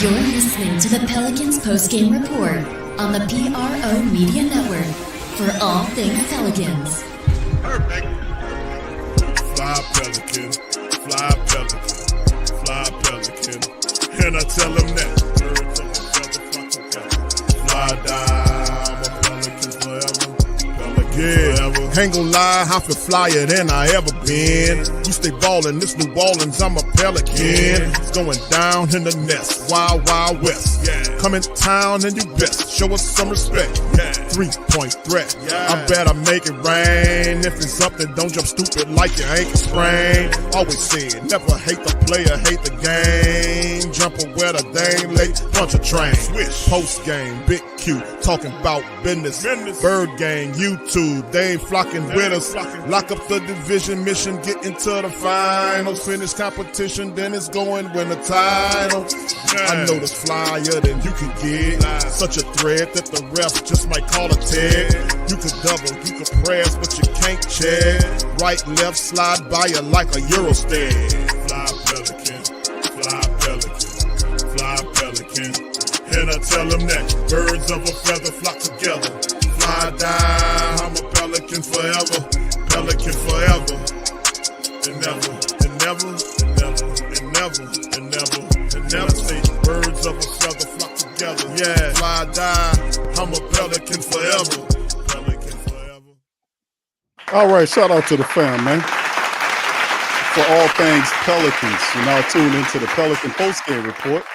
You're listening to the Pelicans postgame report on the PRO Media Network for all things Pelicans. Perfect. Fly Pelican, fly Pelican, fly Pelican. And I tell them that. Fly down, I'm a Pelican forever. Yeah, ain't gon' lie, I feel flyer than I ever been. We stay ballin', this New Orleans, I'm a Pelican. It's going down in the nest, wild, wild west. Come in town and you best, show us some respect. 3-point threat, I better make it rain. If it's up, then don't jump stupid like your ankle sprain. Always said, never hate the player, hate the game. Jumper where the dame late, punch a train. Post game, big Q, talking about business. Bird gang, YouTube, they ain't flocking with us. Lock up the division mission, get into the finals. Finish competition, then it's going win the title. I know this flyer than you can get. Such a threat that the ref just might call a tag. You could double, you could press, but you can't check. Right, left, slide by you like a Eurostep. Fly Pelican, fly Pelican, fly Pelican. And I tell them that birds of a feather flock together. Fly down, I'm a Pelican forever. Pelican forever. And never, and never, and never, and never, and never, and never. Say birds of a feather flock together. Yeah, fly down, I'm a Pelican forever. Pelican forever. All right, shout out to the fam, man. For all things Pelicans, you're now tuned into the Pelican postgame report.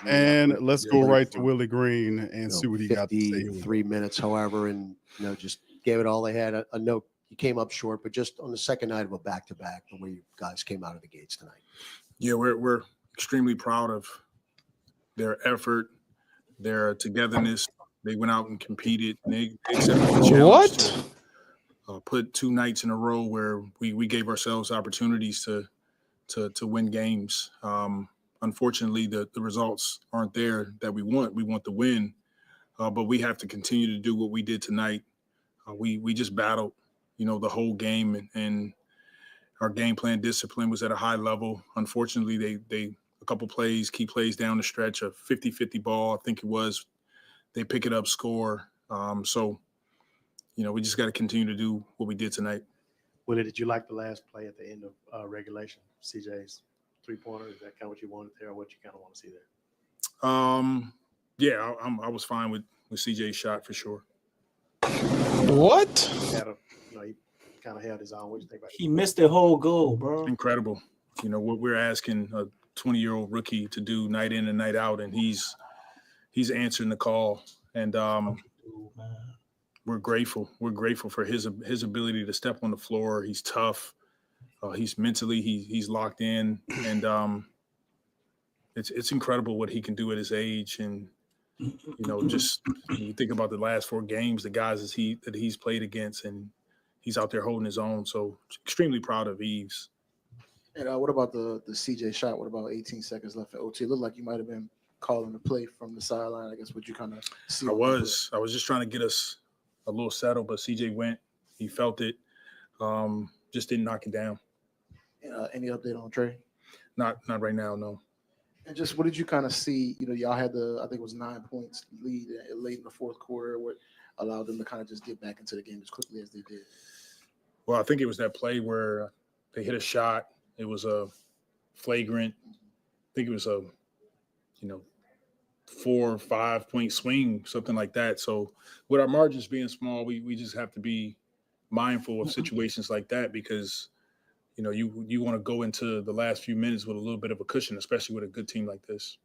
And let's go right to Willie Green and see what he got to say. 3 minutes, however, and just gave it all they had. A note, you came up short, but just on the second night of a back-to-back, the way you guys came out of the gates tonight. Yeah, we're extremely proud of their effort, their togetherness. They went out and competed. And they accepted the challenge. What? Put 2 nights in a row where we gave ourselves opportunities to win games. Unfortunately, the results aren't there that we want. We want the win, but we have to continue to do what we did tonight. We just battled, the whole game, and our game plan discipline was at a high level. Unfortunately, they a couple plays, key plays down the stretch, a 50-50 ball, I think it was. They pick it up, score. So, we just got to continue to do what we did tonight. Willie, did you like the last play at the end of regulation, CJ's three-pointer? Is that kind of what you wanted there, or what you kind of want to see there? Yeah, I was fine with CJ's shot for sure. What? He kind of held his own. What do you think about it? He missed the whole goal, bro. Incredible. What we're asking a 20-year-old rookie to do night in and night out, and he's answering the call. And we're grateful. We're grateful for his ability to step on the floor. He's tough. He's mentally, he's locked in, and it's incredible what he can do at his age. And just you think about the last 4 games, the guys that he's played against, and he's out there holding his own. So extremely proud of Eves. And what about the CJ shot? What about 18 seconds left at OT? It looked like you might have been calling the play from the sideline. I guess would you kind of see? I was just trying to get us a little settled, but CJ went. He felt it. Just didn't knock it down. Any update on Trey? Not right now, no. And just what did you kind of see? Y'all had I think it was 9 points lead late in the fourth quarter, what allowed them to kind of just get back into the game as quickly as they did. Well, I think it was that play where they hit a shot. It was a flagrant. I think it was a 4 or 5 point swing, something like that. So with our margins being small, we just have to be mindful of situations like that, because you want to go into the last few minutes with a little bit of a cushion, especially with a good team like this.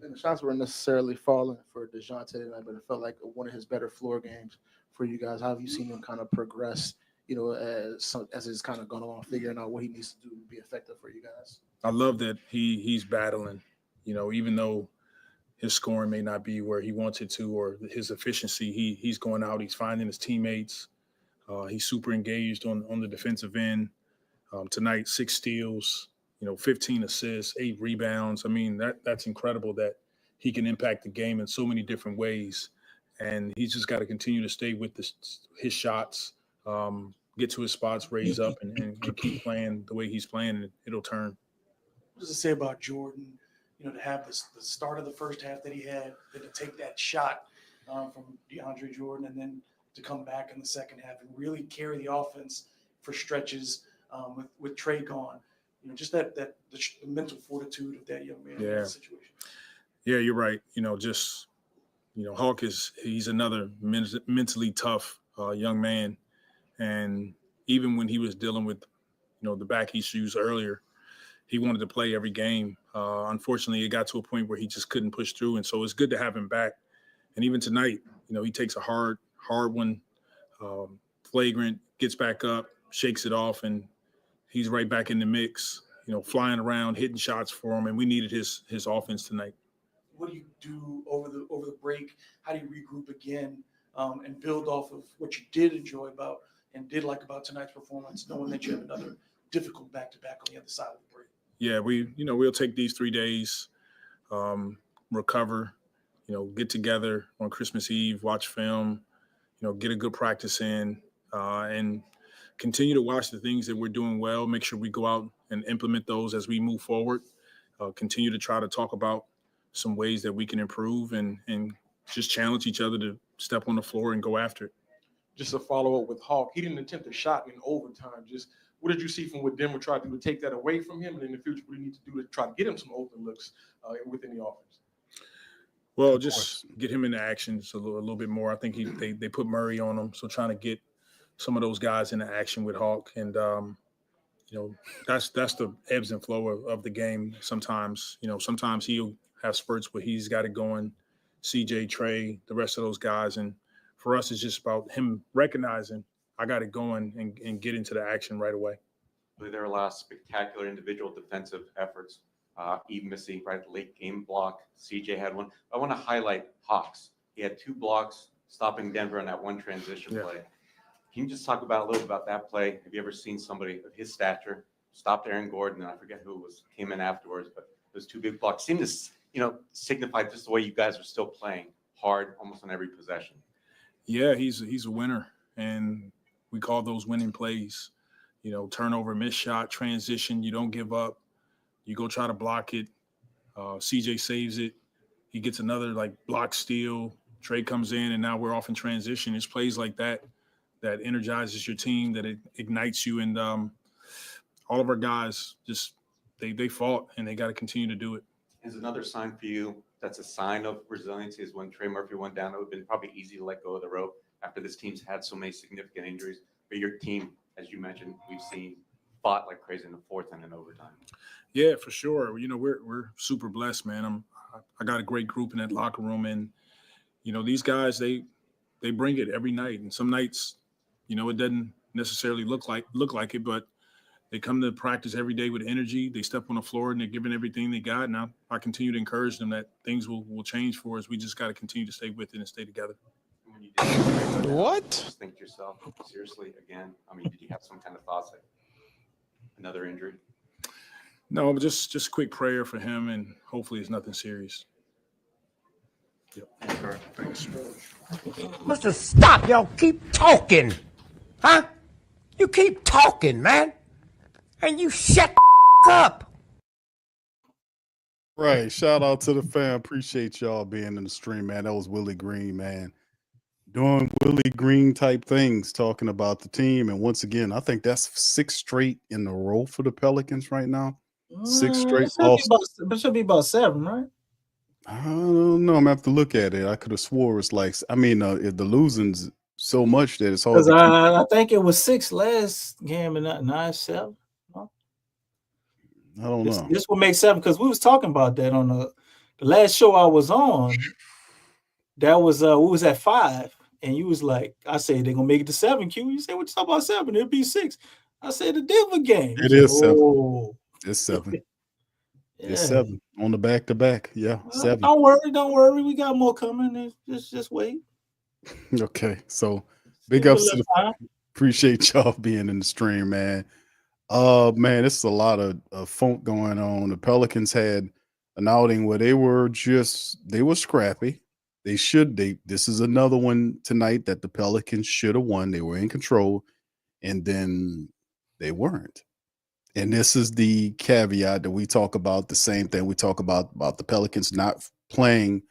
And the shots weren't necessarily falling for DeJounte tonight, but it felt like one of his better floor games for you guys. How have you seen him kind of progress, as it's kind of gone along, figuring out what he needs to do to be effective for you guys? I love that he's battling, even though his scoring may not be where he wants it to, or his efficiency, he's going out, he's finding his teammates. He's super engaged on the defensive end. Tonight, 6 steals, 15 assists, 8 rebounds. I mean, that's incredible that he can impact the game in so many different ways. And he's just got to continue to stay with his shots, get to his spots, raise up, and keep playing the way he's playing, and it'll turn. What does it say about Jordan to have the start of the first half that he had, then to take that shot from DeAndre Jordan, and then to come back in the second half and really carry the offense for stretches with Trey gone. Just the mental fortitude of that young man in that situation. Yeah, you're right. Hawk he's another mentally tough young man. And even when he was dealing with, the back issues earlier, he wanted to play every game. Unfortunately, it got to a point where he just couldn't push through. And so it's good to have him back. And even tonight, he takes a hard one, flagrant, gets back up, shakes it off, and he's right back in the mix, flying around, hitting shots for him. And we needed his offense tonight. What do you do over the break? How do you regroup again and build off of what you did enjoy about and did like about tonight's performance, knowing that you have another difficult back-to-back on the other side of the break? Yeah, we'll take these 3 days, recover, get together on Christmas Eve, watch film, get a good practice in, and continue to watch the things that we're doing well, make sure we go out and implement those as we move forward, continue to try to talk about some ways that we can improve and just challenge each other to step on the floor and go after it. Just a follow-up with Hawk. He didn't attempt a shot in overtime. Just what did you see from what Denver tried to do to take that away from him? And in the future, what do you need to do to try to get him some open looks within the offense? Well, just get him into action a little bit more. I think they put Murray on him, so trying to get some of those guys into action with Hawk. And, that's the ebbs and flow of the game sometimes. Sometimes he'll have spurts where he's got it going, CJ, Trey, the rest of those guys. And for us, it's just about him recognizing I got it going and get into the action right away. There were a lot of spectacular individual defensive efforts. Eve Missy, right, late game block. CJ had one. I want to highlight Hawks. He had 2 blocks stopping Denver on that one transition play. Can you just talk about a little bit about that play? Have you ever seen somebody of his stature stopped Aaron Gordon? And I forget who came in afterwards, but those 2 big blocks seem to signify just the way you guys are still playing hard almost on every possession. Yeah, he's a winner, and we call those winning plays. Turnover, missed shot, transition. You don't give up. You go try to block it. CJ saves it. He gets another block steal. Trey comes in, and now we're off in transition. It's plays like that energizes your team, that it ignites you. And all of our guys just they fought, and they got to continue to do it. Is another sign for you that's a sign of resiliency is when Trey Murphy went down. It would have been probably easy to let go of the rope after this team's had so many significant injuries. But your team, as you mentioned, we've seen fought like crazy in the fourth and in overtime. Yeah, for sure. We're super blessed, man. I got a great group in that locker room, and these guys they bring it every night. And some nights, it doesn't necessarily look like it, but they come to practice every day with energy. They step on the floor and they're giving everything they got. And I continue to encourage them that things will change for us. We just got to continue to stay with it and stay together. When you did What? Just think to yourself, seriously, again? Did you have some kind of thoughts like another injury? No, but just quick prayer for him, and hopefully it's nothing serious. Yep. Thanks. Mr. Stop, y'all keep talking. Huh? You keep talking, man. And you shut the up. Right. Shout out to the fam. Appreciate y'all being in the stream, man. That was Willie Green, man. Doing Willie Green type things, talking about the team. And once again, I think that's 6 straight in a row for the Pelicans right now. 6 straight. It should be about 7, right? I don't know. I'm gonna have to look at it. I could have swore it's the losing's so much that it's hard. Because I think it was 6 last game and not 9-7. I don't know. This will make 7 because we was talking about that on the last show I was on. That was we was at 5, and you was like, I said they're gonna make it to 7. Q, you said what you talking about 7? It'll be 6. I said the Denver game. It is 7. Oh. It's 7. Yeah. It's 7 on the back-to-back. Yeah, 7. Don't worry. We got more coming. Just wait. Okay, so big ups to the appreciate y'all being in the stream, man. Man, it's a lot of funk going on. The Pelicans had an outing where they were scrappy. This is another one tonight that the Pelicans should have won. They were in control, and then they weren't. And this is the caveat that we talk about, the same thing we talk about the Pelicans not playing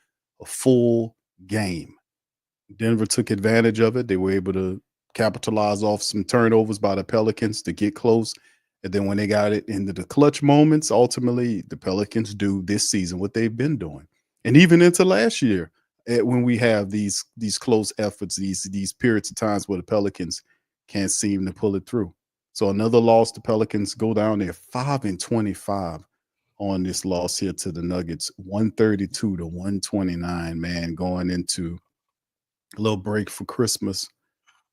a full game. Denver took advantage of it. They were able to capitalize off some turnovers by the Pelicans to get close. And then when they got it into the clutch moments, ultimately the Pelicans do this season what they've been doing. And even into last year, when we have these close efforts, these periods of times where the Pelicans can't seem to pull it through. So another loss, the Pelicans go down there 5-25 on this loss here to the Nuggets, 132 to 129, man, going into a little break for Christmas,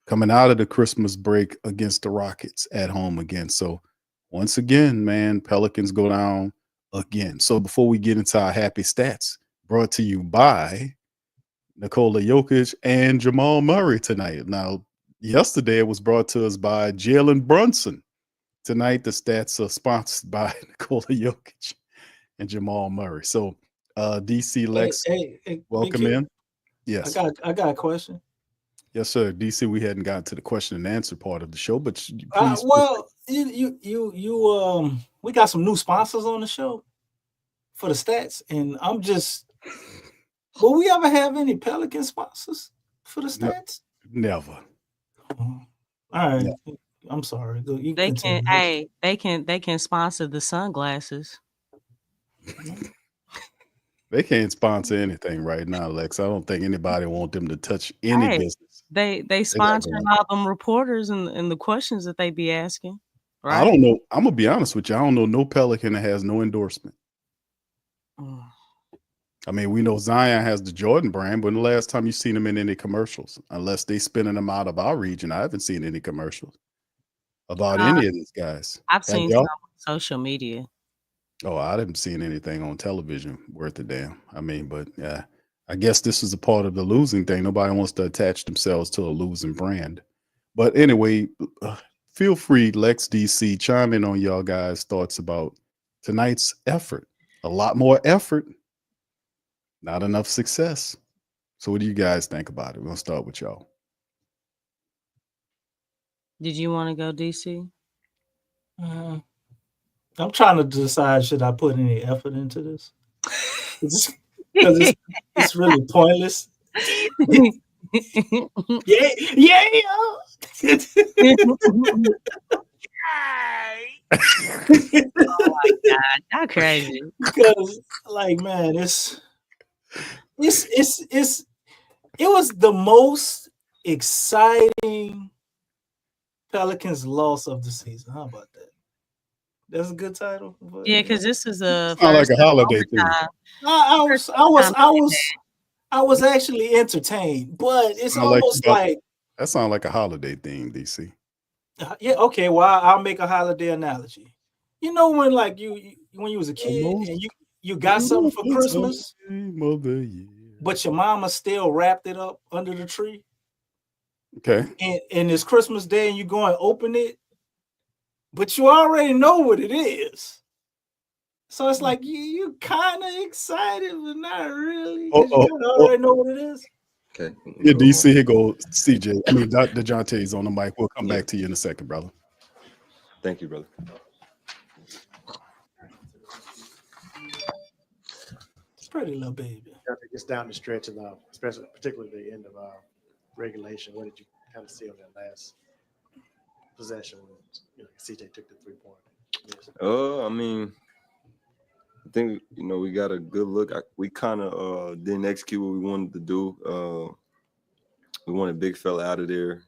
coming out of the Christmas break against the Rockets at home again. So once again, man, Pelicans go down again. So before we get into our happy stats, brought to you by Nikola Jokic and Jamal Murray tonight. Now, yesterday it was brought to us by Jalen Brunson. Tonight, the stats are sponsored by Nikola Jokic and Jamal Murray. So, DC Lex, Hey, welcome in. Yes, I got a question. Yes, sir. DC, we hadn't gotten to the question and answer part of the show, but please. Well, we got some new sponsors on the show for the stats, and I'm just. Will we ever have any Pelican sponsors for the stats? Never. All right. Yeah. I'm sorry. You They continue. can. Hey, they can sponsor the sunglasses. They can't sponsor anything right now, Lex. I don't think anybody want them to touch any business. They sponsor all them reporters and the questions that they be asking. Right? I don't know. I'm gonna be honest with you. I don't know no Pelican that has no endorsement. I mean, we know Zion has the Jordan brand, but when the last time you seen him in any commercials? Unless they spinning them out of our region, I haven't seen any commercials about any of these guys. I've seen some on social media. Oh, I haven't seen anything on television worth a damn. I mean, but yeah, I guess this is a part of the losing thing. Nobody wants to attach themselves to a losing brand. But anyway, feel free, Lex DC, chime in on y'all guys' thoughts about tonight's effort. A lot more effort, not enough success. So what do you guys think about it? We're going to start with y'all. Did you want to go, DC? I'm trying to decide, should I put any effort into this? Because it's really pointless. Yeah. Oh my God, y'all crazy. Because, like, man, it was the most exciting Pelicans loss of the season. How about that? That's a good title. Yeah, because this is a like a holiday thing. I was actually entertained, but it's almost like that sounds like a holiday theme, DC. Yeah, okay. Well, I'll make a holiday analogy. You know when like when you was a kid and you got something for Christmas, but your mama still wrapped it up under the tree. Okay. And it's Christmas Day and you go and open it, but you already know what it is. So it's like you kind of excited, but not really. You already know what it is. Okay. Yeah, DC, here goes CJ. I mean, DeJounte's on the mic. We'll come back to you in a second, brother. Thank you, brother. It's pretty little baby. It's down the stretch of especially particularly the end of regulation. What did you kind of see on that last possession when CJ took the 3-point? I mean, I think we got a good look. We kind of didn't execute what we wanted to do. We wanted big fella out of there,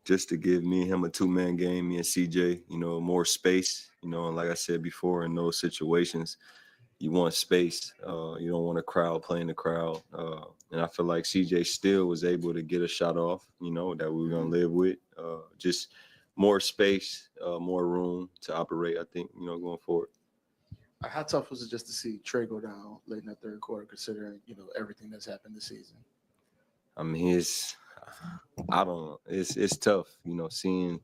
just to give me and him a 2-man game, me and CJ, more space. And like I said before, in those situations, you want space. You don't want a crowd playing the crowd. And I feel like CJ still was able to get a shot off, that we were going to live with. Just more space, more room to operate, I think, going forward. How tough was it just to see Trey go down late in that third quarter, considering, everything that's happened this season? I mean, it's tough, seeing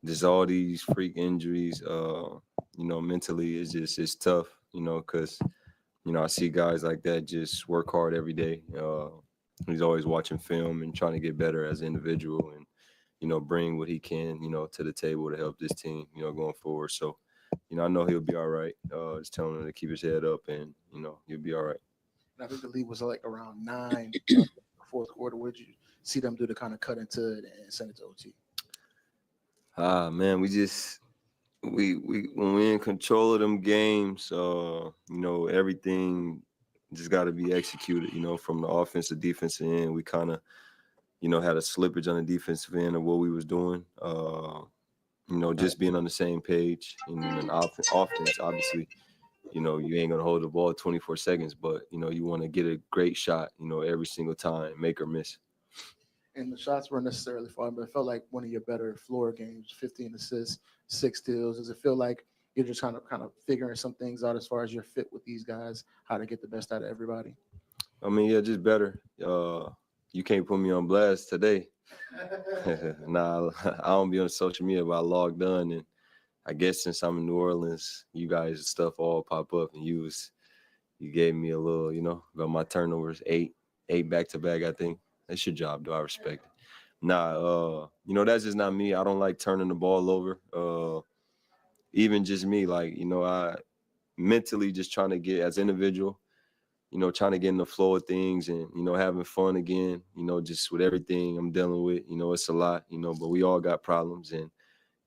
just all these freak injuries, mentally it's tough, because, I see guys like that just work hard every day. He's always watching film and trying to get better as an individual. And, bring what he can, to the table to help this team, going forward. So, I know he'll be all right. Just telling him to keep his head up and, he'll be all right. I think the lead was like around 9 fourth quarter. Where did you see them do to kind of cut into it and send it to OT? Man, we when we're in control of them games, everything just got to be executed, from the offensive defensive end. We kind of, had a slippage on the defensive end of what we was doing. Just being on the same page. And then offense, obviously, you ain't going to hold the ball 24 seconds, but, you want to get a great shot, every single time, make or miss. And the shots weren't necessarily far, but it felt like one of your better floor games, 15 assists, 6 steals. Does it feel like you're just kind of figuring some things out as far as your fit with these guys, how to get the best out of everybody? I mean, yeah, just better. You can't put me on blast today. Nah, I don't be on social media, but I logged on, and I guess since I'm in New Orleans, you guys stuff all pop up, and you gave me a little, about my turnovers, 8 back-to-back, I think. That's your job, though. I respect it. Nah, that's just not me. I don't like turning the ball over. Even just me, I mentally just trying to get as individual, trying to get in the flow of things and, having fun again, just with everything I'm dealing with. It's a lot, but we all got problems and,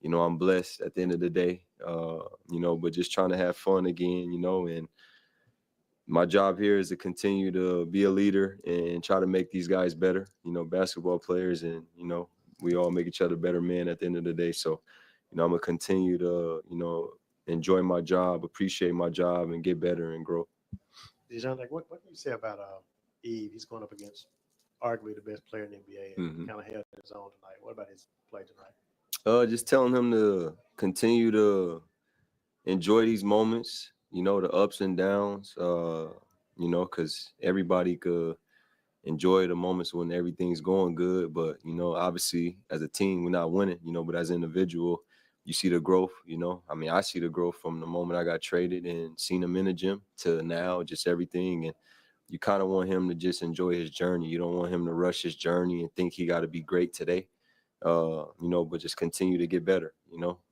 I'm blessed at the end of the day, but just trying to have fun again, and my job here is to continue to be a leader and try to make these guys better, basketball players, and, we all make each other better men at the end of the day. So, I'm going to continue to, enjoy my job, appreciate my job, and get better and grow. Dijon, what can you say about Eve? He's going up against arguably the best player in the NBA and kind of held his own tonight. What about his play tonight? Just telling him to continue to enjoy these moments, the ups and downs, because everybody could enjoy the moments when everything's going good. But, obviously as a team, we're not winning, but as an individual, you see the growth, I see the growth from the moment I got traded and seen him in the gym to now, just everything. And you kind of want him to just enjoy his journey. You don't want him to rush his journey and think he got to be great today, but just continue to get better,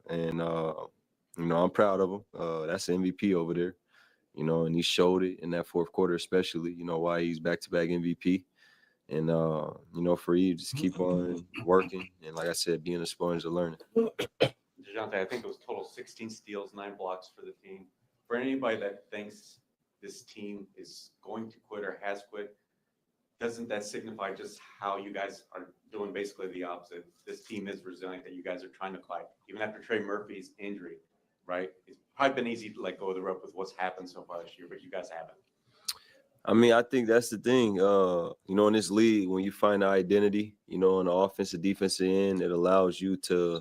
and, I'm proud of him. That's the MVP over there, and he showed it in that fourth quarter, especially, why he's back-to-back MVP. And, for you, just keep on working. And like I said, being a sponge of learning. DeJounte, I think it was total 16 steals, 9 blocks for the team. For anybody that thinks this team is going to quit or has quit, doesn't that signify just how you guys are doing basically the opposite? This team is resilient, that you guys are trying to fight. Even after Trey Murphy's injury, right? It's probably been easy to let go of the rope with what's happened so far this year, but you guys haven't. I think that's the thing. In this league, when you find an identity, on the offensive, defensive end, it allows you to,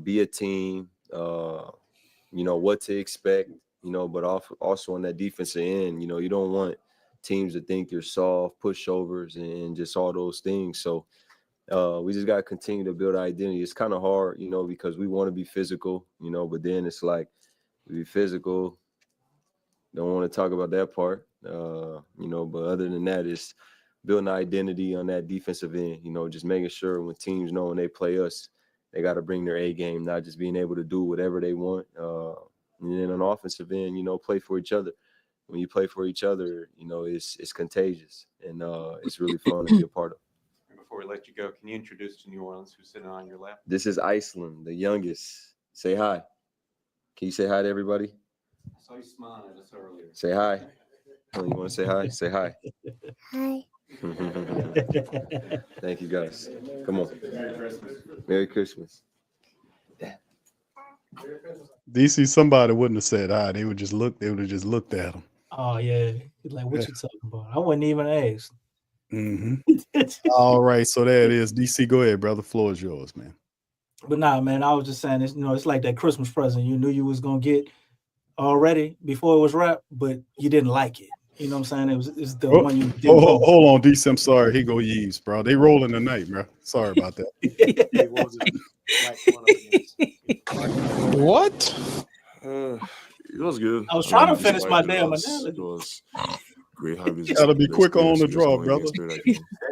be a team, what to expect, but also on that defensive end, you don't want teams to think you're soft, pushovers, and just all those things. So we just got to continue to build identity. It's kind of hard, because we want to be physical, but then it's like we be physical, don't want to talk about that part, but other than that, it's building an identity on that defensive end, just making sure when teams know when they play us, they got to bring their A game, not just being able to do whatever they want. And then on offensive end, play for each other. When you play for each other, it's contagious, and it's really fun to be a part of. And before we let you go, can you introduce to New Orleans who's sitting on your lap? This is Iceland, the youngest. Say hi. Can you say hi to everybody? I saw you smiling at us earlier. Say hi. Oh, you want to say hi? Say hi. Hi. Thank you, guys. Come on. Merry Christmas. Merry Christmas. DC, somebody wouldn't have said hi. They would just look. They would have just looked at him. Oh yeah, like what you talking about? I wouldn't even ask. All right, so there it is. DC, go ahead, brother. Floor is yours, man. But nah, man, I was just saying, it's like that Christmas present you knew you was gonna get already before it was wrapped, but you didn't like it. You know what I'm saying? It's the one you didn't hold on, DC. I'm sorry. Here go Yeeves, bro. They rolling tonight, bro. Sorry about that. What? It was good. I was trying to finish my damn analogy. analogy. It was great having. Gotta be quicker on the draw, brother.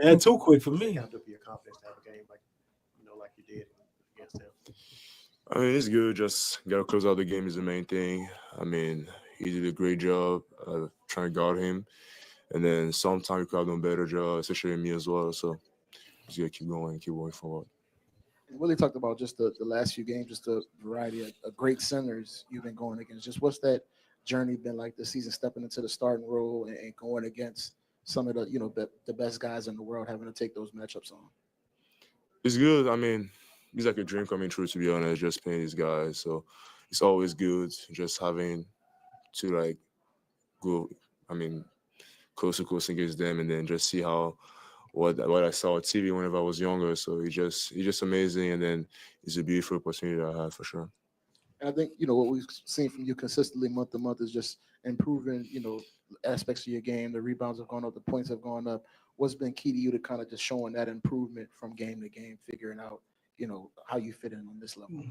And too quick for me. You have to be a confidence to have a game like I mean, it's good. Just gotta close out the game is the main thing. I mean, he did a great job trying to guard him, and then sometimes you could have done a better job, especially me as well. So just gotta keep going forward. Willie talked about just the last few games, just the variety of great centers you've been going against. Just what's that journey been like this season, stepping into the starting role and going against some of the best guys in the world, having to take those matchups on? It's good. I mean, it's like a dream coming true, to be honest, just playing these guys. So it's always good just having to like go, I mean, close to close against them and then just see how what I saw on TV whenever I was younger. So it's just amazing, and then it's a beautiful opportunity that I had for sure. And I think, what we've seen from you consistently month to month is just improving, aspects of your game. The rebounds have gone up, the points have gone up. What's been key to you to kind of just showing that improvement from game to game, figuring out, how you fit in on this level?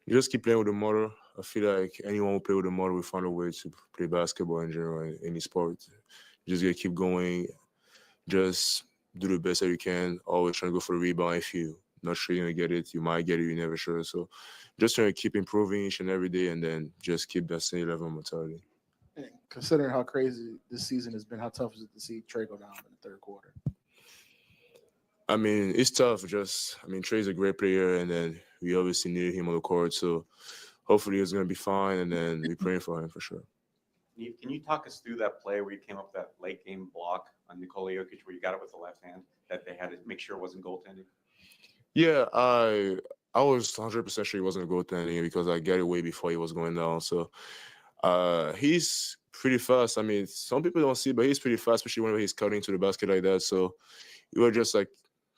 You just keep playing with the motor. I feel like anyone who play with the motor will find a way to play basketball in general, in any sport. You just gotta keep going. Just do the best that you can. Always trying to go for the rebound. If you're not sure you're gonna get it, you might get it, you're never sure. So just trying to keep improving each and every day, and then just keep that same level of mentality. And considering how crazy this season has been, how tough is it to see Trey go down in the third quarter? I mean, it's tough. Trey's a great player, and then we obviously needed him on the court. So hopefully he's going to be fine, and then we're praying for him for sure. Can you talk us through that play where you came up with that late game block on Nikola Jokic where you got it with the left hand that they had to make sure it wasn't goaltending? Yeah, I was 100% sure he wasn't goaltending because I got it way before he was going down. So he's pretty fast. I mean, some people don't see, but he's pretty fast, especially whenever he's cutting to the basket like that. So it was just like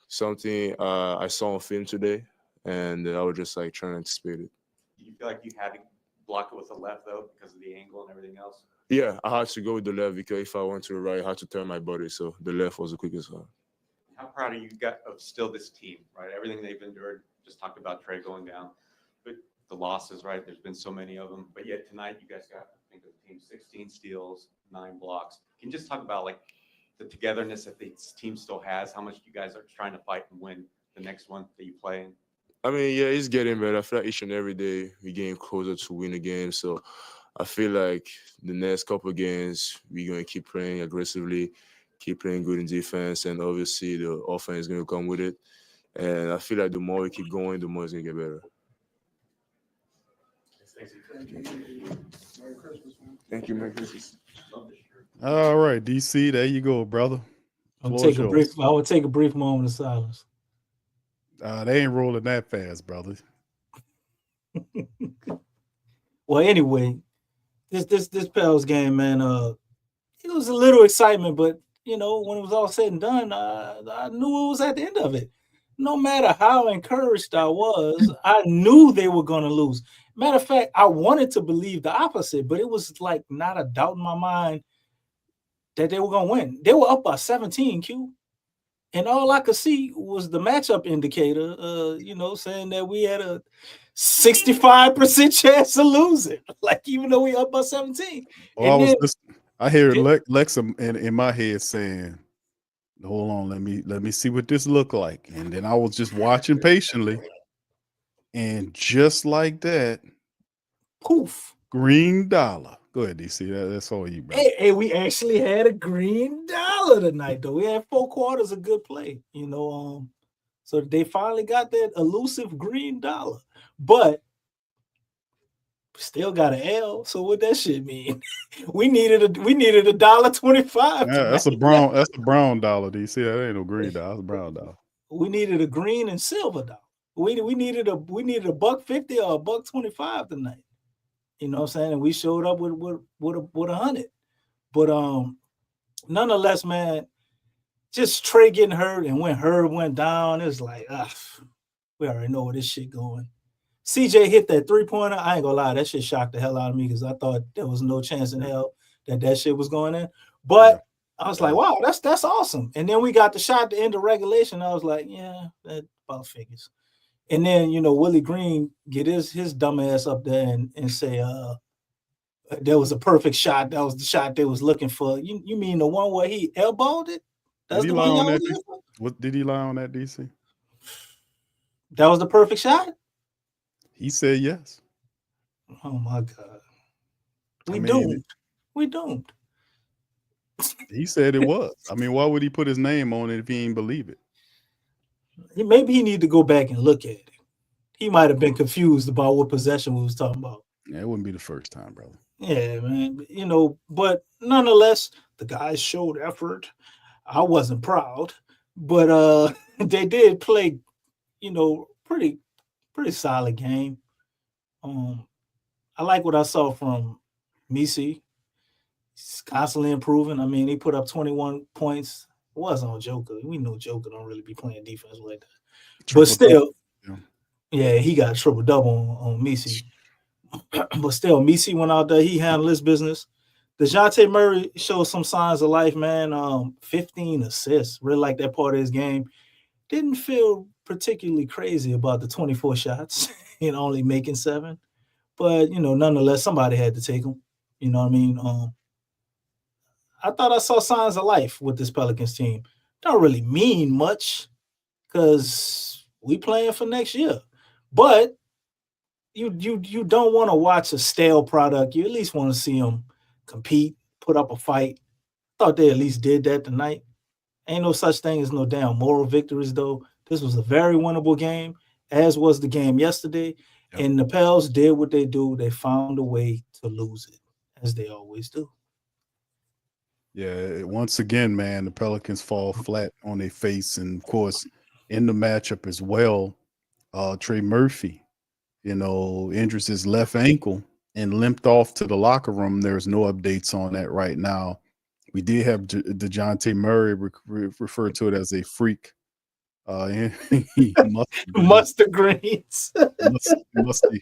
something I saw on film today, and I was just like trying to anticipate it. Do you feel like you had to block it with the left though because of the angle and everything else? Yeah, I had to go with the left because if I went to the right, I had to turn my body. So the left was the quickest one. How proud are you of still this team, right? Everything they've endured. Just talked about Trey going down, but the losses, right? There's been so many of them, but yet tonight you guys got, I think, of the team 16 steals, 9 blocks. Can you just talk about like the togetherness that this team still has? How much you guys are trying to fight and win the next one that you play in? I mean, yeah, it's getting better. I feel like each and every day we're getting closer to win the game. So I feel like the next couple of games we're going to keep playing aggressively, keep playing good in defense, and obviously the offense is going to come with it. And I feel like the more we keep going, the more it's going to get better. Thank you, Merry Christmas. All right, DC, there you go, brother. I will take a brief moment of silence. They ain't rolling that fast, brother. Well, anyway, this Pels game, man, it was a little excitement, but when it was all said and done, I knew it was at the end of it. No matter how encouraged I was, I knew they were going to lose. Matter of fact, I wanted to believe the opposite, but it was like not a doubt in my mind that they were going to win. They were up by 17, Q. And all I could see was the matchup indicator, saying that we had a 65% chance of losing. Like, even though we up by 17. Well, I hear Lexxah in my head saying, hold on, let me see what this look like. And then I was just watching patiently. And just like that, poof, green dollar. Go ahead, DC. That's all you, bro. Hey, we actually had a green dollar tonight, though. We had 4 quarters of good play, So they finally got that elusive green dollar. But still got an L. So what that shit mean? we needed $1.25. Yeah, that's a brown dollar, DC. That ain't no green dollar. That's a brown dollar. We needed a green and silver dollar. We needed a $1.50 or a $1.25 tonight. You know what I'm saying? And we showed up with 100. But nonetheless, man, just Trey getting hurt, and when Herb went down, it was like, we already know where this shit going. CJ hit that 3-pointer. I ain't gonna lie, that shit shocked the hell out of me because I thought there was no chance in hell that shit was going in. But I was like, wow, that's awesome. And then we got the shot at the end of regulation. I was like, yeah, that about figures. And then, Willie Green get his dumb ass up there and say, there was a perfect shot. That was the shot they was looking for. You mean the one where he elbowed it? That's did he lie on that? What did he lie on that, DC? That was the perfect shot? He said yes. Oh my God. We I mean, doomed. We doomed. He said it was. I mean, why would he put his name on it if he didn't believe it? Maybe he need to go back and look at it. He might have been confused about what possession we was talking about. Yeah, it wouldn't be the first time, brother. Yeah, man. But nonetheless, the guys showed effort. I wasn't proud, but they did play, pretty solid game. I like what I saw from Misi. He's constantly improving. I mean, he put up 21 points. It wasn't on Joker. We know Joker don't really be playing defense like that. But still, yeah, he got a triple double on Misi. But still, Misi went out there. He handled his business. DeJounte Murray showed some signs of life, man. 15 assists. Really like that part of his game. Didn't feel particularly crazy about the 24 shots and only making 7. But, nonetheless, somebody had to take him. You know what I mean? I thought I saw signs of life with this Pelicans team. Don't really mean much because we playing for next year. But you don't want to watch a stale product. You at least want to see them compete, put up a fight. Thought they at least did that tonight. Ain't no such thing as no damn moral victories, though. This was a very winnable game, as was the game yesterday. Yep. And the Pels did what they do. They found a way to lose it, as they always do. Yeah, once again, man, the Pelicans fall flat on their face. And, of course, in the matchup as well, Trey Murphy, injured his left ankle and limped off to the locker room. There's no updates on that right now. We did have DeJounte Murray refer to it as a freak. Mustard greens.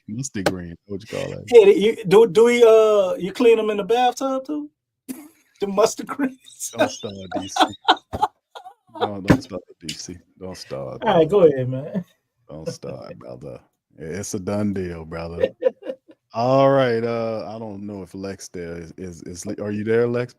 musty green. What you call that? Hey, you clean them in the bathtub too? The mustard greens. Don't start, DC. Don't start, DC. Don't start. All right, go ahead, man. Don't start, brother. It's a done deal, brother. All right. I don't know if Lex there is. Are you there, Lex?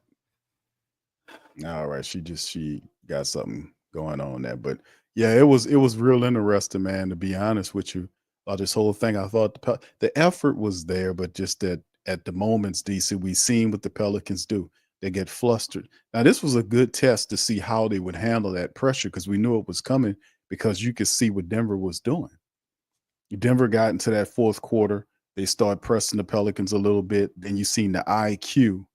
All right. She got something going on there, but yeah, it was real interesting, man. To be honest with you, about this whole thing, I thought the effort was there, but just that at the moments, DC, we seen what the Pelicans do. They get flustered. Now, this was a good test to see how they would handle that pressure because we knew it was coming because you could see what Denver was doing. Denver got into that fourth quarter. They started pressing the Pelicans a little bit. Then you seen the IQ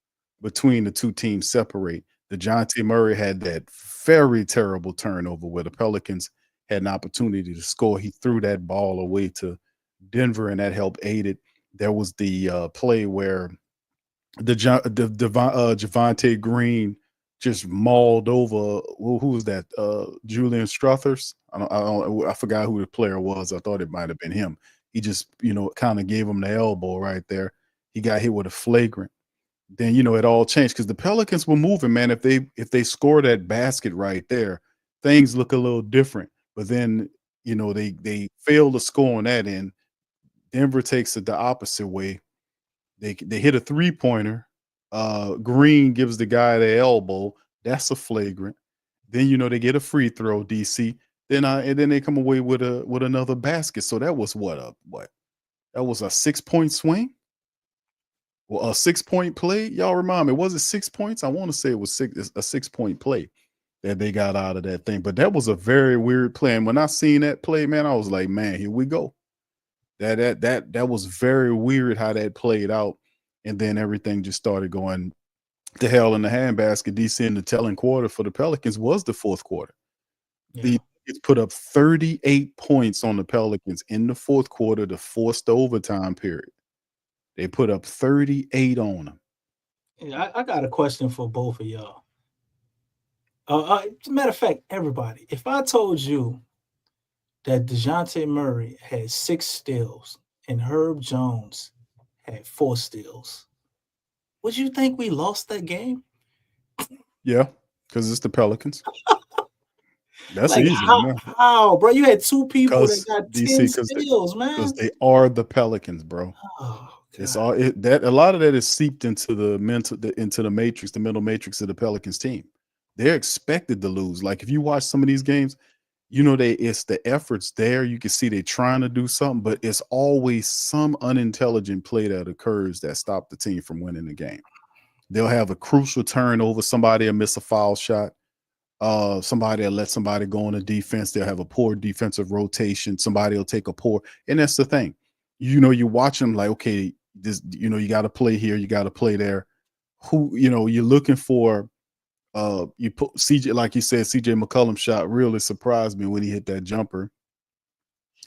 between the two teams separate. DeJounte Murray had that very terrible turnover where the Pelicans had an opportunity to score. He threw that ball away to Denver, and that helped aid it. There was the play where Javonte Green just mauled over who was that? Julian Struthers. I forgot who the player was. I thought it might have been him. He just kind of gave him the elbow right there. He got hit with a flagrant. Then it all changed because the Pelicans were moving, man. If they score that basket right there, things look a little different. But then they fail to score on that end. Denver takes it the opposite way. They hit a 3-pointer. Green gives the guy the elbow. That's a flagrant. Then they get a free throw, DC. Then and then they come away with another basket. So that was what? That was a 6-point swing. Well, a 6-point play. Y'all remind me, was it 6 points? I want to say it was a 6-point play that they got out of that thing. But that was a very weird play. And when I seen that play, man, I was like, man, here we go. That was very weird how that played out. And then everything just started going to hell in the handbasket. DC in the telling quarter for the Pelicans was the fourth quarter. Yeah. It's put up 38 points on the Pelicans in the fourth quarter to force the overtime period. They put up 38 on them. Yeah, I got a question for both of y'all. As a matter of fact, everybody, if I told you that DeJounte Murray had 6 steals and Herb Jones had 4 steals, would you think we lost that game? Yeah, because it's the Pelicans. That's like easy. How, bro? You had 2 people that got 10 steals, man. Because they are the Pelicans, bro. Oh, it's all that. A lot of that is seeped into the mental matrix of the Pelicans team. They're expected to lose. Like if you watch some of these games, it's the efforts there. You can see they're trying to do something, but it's always some unintelligent play that occurs that stop the team from winning the game. They'll have a crucial turnover. Somebody will miss a foul shot. Somebody will let somebody go on a defense. They'll have a poor defensive rotation. Somebody will take a poor, and that's the thing. You watch them like, okay, this, you got to play here, you got to play there. You're looking for. You put CJ, like you said, CJ McCollum shot really surprised me when he hit that jumper.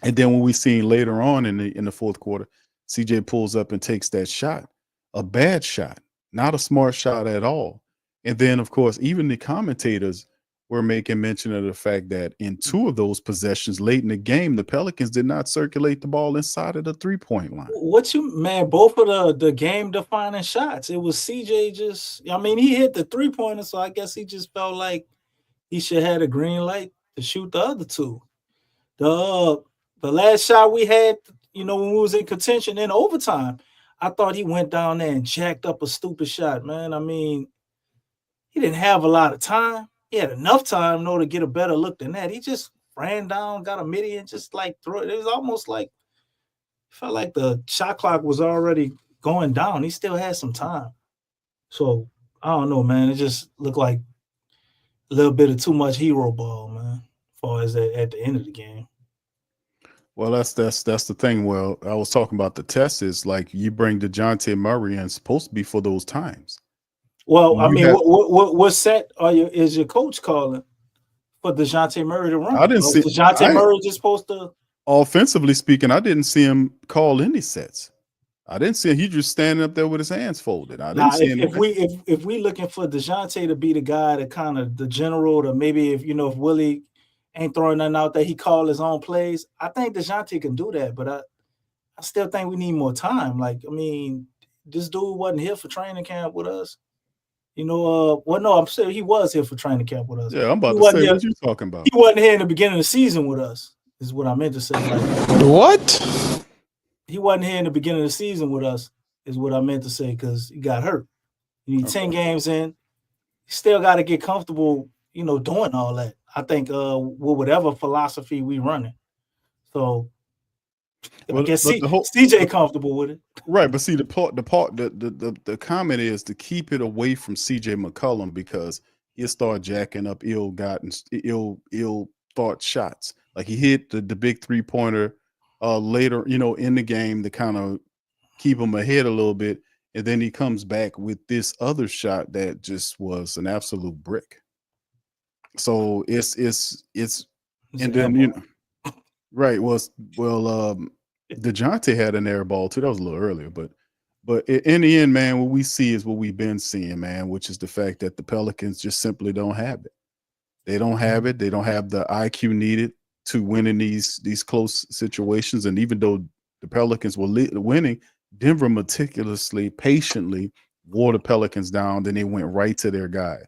And then when we seen later on in the fourth quarter, CJ pulls up and takes that shot, a bad shot, not a smart shot at all. And then, of course, even the commentators were making mention of the fact that in two of those possessions late in the game, the Pelicans did not circulate the ball inside of the 3-point line. Both of the game defining shots. It was CJ he hit the 3-pointer, so I guess he just felt like he should have a green light to shoot the other two. The last shot we had, when we was in contention in overtime, I thought he went down there and jacked up a stupid shot, man. He didn't have a lot of time. He had enough time, though, to get a better look than that. He just ran down, got a midi, and just like threw it. It was almost like felt like the shot clock was already going down. He still had some time. So I don't know, man. It just looked like a little bit of too much hero ball, man, as far as at the end of the game. Well, that's the thing. Well, I was talking about the test is like you bring DeJounte Murray and it's supposed to be for those times. Well, what set is your coach calling for DeJounte Murray to run? I didn't see DeJounte Murray just supposed to. Offensively speaking, I didn't see him call any sets. I didn't see him. He just standing up there with his hands folded. I didn't see him. If we looking for DeJounte to be the guy to kind of the general to maybe if Willie ain't throwing nothing out there, he call his own plays. I think DeJounte can do that, but I still think we need more time. This dude wasn't here for training camp with us. No, I'm sure he was here for training camp with us. Yeah, I'm about to say what you talking about. He wasn't here in the beginning of the season with us, is what I meant to say. What? He wasn't here in the beginning of the season with us, is what I meant to say, because he got hurt. You need 10 games in. You still got to get comfortable, doing all that. I think with whatever philosophy we running. So I guess CJ comfortable with it. Right, but see the comment is to keep it away from CJ McCollum because he'll start jacking up ill thought shots. Like he hit the big 3-pointer later, in the game to kind of keep him ahead a little bit, and then he comes back with this other shot that just was an absolute brick. So it's and then right DeJounte had an air ball too. That was a little earlier, but in the end, man, what we see is what we've been seeing, man, which is the fact that the Pelicans just simply don't have it. They don't have it. They don't have the IQ needed to win in these close situations. And even though the Pelicans were winning, Denver meticulously, patiently wore the Pelicans down. Then they went right to their guy.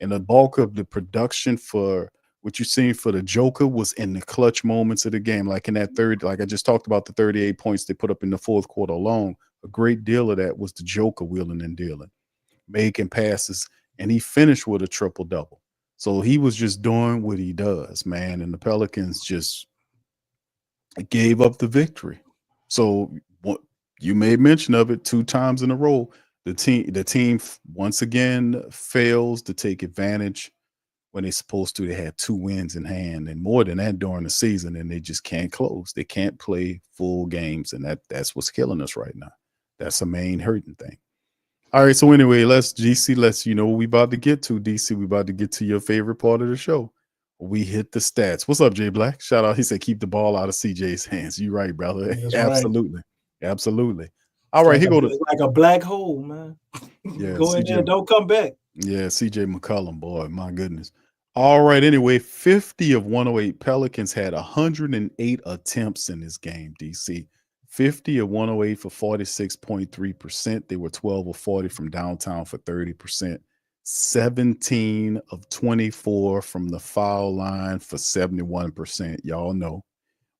And the bulk of the production for what you're seeing for the Joker was in the clutch moments of the game. Like in that third, like I just talked about the 38 points they put up in the fourth quarter alone. A great deal of that was the Joker wheeling and dealing, making passes, and he finished with a triple-double. So he was just doing what he does, man. And the Pelicans just gave up the victory. So what you made mention of it 2 times in a row. The team once again fails to take advantage when they're supposed to. They had 2 wins in hand and more than that during the season, and they just can't close. They can't play full games, and that's what's killing us right now. That's the main hurting thing. All right, so anyway, let's what we about to get to, DC. We about to get to your favorite part of the show. We hit the stats. What's up, Jay Black? Shout out. He said keep the ball out of CJ's hands. You right, brother. That's Absolutely. Right. Absolutely. All right, here go to like a black hole, man. Yeah, go in there, don't come back. Yeah, CJ McCollum, boy, my goodness. All right, anyway, 50 of 108 Pelicans had 108 attempts in this game, DC. 50 of 108 for 46.3%. They were 12 of 40 from downtown for 30%. 17 of 24 from the foul line for 71%. Y'all know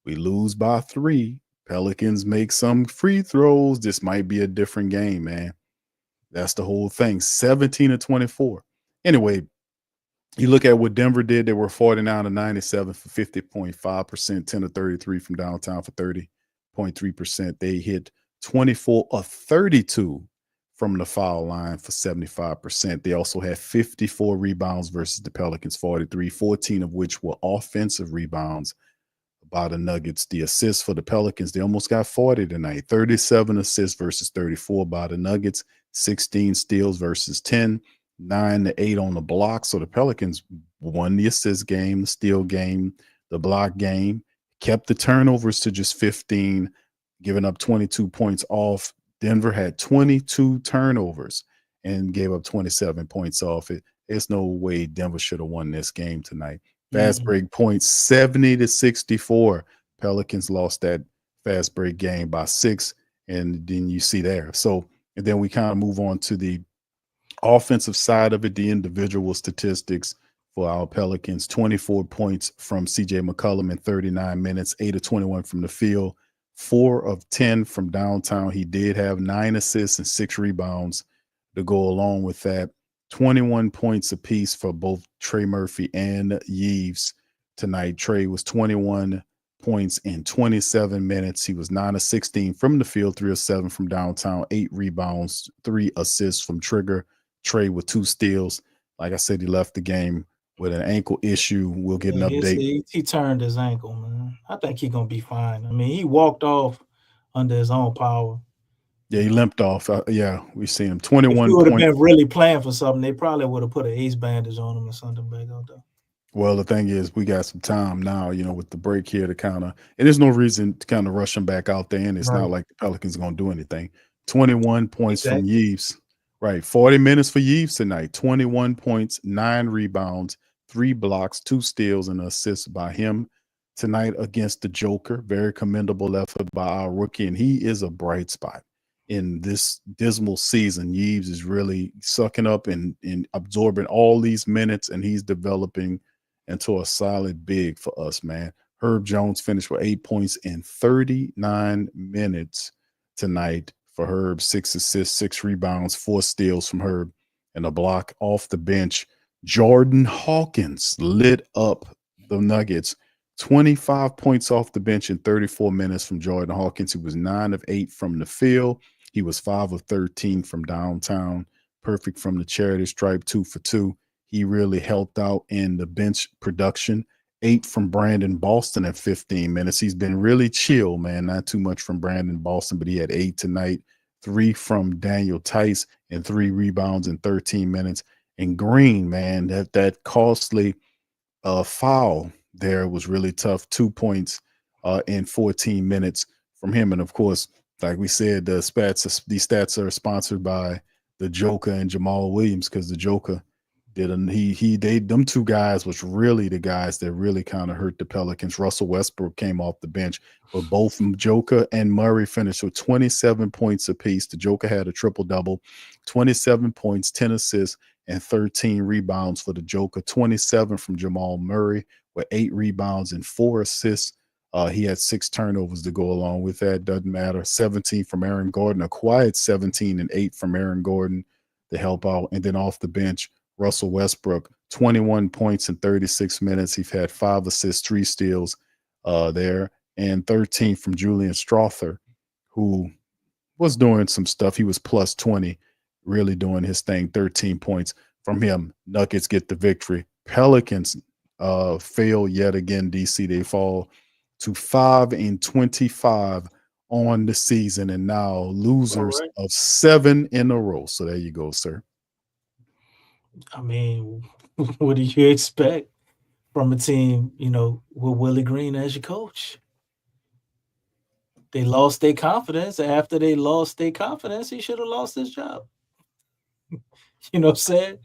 we lose by 3. Pelicans make some free throws. This might be a different game, man. That's the whole thing. 17 of 24. Anyway, You look at what Denver did, they were 49 to 97 for 50.5%, 10 to 33 from downtown for 30.3%. They hit 24 of 32 from the foul line for 75%. They also had 54 rebounds versus the Pelicans 43, 14 of which were offensive rebounds by the Nuggets. The assists for the Pelicans, they almost got 40 tonight. 37 assists versus 34 by the Nuggets, 16 steals versus 10, 9 to 8 on the block. So the Pelicans won the assist game, the steal game, the block game, kept the turnovers to just 15, giving up 22 points off. Denver had 22 turnovers and gave up 27 points off it. There's no way Denver should have won this game tonight. Fast break points 70 to 64. Pelicans lost that fast break game by 6, and then you see there. So, and then we kind of move on to the offensive side of it, the individual statistics for our Pelicans. 24 points from CJ McCollum in 39 minutes, 8 of 21 from the field, 4 of 10 from downtown. He did have 9 assists and 6 rebounds to go along with that. 21 points apiece for both Trey Murphy and Yves tonight. Trey was 21 points in 27 minutes. He was 9 of 16 from the field, 3 of 7 from downtown, 8 rebounds, 3 assists from Trigger. Trey with 2 steals. Like I said, he left the game with an ankle issue. We'll get an update. He turned his ankle, man. I think he's going to be fine. I mean, he walked off under his own power. Yeah, he limped off. Yeah, we see him. 21 If he would have been really playing for something, they probably would have put an ace bandage on him or something back out there. Well, the thing is, we got some time now, with the break here to kind of, and there's no reason to kind of rush him back out there. And it's not like the Pelicans are going to do anything. 21 points from Yves. Right. 40 minutes for Yves tonight. 21 points, 9 rebounds, 3 blocks, 2 steals, and an assist by him tonight against the Joker. Very commendable effort by our rookie. And he is a bright spot in this dismal season. Yves is really sucking up and absorbing all these minutes, and he's developing into a solid big for us, man. Herb Jones finished with 8 points in 39 minutes tonight for Herb. 6 assists, 6 rebounds, 4 steals from Herb, and a block off the bench. Jordan Hawkins lit up the Nuggets. 25 points off the bench in 34 minutes from Jordan Hawkins. He was 9 of 8 from the field. He was 5 of 13 from downtown. Perfect from the charity stripe, 2 for 2. He really helped out in the bench production. 8 from Brandon Boston at 15 minutes. He's been really chill, man. Not too much from Brandon Boston, but he had 8 tonight. 3 from Daniel Tice and 3 rebounds in 13 minutes. And Green, man, that costly foul there was really tough. 2 points in 14 minutes from him. And of course, like we said, these stats are sponsored by the Joker and Jamal Williams, because the Joker them 2 guys was really the guys that really kind of hurt the Pelicans. Russell Westbrook came off the bench, but both Joker and Murray finished with 27 points apiece. The Joker had a triple-double, 27 points, 10 assists, and 13 rebounds for the Joker. 27 from Jamal Murray with 8 rebounds and 4 assists. He had 6 turnovers to go along with that. Doesn't matter. 17 from Aaron Gordon, a quiet 17 and 8 from Aaron Gordon to help out. And then off the bench, Russell Westbrook, 21 points in 36 minutes. He's had 5 assists, 3 steals there, and 13 from Julian Strother, who was doing some stuff. He was plus 20, really doing his thing. 13 points from him. Nuggets get the victory. Pelicans fail yet again, DC. They fall to 5-25 on the season, and now losers of 7 in a row. So there you go, sir. I mean, what do you expect from a team, with Willie Green as your coach? They lost their confidence. After they lost their confidence, he should have lost his job. You know what I'm saying?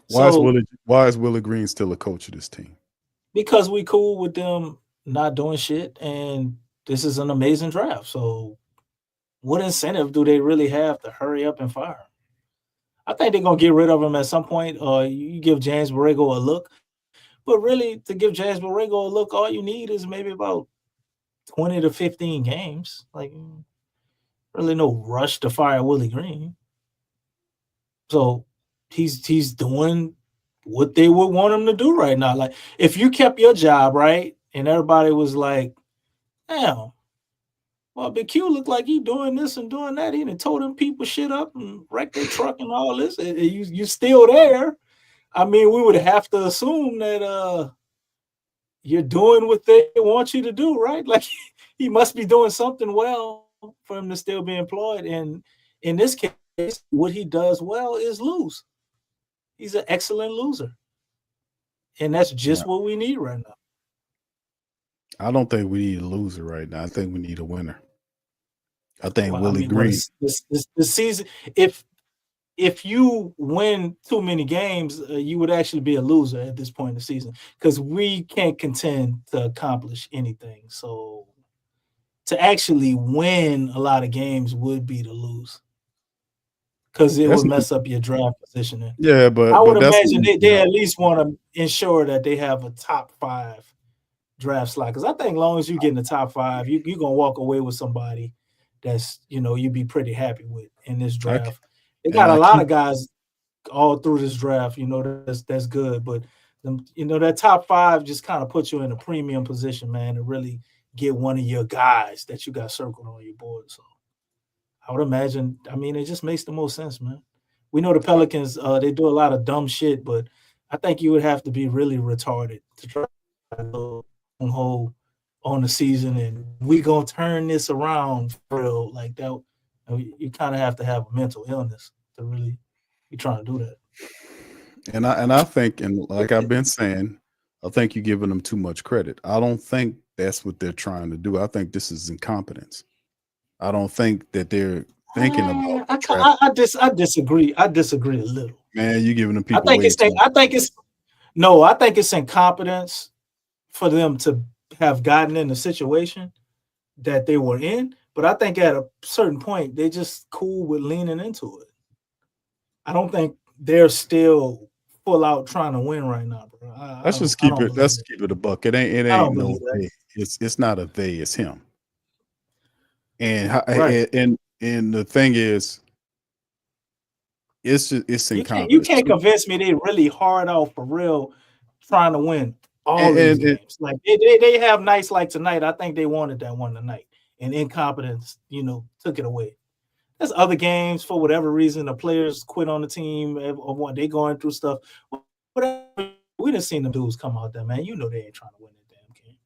Why is Willie Green still a coach of this team? Because we cool with them not doing shit, and this is an amazing draft. So what incentive do they really have to hurry up and fire him? I think they're going to get rid of him at some point. You give James Borrego a look. But really, to give James Borrego a look, all you need is maybe about 20 to 15 games. Like, really no rush to fire Willie Green. So he's doing what they would want him to do right now. Like, if you kept your job, right, and everybody was like, damn, well, Big Q looked like he doing this and doing that. He done told them people shit up and wrecked their truck and all this. And you still there. I mean, we would have to assume that you're doing what they want you to do, right? Like, he must be doing something well for him to still be employed. And in this case, what he does well is lose. He's an excellent loser. And that's just what we need right now. I don't think we need a loser right now. I think we need a winner. I think Willie Green. The season, if you win too many games, you would actually be a loser at this point in the season because we can't contend to accomplish anything. So to actually win a lot of games would be to lose because it would mess up your draft positioning. Yeah, but I would imagine they at least want to ensure that they have a top 5 draft slot because I think as long as you get in the top 5, you're going to walk away with somebody that's, you'd be pretty happy with in this draft. They got a lot of guys all through this draft, that's good. But, that top 5 just kind of puts you in a premium position, man, to really get one of your guys that you got circled on your board. So I would imagine, it just makes the most sense, man. We know the Pelicans, they do a lot of dumb shit, but I think you would have to be really retarded to try to go hold on the season and we going to turn this around for real like that. You kind of have to have a mental illness to really be trying to do that. And I think, and like I've been saying, I think you're giving them too much credit. I don't think that's what they're trying to do. I think this is incompetence. I don't think that they're thinking about. I disagree. I disagree a little. Man, you're giving them people. I think it's incompetence for them to have gotten in the situation that they were in. But I think at a certain point, they just cool with leaning into it. I don't think they're still full out trying to win right now, bro. Let's keep it a buck. It ain't no they. It's not a they, it's him. And and the thing is, it's incompetence. You can't convince me they really hard out for real trying to win all these games. Like they have nights like tonight. I think they wanted that one tonight. And incompetence, took it away. There's other games for whatever reason the players quit on the team or what they going through stuff. Whatever. We done seen them dudes come out there, man. They ain't trying to win that damn game.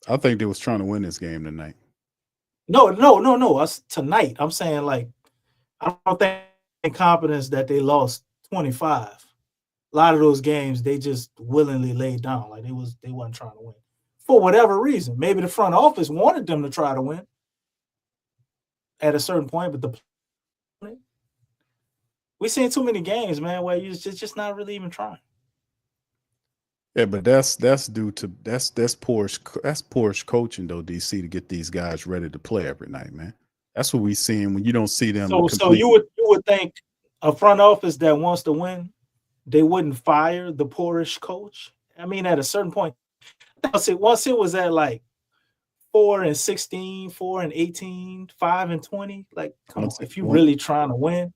I think they was trying to win this game tonight. No. Tonight, I'm saying like I don't think incompetence that they lost 25. A lot of those games they just willingly laid down, like they wasn't trying to win. For whatever reason, maybe the front office wanted them to try to win at a certain point, but we've seen too many games, man, where you're just not really even trying. Yeah, but that's due to that's poor coaching though, DC, to get these guys ready to play every night, man. That's what we seeing when you don't see them. So you would think a front office that wants to win, they wouldn't fire the poorish coach. At a certain point. Once it was at like 4-16, 4-18, 5-20, like come on, if you're really trying to win,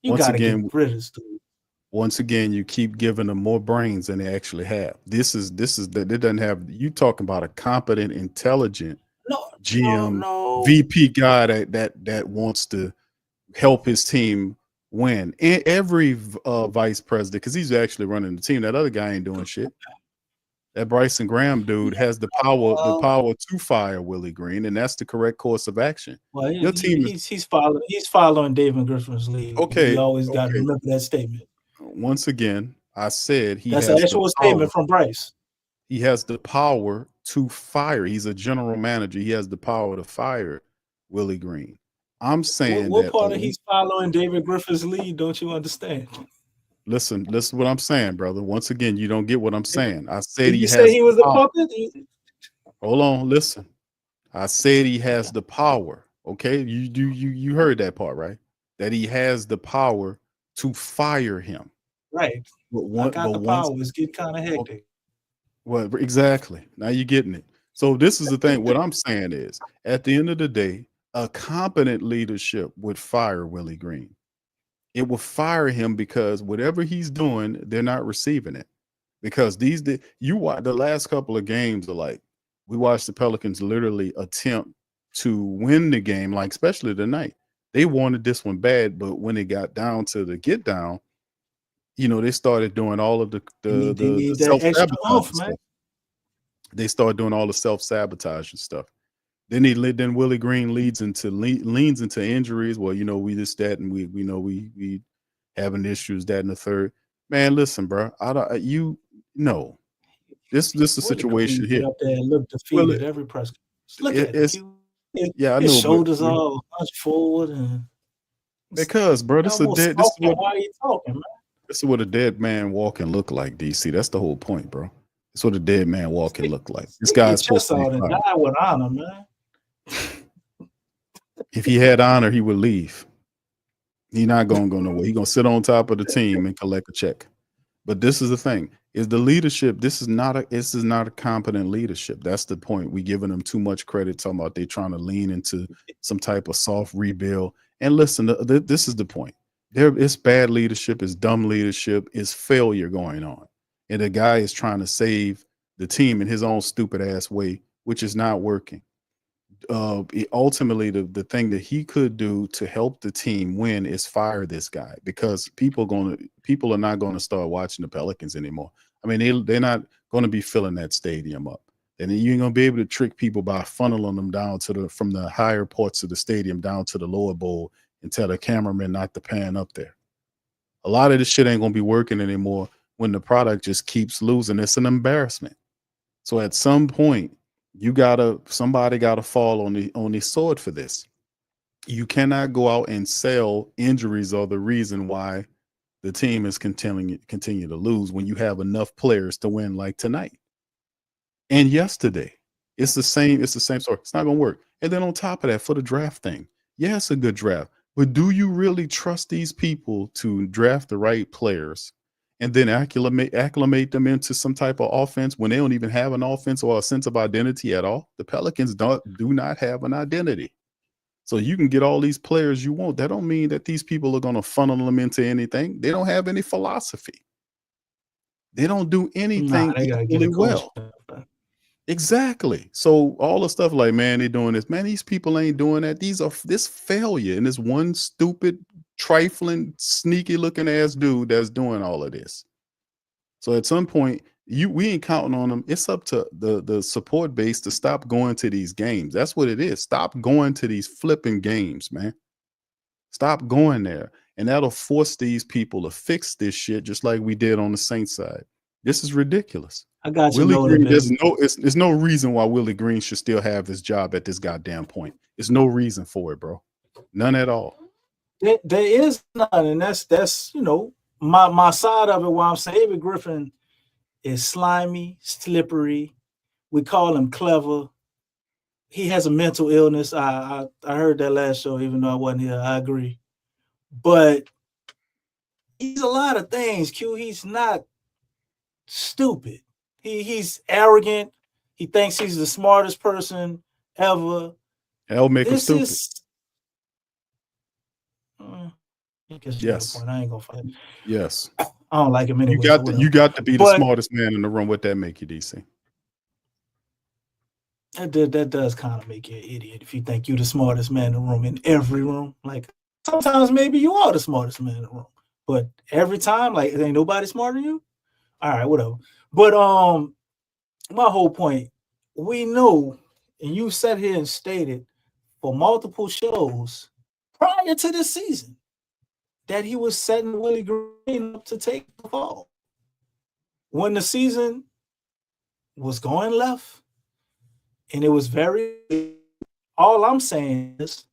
you gotta get rid of this dude. Once again, you keep giving them more brains than they actually have. This is that they doesn't have. You talking about a competent, intelligent GM, VP guy that wants to help his team win. And every vice president, because he's actually running the team. That other guy ain't doing shit. That Bryson Graham dude has the power to fire Willie Green, and that's the correct course of action. Well, your team he's following David Griffin's lead. Okay, you always got to remember that statement. Once again, I said that's an actual statement from Bryce. He has the power to fire. He's a general manager. He has the power to fire Willie Green. I'm saying what part of he's following David Griffin's lead? Don't you understand? Listen what I'm saying, brother. Once again, you don't get what I'm saying. I said he was a puppet. Hold on, listen. I said he has the power. Okay, you heard that part, right? That he has the power to fire him. Right. But the power is getting kind of hectic. Well, exactly. Now you're getting it. So this is the thing. What I'm saying is, at the end of the day, a competent leadership would fire Willie Green. it will fire him because whatever he's doing, they're not receiving it. Because you watch the last couple of games are like we watched the Pelicans literally attempt to win the game, like especially tonight. They wanted this one bad, but when it got down to the get down, they started doing all of They the need that self extra sabotage oomph, man. stuff. They started doing all the self sabotage and stuff. Then Willie Green leans into injuries. Well, we this that, and we know we having issues that and the third. Man, listen, bro. This is a Willie Green situation get here. up there and look Well, defeated every press conference. Look at it's him. yeah, I His know, but shoulders all hunched forward and because, bro, this is almost dead. This is stalking what while he talking, man. this is what a dead man walking look like. DC. That's the whole point, bro. That's what a dead man walking look like. This Stick your guy's supposed chest to be out and fine. die with honor, man. If he had honor, he would leave. He's not gonna go nowhere. He's gonna sit on top of the team and collect a check. But this is the thing: is the leadership. This is not a competent leadership. That's the point. We giving them too much credit, talking about they trying to lean into some type of soft rebuild. And listen, this is the point. It's bad leadership, it's dumb leadership, it's failure going on, and the guy is trying to save the team in his own stupid ass way, which is not working. Ultimately, the thing that he could do to help the team win is fire this guy, because people are not going to start watching the Pelicans anymore. I mean, they're not going to be filling that stadium up, and you ain't going to be able to trick people by funneling them down from the higher parts of the stadium down to the lower bowl and tell the cameraman not to pan up there. A lot of this shit ain't going to be working anymore when the product just keeps losing. It's an embarrassment. So at some point, somebody gotta fall on the sword for this. You cannot go out and sell injuries are the reason why the team is continue to lose when you have enough players to win like tonight and yesterday. It's the same story. It's not gonna work. And then on top of that, for the draft thing, yeah, it's a good draft, but do you really trust these people to draft the right players and then acclimate them into some type of offense when they don't even have an offense or a sense of identity at all? The Pelicans do not have an identity. So you can get all these players you want. That don't mean that these people are going to funnel them into anything. They don't have any philosophy. They don't do anything They gotta get equally a coach. well. Exactly. So all the stuff like, man, they're doing this. Man, these people ain't doing that. This failure and this one stupid, trifling, sneaky looking ass dude that's doing all of this. So at some point, we ain't counting on them. It's up to the support base to stop going to these games. That's what it is. Stop going to these flipping games, man. Stop going there. And that'll force these people to fix this shit just like we did on the Saints side. This is ridiculous. I got you. Willie Green, there's no reason why Willie Green should still have this job at this goddamn point. There's no reason for it, bro. None at all. There is none, and that's my side of it. Where I'm saying David Griffin is slimy, slippery. We call him clever. He has a mental illness. I heard that last show, even though I wasn't here. I agree, but he's a lot of things. Q. He's not stupid. He's arrogant. He thinks he's the smartest person ever. Hell, make him stupid. Yes. I ain't gonna fight. Yes. I don't like him anyway. You got to be the smartest man in the room. What that make you, DC? That does kind of make you an idiot if you think you're the smartest man in the room in every room. Like sometimes maybe you are the smartest man in the room, but every time, like, ain't nobody smarter than you. All right, whatever. But my whole point, we know, and you sat here and stated for multiple shows prior to this season that he was setting Willie Green up to take the fall. When the season was going left, and it was all I'm saying is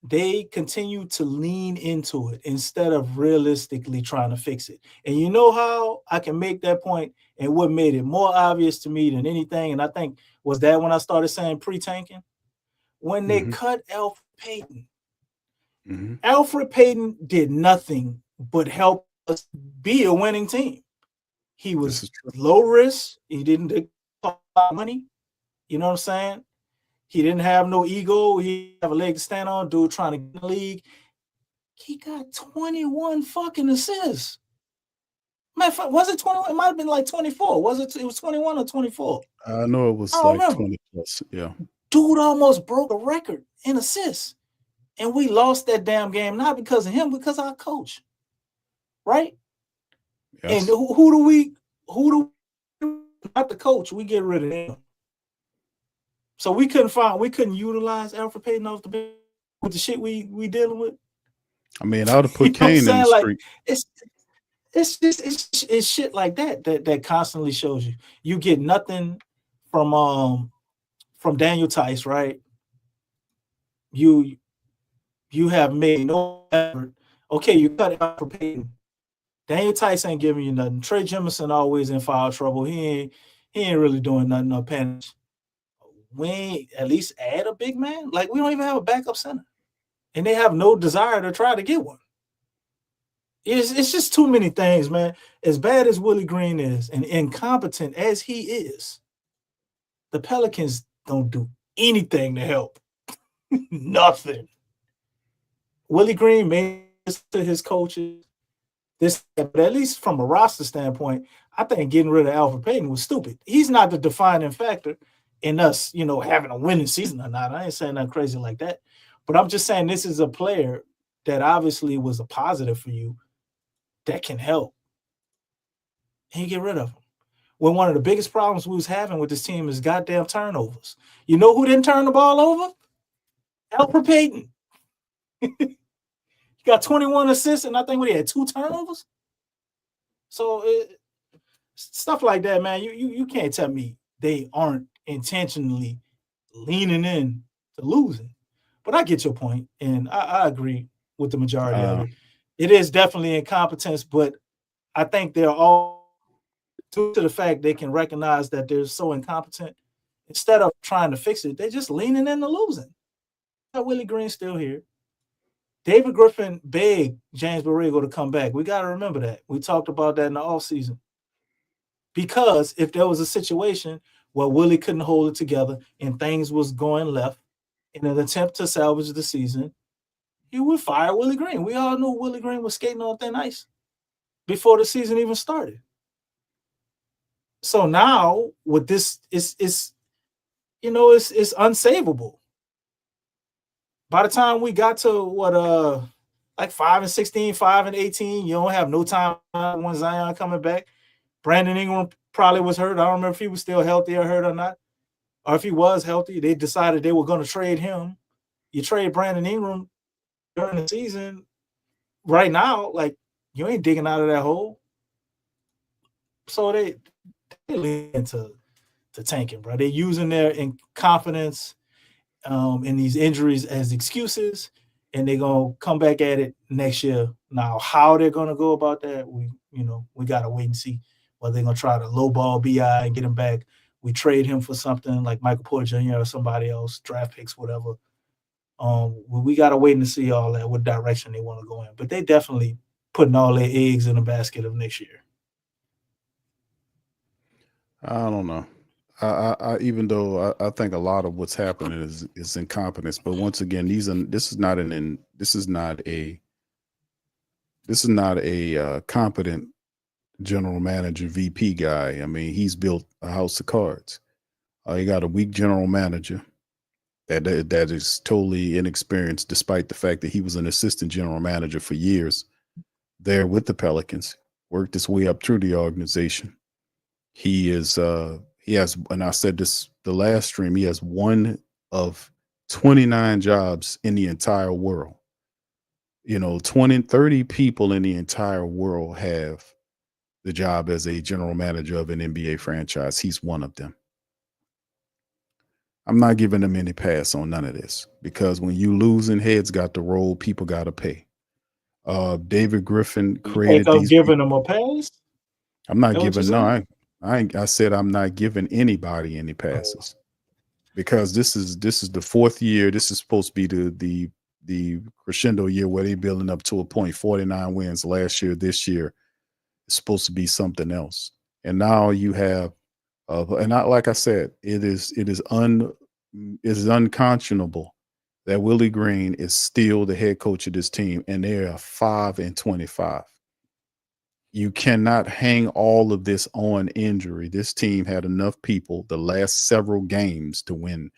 they continue to lean into it instead of realistically trying to fix it. And you know how I can make that point, and what made it more obvious to me than anything, and I think was that when I started saying pre-tanking, when they cut Alfred Payton. Alfred Payton did nothing but help us be a winning team. He was low risk. He didn't take money. You know what I'm saying? He didn't have no ego. He have a leg to stand on. Dude trying to get in the league. He got 21 fucking assists. Matter of fact, was it 21? It might have been like 24. Was it? It was 21 or 24. I know it was I don't like remember. 20 plus. Yeah. Dude almost broke a record in assists. And we lost that damn game, not because of him, because of our coach. Right? Yes. And who do we not the coach, we get rid of him. So we couldn't utilize Alfred Payton off the bench with the shit we dealing with. I mean, I would have put Kane in the Like, street. It's shit like that constantly shows you get nothing from Daniel Tice, right? You have made no effort. Okay, you cut Alfred Payton. Daniel Tice ain't giving you nothing. Trey Jemison always in foul trouble. He ain't really doing nothing up penance. We ain't at least add a big man. Like, we don't even have a backup center. And they have no desire to try to get one. It's just too many things, man. As bad as Willie Green is and incompetent as he is, the Pelicans don't do anything to help. Nothing. Willie Green made this to his coaches. But at least from a roster standpoint, I think getting rid of Alfred Payton was stupid. He's not the defining factor in us, having a winning season or not. I ain't saying nothing crazy like that. But I'm just saying this is a player that obviously was a positive for you that can help. And you get rid of him. When one of the biggest problems we was having with this team is goddamn turnovers. You know who didn't turn the ball over? Alfred Payton. He got 21 assists, and I think he had 2 turnovers. So stuff like that, man, you can't tell me they aren't intentionally leaning in to losing. But I get your point, and I agree with the majority of it. It is definitely incompetence, but I think they're all due to the fact they can recognize that they're so incompetent. Instead of trying to fix it, they're just leaning into losing. Willie Green still here. David Griffin begged James Borrego to come back. We got to remember that. We talked about that in the offseason. Because if there was a situation where Willie couldn't hold it together and things was going left in an attempt to salvage the season, he would fire Willie Green. We all knew Willie Green was skating on thin ice before the season even started. So now with this, it's unsavable. By the time we got to like 5-16, 5-18, you don't have no time when Zion coming back. Brandon Ingram probably was hurt. I don't remember if he was still healthy or hurt or not. Or if he was healthy, they decided they were going to trade him. You trade Brandon Ingram during the season. Right now, like, you ain't digging out of that hole. So they lean into tanking, bro. They're using their incompetence and these injuries as excuses, and they're gonna come back at it next year. Now, how they're gonna go about that, we gotta wait and see. Whether they're gonna try to lowball BI and get him back. We trade him for something like Michael Porter Jr. or somebody else, draft picks, whatever. We gotta wait and see all that, what direction they want to go in. But they definitely putting all their eggs in the basket of next year. I don't know. I even though I think a lot of what's happening is incompetence, but once again, this is not a competent general manager VP guy. I mean, he's built a house of cards. You got a weak general manager that is totally inexperienced, despite the fact that he was an assistant general manager for years there with the Pelicans, worked his way up through the organization. He has, and I said this the last stream, he has one of 29 jobs in the entire world. 30 people in the entire world have the job as a general manager of an NBA franchise. He's one of them. I'm not giving him any pass on none of this, because when you losing, heads got to roll, people got to pay. David Griffin created these. Giving them a pass? I'm not giving I said I'm not giving anybody any passes, because this is the 4th year. This is supposed to be the crescendo year where they're building up to a point. 49 wins last year. This year it's supposed to be something else. And now you have, like I said, it is unconscionable that Willie Green is still the head coach of this team, and they are 5-25. You cannot hang all of this on injury. This team had enough people the last several games to win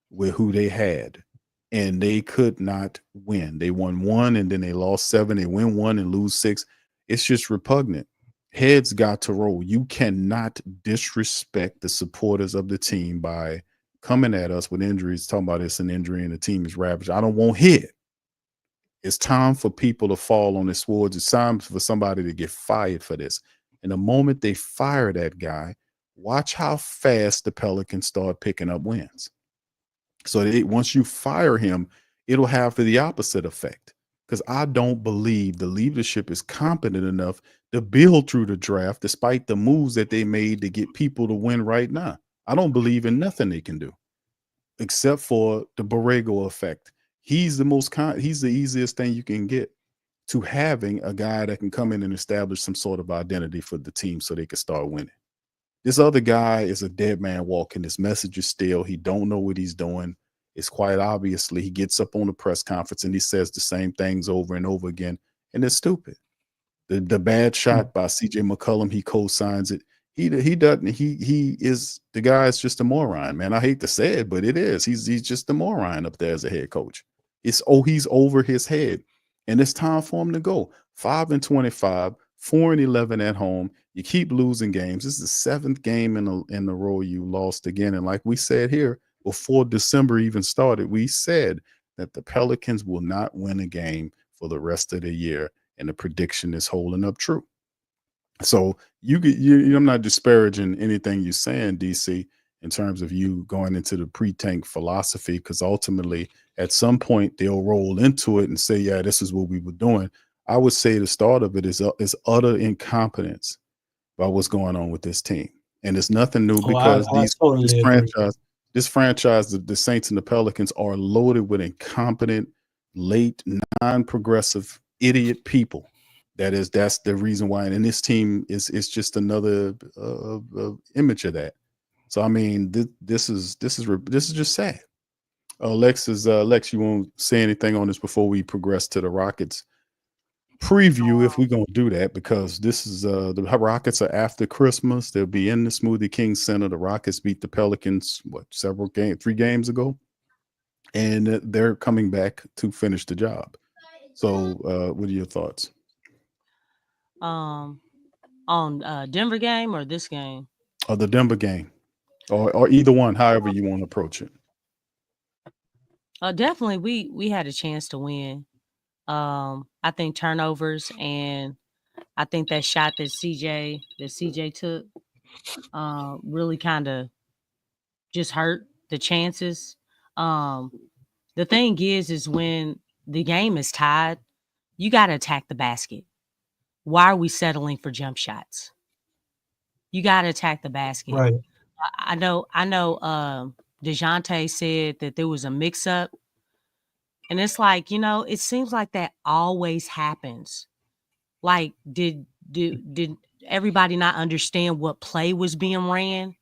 with who they had, and they could not win. They won 1 and then they lost 7. They win 1 and lose 6. It's just repugnant. Heads got to roll. You cannot disrespect the supporters of the team by coming at us with injuries, talking about it's an injury and the team is ravaged. I don't want to hear it. It's time for people to fall on their swords. It's time for somebody to get fired for this. And the moment they fire that guy, watch how fast the Pelicans start picking up wins. So once you fire him, it'll have the opposite effect. Because I don't believe the leadership is competent enough to build through the draft, despite the moves that they made to get people to win right now. I don't believe in nothing they can do, except for the Borrego effect. He's the easiest thing you can get to having a guy that can come in and establish some sort of identity for the team so they can start winning. This other guy is a dead man walking. His message is stale. He don't know what he's doing. It's quite obviously he gets up on the press conference and he says the same things over and over again, and it's stupid. The bad shot by CJ McCollum, he co-signs it. He doesn't. He is the guy is just a moron, man. I hate to say it, but it is. He's just a moron up there as a head coach. He's over his head, and it's time for him to go. 5-25, 4-11 at home. You keep losing games. This is the 7th game in a row you lost again. And like we said here before December even started, we said that the Pelicans will not win a game for the rest of the year, and the prediction is holding up true. So I'm not disparaging anything you're saying, DC, in terms of you going into the pre-tank philosophy, because ultimately at some point they'll roll into it and say, yeah, this is what we were doing. I would say the start of it is utter incompetence by what's going on with this team. And it's nothing new because this franchise, the Saints and the Pelicans are loaded with incompetent, late, non-progressive, idiot people. That's the reason why. And this team is just another image of that. So I mean, this is just sad. Lex, you won't say anything on this before we progress to the Rockets preview, if we're gonna do that, because this is the Rockets are after Christmas. They'll be in the Smoothie King Center. The Rockets beat the Pelicans 3 games ago, and they're coming back to finish the job. So what are your thoughts? On Denver game or this game? Or the Denver game, or either one, however you want to approach it. Definitely, we had a chance to win. I think turnovers, and I think that shot that CJ took really kind of just hurt the chances. The thing is when the game is tied, you got to attack the basket. Why are we settling for jump shots? You got to attack the basket. Right. I know. DeJounte said that there was a mix-up, and it's like, it seems like that always happens. Like, did everybody not understand what play was being ran?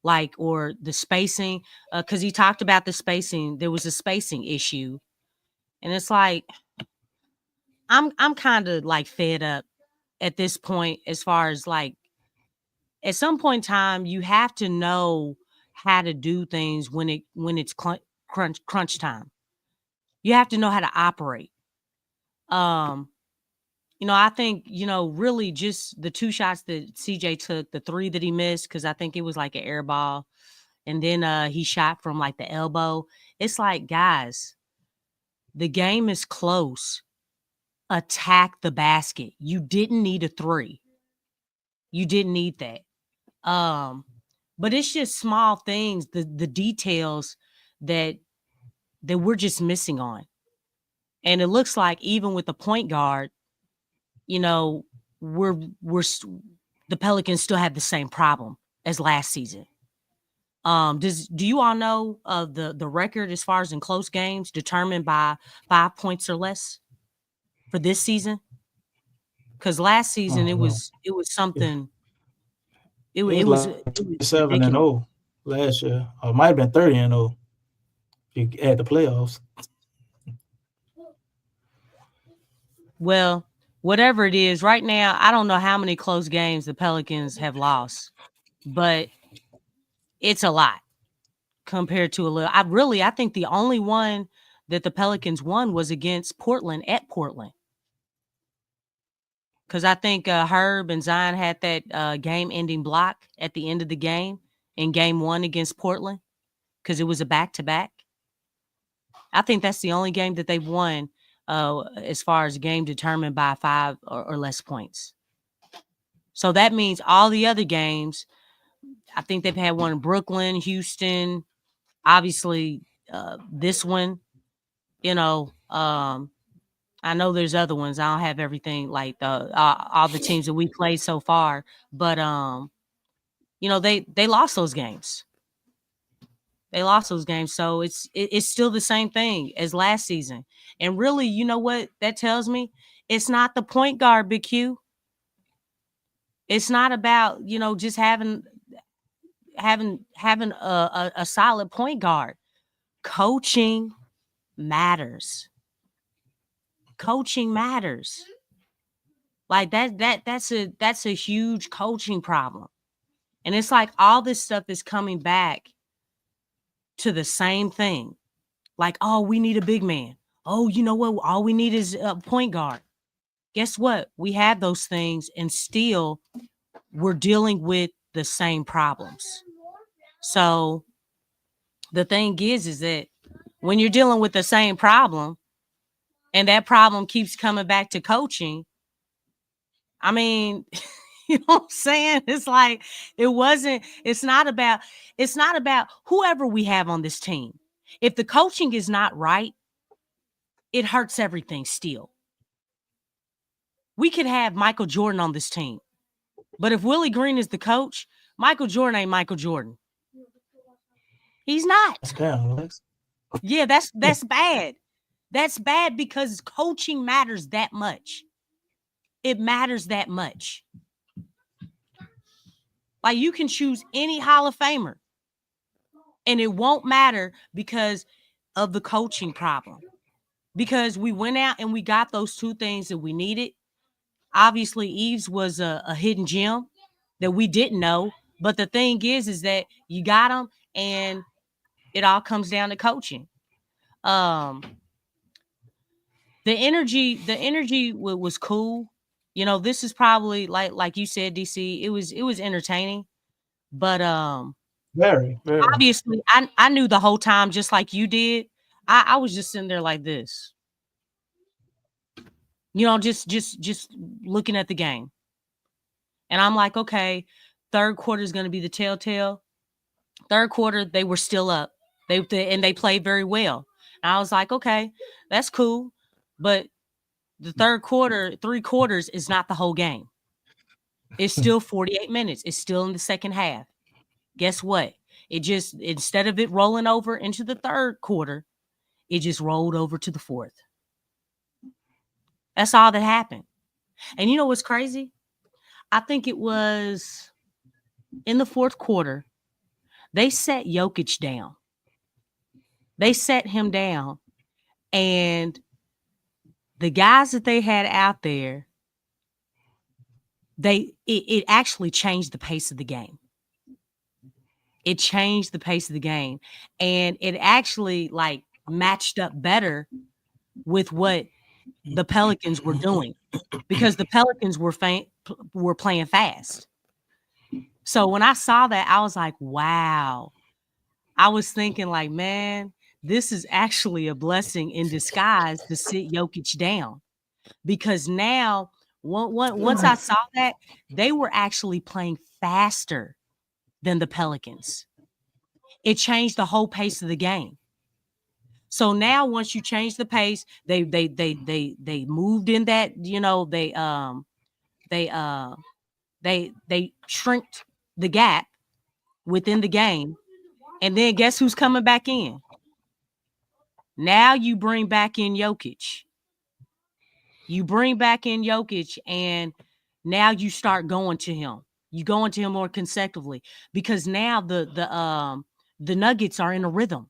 Like, or the spacing? Because he talked about the spacing. There was a spacing issue, and it's like, I'm kind of like fed up at this point, as far as like, at some point in time, you have to know how to do things when it's crunch time. You have to know how to operate. I think, really just the 2 shots that CJ took, the 3 that he missed, because I think it was like an air ball, and then he shot from like the elbow. It's like, guys, the game is close. Attack the basket. You didn't need a 3. You didn't need that. But it's just small things, the details that we're just missing on. And it looks like even with the point guard, the Pelicans still have the same problem as last season. Do you all know the record as far as in close games determined by 5 points or less for this season? Because last season it was something. It was 7-0 last year. Or it might have been 30-0. You add the playoffs. Well, whatever it is, right now, I don't know how many close games the Pelicans have lost, but it's a lot compared to a little. I think the only one that the Pelicans won was against Portland at Portland. Because I think Herb and Zion had that game-ending block at the end of the game in game 1 against Portland because it was a back-to-back. I think that's the only game that they've won as far as a game determined by 5 or less points. So that means all the other games, I think they've had one in Brooklyn, Houston, obviously this one, I know there's other ones. I don't have everything like all the teams that we played so far, but they lost those games. They lost those games, so it's still the same thing as last season. And really, you know what that tells me? It's not the point guard, Big Q. It's not about just having a solid point guard. Coaching matters. Coaching matters. Like that's a huge coaching problem. And it's like all this stuff is coming back to the same thing. Like, oh, we need a big man. Oh, you know what? All we need is a point guard. Guess what? We have those things and still we're dealing with the same problems. So the thing is that when you're dealing with the same problem and that problem keeps coming back to coaching, I mean, you know what I'm saying? It's like it's not about whoever we have on this team. If the coaching is not right, it hurts everything still. We could have Michael Jordan on this team, but if Willie Green is the coach, Michael Jordan ain't Michael Jordan. He's not. Yeah, that's bad. That's bad because coaching matters that much. It matters that much. Like you can choose any Hall of Famer and it won't matter because of the coaching problem. Because we went out and we got those two things that we needed. Obviously, Eves was a hidden gem that we didn't know. But the thing is that you got them and it all comes down to coaching. The energy was cool. This is probably like you said, DC, it was entertaining. But very, very. Obviously I knew the whole time, just like you did. I was just sitting there like this. Just looking at the game. And I'm like, okay, third quarter is going to be the telltale. Third quarter, they were still up. They played very well. And I was like, okay, that's cool. But the third quarter, 3 quarters is not the whole game. It's still 48 minutes. It's still in the second half. Guess what? It just, instead of it rolling over into the third quarter, it just rolled over to the fourth. That's all that happened. And you know what's crazy? I think it was in the fourth quarter, they set Jokic down. They set him down. And the guys that they had out there, it actually changed the pace of the game. It changed the pace of the game. And it actually matched up better with what the Pelicans were doing, because the Pelicans were playing fast. So when I saw that, I was like, wow. I was thinking like, man, this is actually a blessing in disguise to sit Jokic down, because now once I saw that, they were actually playing faster than the Pelicans. It changed the whole pace of the game. So now once you change the pace, they moved in that, they shrinked the gap within the game. And then guess who's coming back in? Now you bring back in Jokic. You bring back in Jokic, and now you start going to him. You go into him more consecutively, because now the Nuggets are in a rhythm.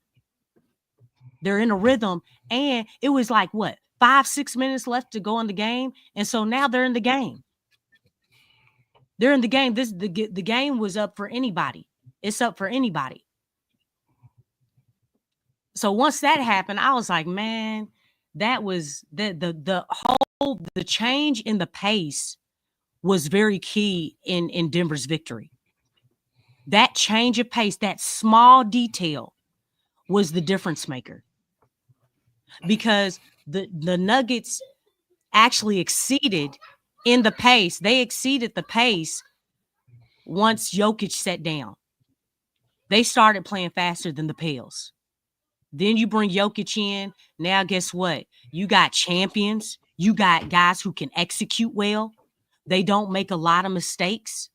They're in a rhythm. And it was like, what, 5-6 minutes left to go in the game? And so now they're in the game. They're in the game. The game was up for anybody. It's up for anybody. So once that happened, I was like, man, that was the change in the pace was very key in Denver's victory. That change of pace, that small detail was the difference maker. Because the Nuggets actually exceeded in the pace. They exceeded the pace once Jokic sat down. They started playing faster than the Pels. Then you bring Jokic in. Now, guess what? You got champions. You got guys who can execute well. They don't make a lot of mistakes.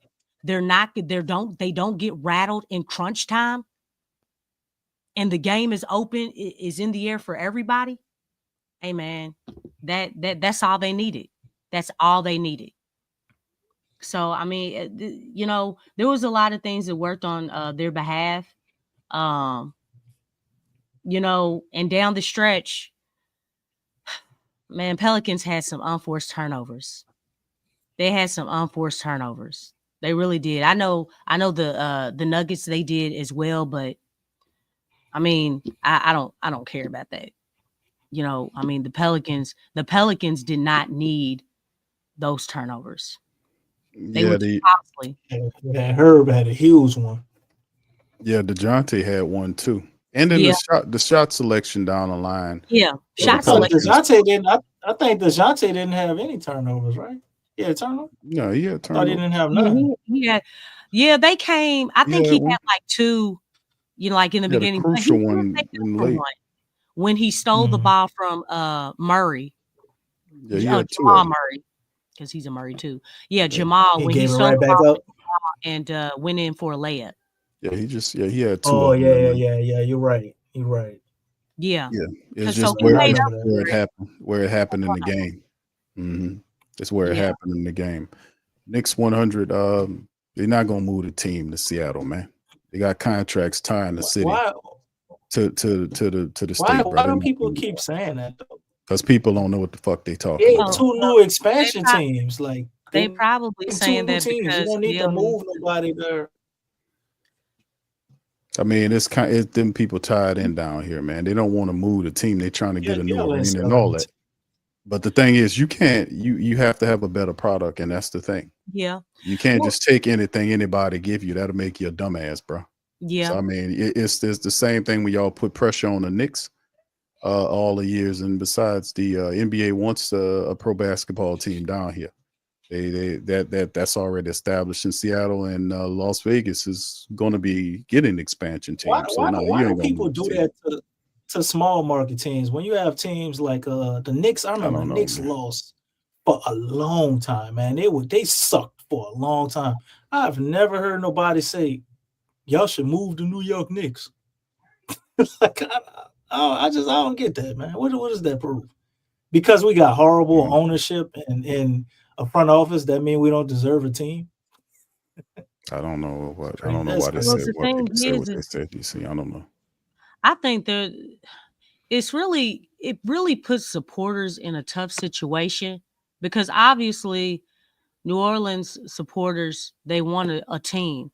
They don't get rattled in crunch time. And the game is open, is in the air for everybody. Hey man, that's all they needed. That's all they needed. So I mean, there was a lot of things that worked on their behalf. And down the stretch, man, Pelicans had some unforced turnovers. They had some unforced turnovers. They really did. I know the Nuggets, they did as well, but I mean, I don't care about that. I mean, the Pelicans did not need those turnovers. They were too costly. Yeah, Herb had a huge one. Yeah, DeJounte had one too. And then the shot selection down the line. Yeah, shot selection. DeJounte didn't. I think DeJounte didn't have any turnovers, right? Yeah, turnover. No, he had turnovers. Thought he didn't have none. Yeah, they came. I think he had like two. Like in the beginning, crucial one late. When he stole the ball from Murray. Yeah, he had Jamal Murray, because he's a Murray too. Yeah, Jamal, when he stole the ball and went in for a layup. Yeah, he had two. Oh, yeah. You're right. Yeah. It's just where it happened in the game. Mm-hmm. It's where it happened in the game. Knicks 100. They're not gonna move the team to Seattle, man. They got contracts tying the city to the state. Why do people keep saying that though? Because people don't know what the fuck they talking about. Two new expansion teams. Like they probably saying that teams. Because you don't need to move nobody there. I mean, it's them people tied in down here, man. They don't want to move the team. They're trying to get a new arena and all that. But the thing is, you have to have a better product, and that's the thing. Yeah. You can't just take anything anybody give you. That'll make you a dumbass, bro. Yeah. So, I mean, it's the same thing when y'all put pressure on the Knicks all the years. And besides, the NBA wants a pro basketball team down here. That's already established in Seattle, and Las Vegas is going to be getting expansion teams. Why do people do that to small market teams when you have teams like the Knicks? I remember the Knicks lost for a long time, man. They sucked for a long time. I've never heard nobody say y'all should move to New York Knicks. Like I don't get that, man. What does that prove? Because we got horrible ownership and a front office, that mean we don't deserve a team? I don't know why they said what they said. You see, I don't know. I think it really puts supporters in a tough situation, because obviously New Orleans supporters, they want a team,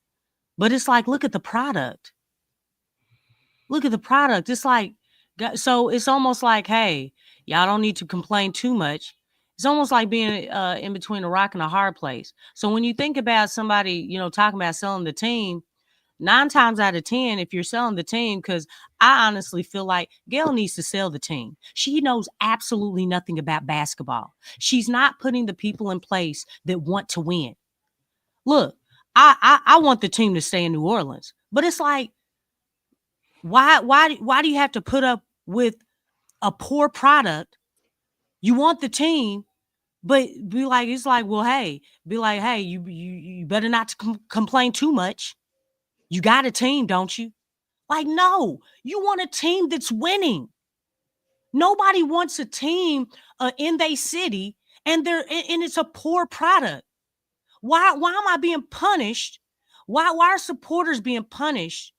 but it's like, look at the product. Look at the product. It's like, so it's almost like, hey, y'all don't need to complain too much. It's almost like being in between a rock and a hard place. So when you think about somebody, talking about selling the team, 9 times out of 10, if you're selling the team, because I honestly feel like Gail needs to sell the team. She knows absolutely nothing about basketball. She's not putting the people in place that want to win. Look, I want the team to stay in New Orleans, but it's like, why do you have to put up with a poor product? You want the team, but you better not complain too much. You got a team, don't you? Like, no, you want a team that's winning. Nobody wants a team in their city and it's a poor product. Why am I being punished? Why are supporters being punished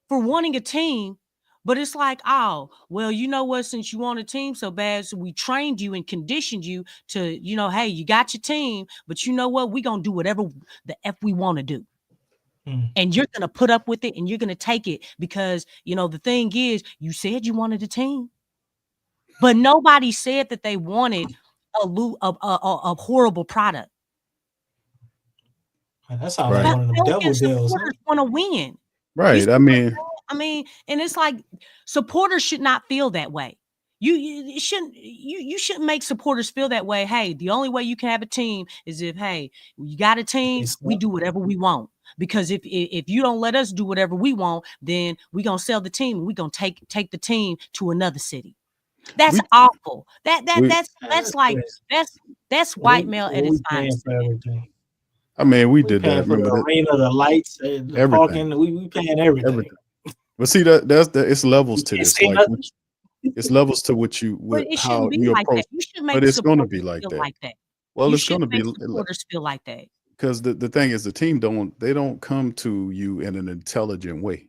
for wanting a team But it's like, oh, well, you know what? Since you want a team so bad, so we trained you and conditioned you to, hey, you got your team, but you know what? We're going to do whatever the F we want to do. And you're going to put up with it and you're going to take it because, the thing is, you said you wanted a team, but nobody said that they wanted a horrible product. That's how like one of them devil deals. Supporters want to win. Right. I mean, and it's like supporters should not feel that way. You shouldn't make supporters feel that way. Hey, the only way you can have a team is if, hey, you got a team, we do whatever we want. Because if you don't let us do whatever we want, then we're gonna sell the team and we're gonna take the team to another city. That's awful. That's white male at its finest. I mean, we did that. For the arena, the lights, the parking. We paying everything. But see, it's levels to this. Like, it's levels to how you approach. But it's going to be like that. Well, it's going to be. Supporters feel like that. Because the thing is, the team don't come to you in an intelligent way.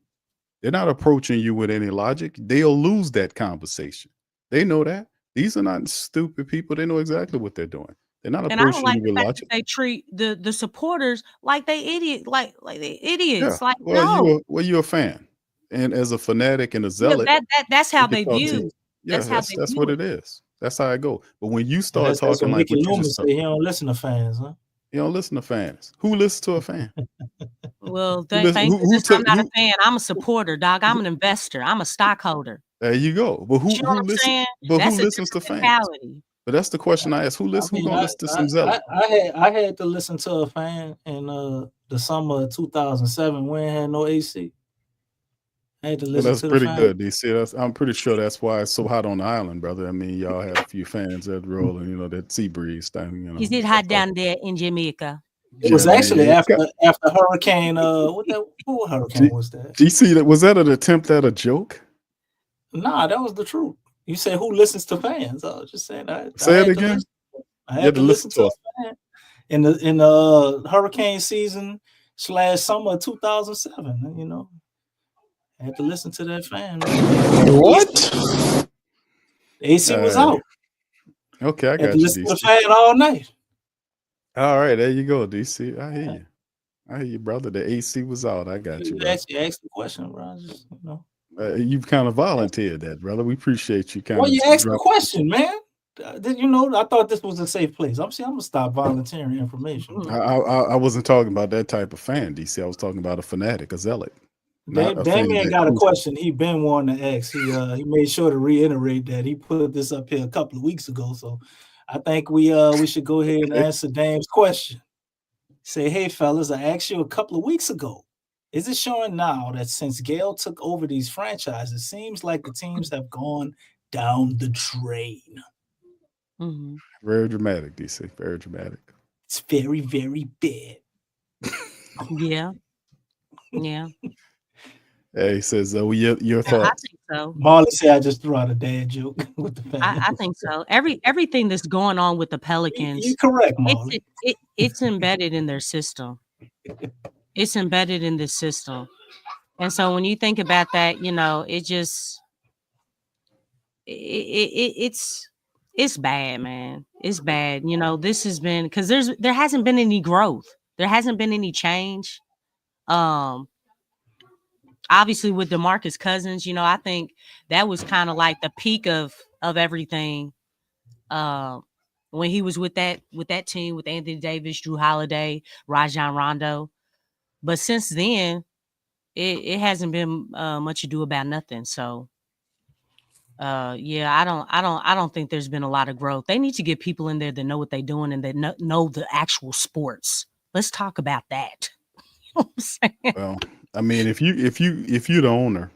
They're not approaching you with any logic. They'll lose that conversation. They know that. These are not stupid people. They know exactly what they're doing. They're not approaching and I don't like you the with fact logic. that they treat the supporters like they idiot, like they idiots. Yeah. Like, well, no. you're a fan, and as a fanatic and a zealot, that's how they view. Yeah, that's what it is. That's how I go. But when you start talking like Mickey Loomis say, he don't listen to fans, huh? You don't listen to fans. Who listens to a fan? Well, I'm not a fan. I'm a supporter, dog. I'm an investor. I'm a stockholder. There you go. But who listens? But who listens to fans? But that's the question I ask. Who listens? Who gonna listen to some zealot? I had to listen to a fan in the summer of 2007 when it had no AC. I had to listen to the fan. That's pretty good, DC. I'm pretty sure that's why it's so hot on the island, brother. I mean, y'all have a few fans that rolling, that sea breeze thing. Is it hot down there in Jamaica? It was actually after Hurricane. What hurricane was that? DC, was that an attempt at a joke? Nah, that was the truth. You said who listens to fans? I was just saying that. Say it again. I had to listen to a fan in the hurricane season / summer of 2007. I had to listen to that fan. What? The AC was out. Okay, I got had to you. listen to the fan all night. All right, there you go, DC. I hear you, brother. The AC was out. I got you. You asked the question, bro. Just, you kind of volunteered that, brother. We appreciate you. Well, you asked the question, man. Did you know? I thought this was a safe place. I'm gonna stop volunteering information. I wasn't talking about that type of fan, DC. I was talking about a fanatic, a zealot. Damien got a question he been wanting to ask. He made sure to reiterate that. He put this up here a couple of weeks ago, so I think we should go ahead and answer Dame's question. Say, hey fellas, I asked you a couple of weeks ago. Is it showing now that since Gale took over these franchises, it seems like the teams have gone down the drain? Mm-hmm. Very dramatic, DC. Very dramatic. It's very, very bad. Yeah. Yeah. He says, your thoughts. I think so. Marley said I just threw out a dad joke with the family. I think so. Everything that's going on with the Pelicans. You're correct, Marley. It's embedded in their system. It's embedded in this system. And so when you think about that, it's bad, man. It's bad. This has been because there hasn't been any growth. There hasn't been any change. Obviously with DeMarcus Cousins, I think that was kind of like the peak of everything. When he was with that team with Anthony Davis, Drew Holiday, Rajon Rondo. But since then, it hasn't been much ado about nothing. So I don't think there's been a lot of growth. They need to get people in there that know what they're doing and that know the actual sports. Let's talk about that. You know what I'm saying? Well, I mean, if you're the owner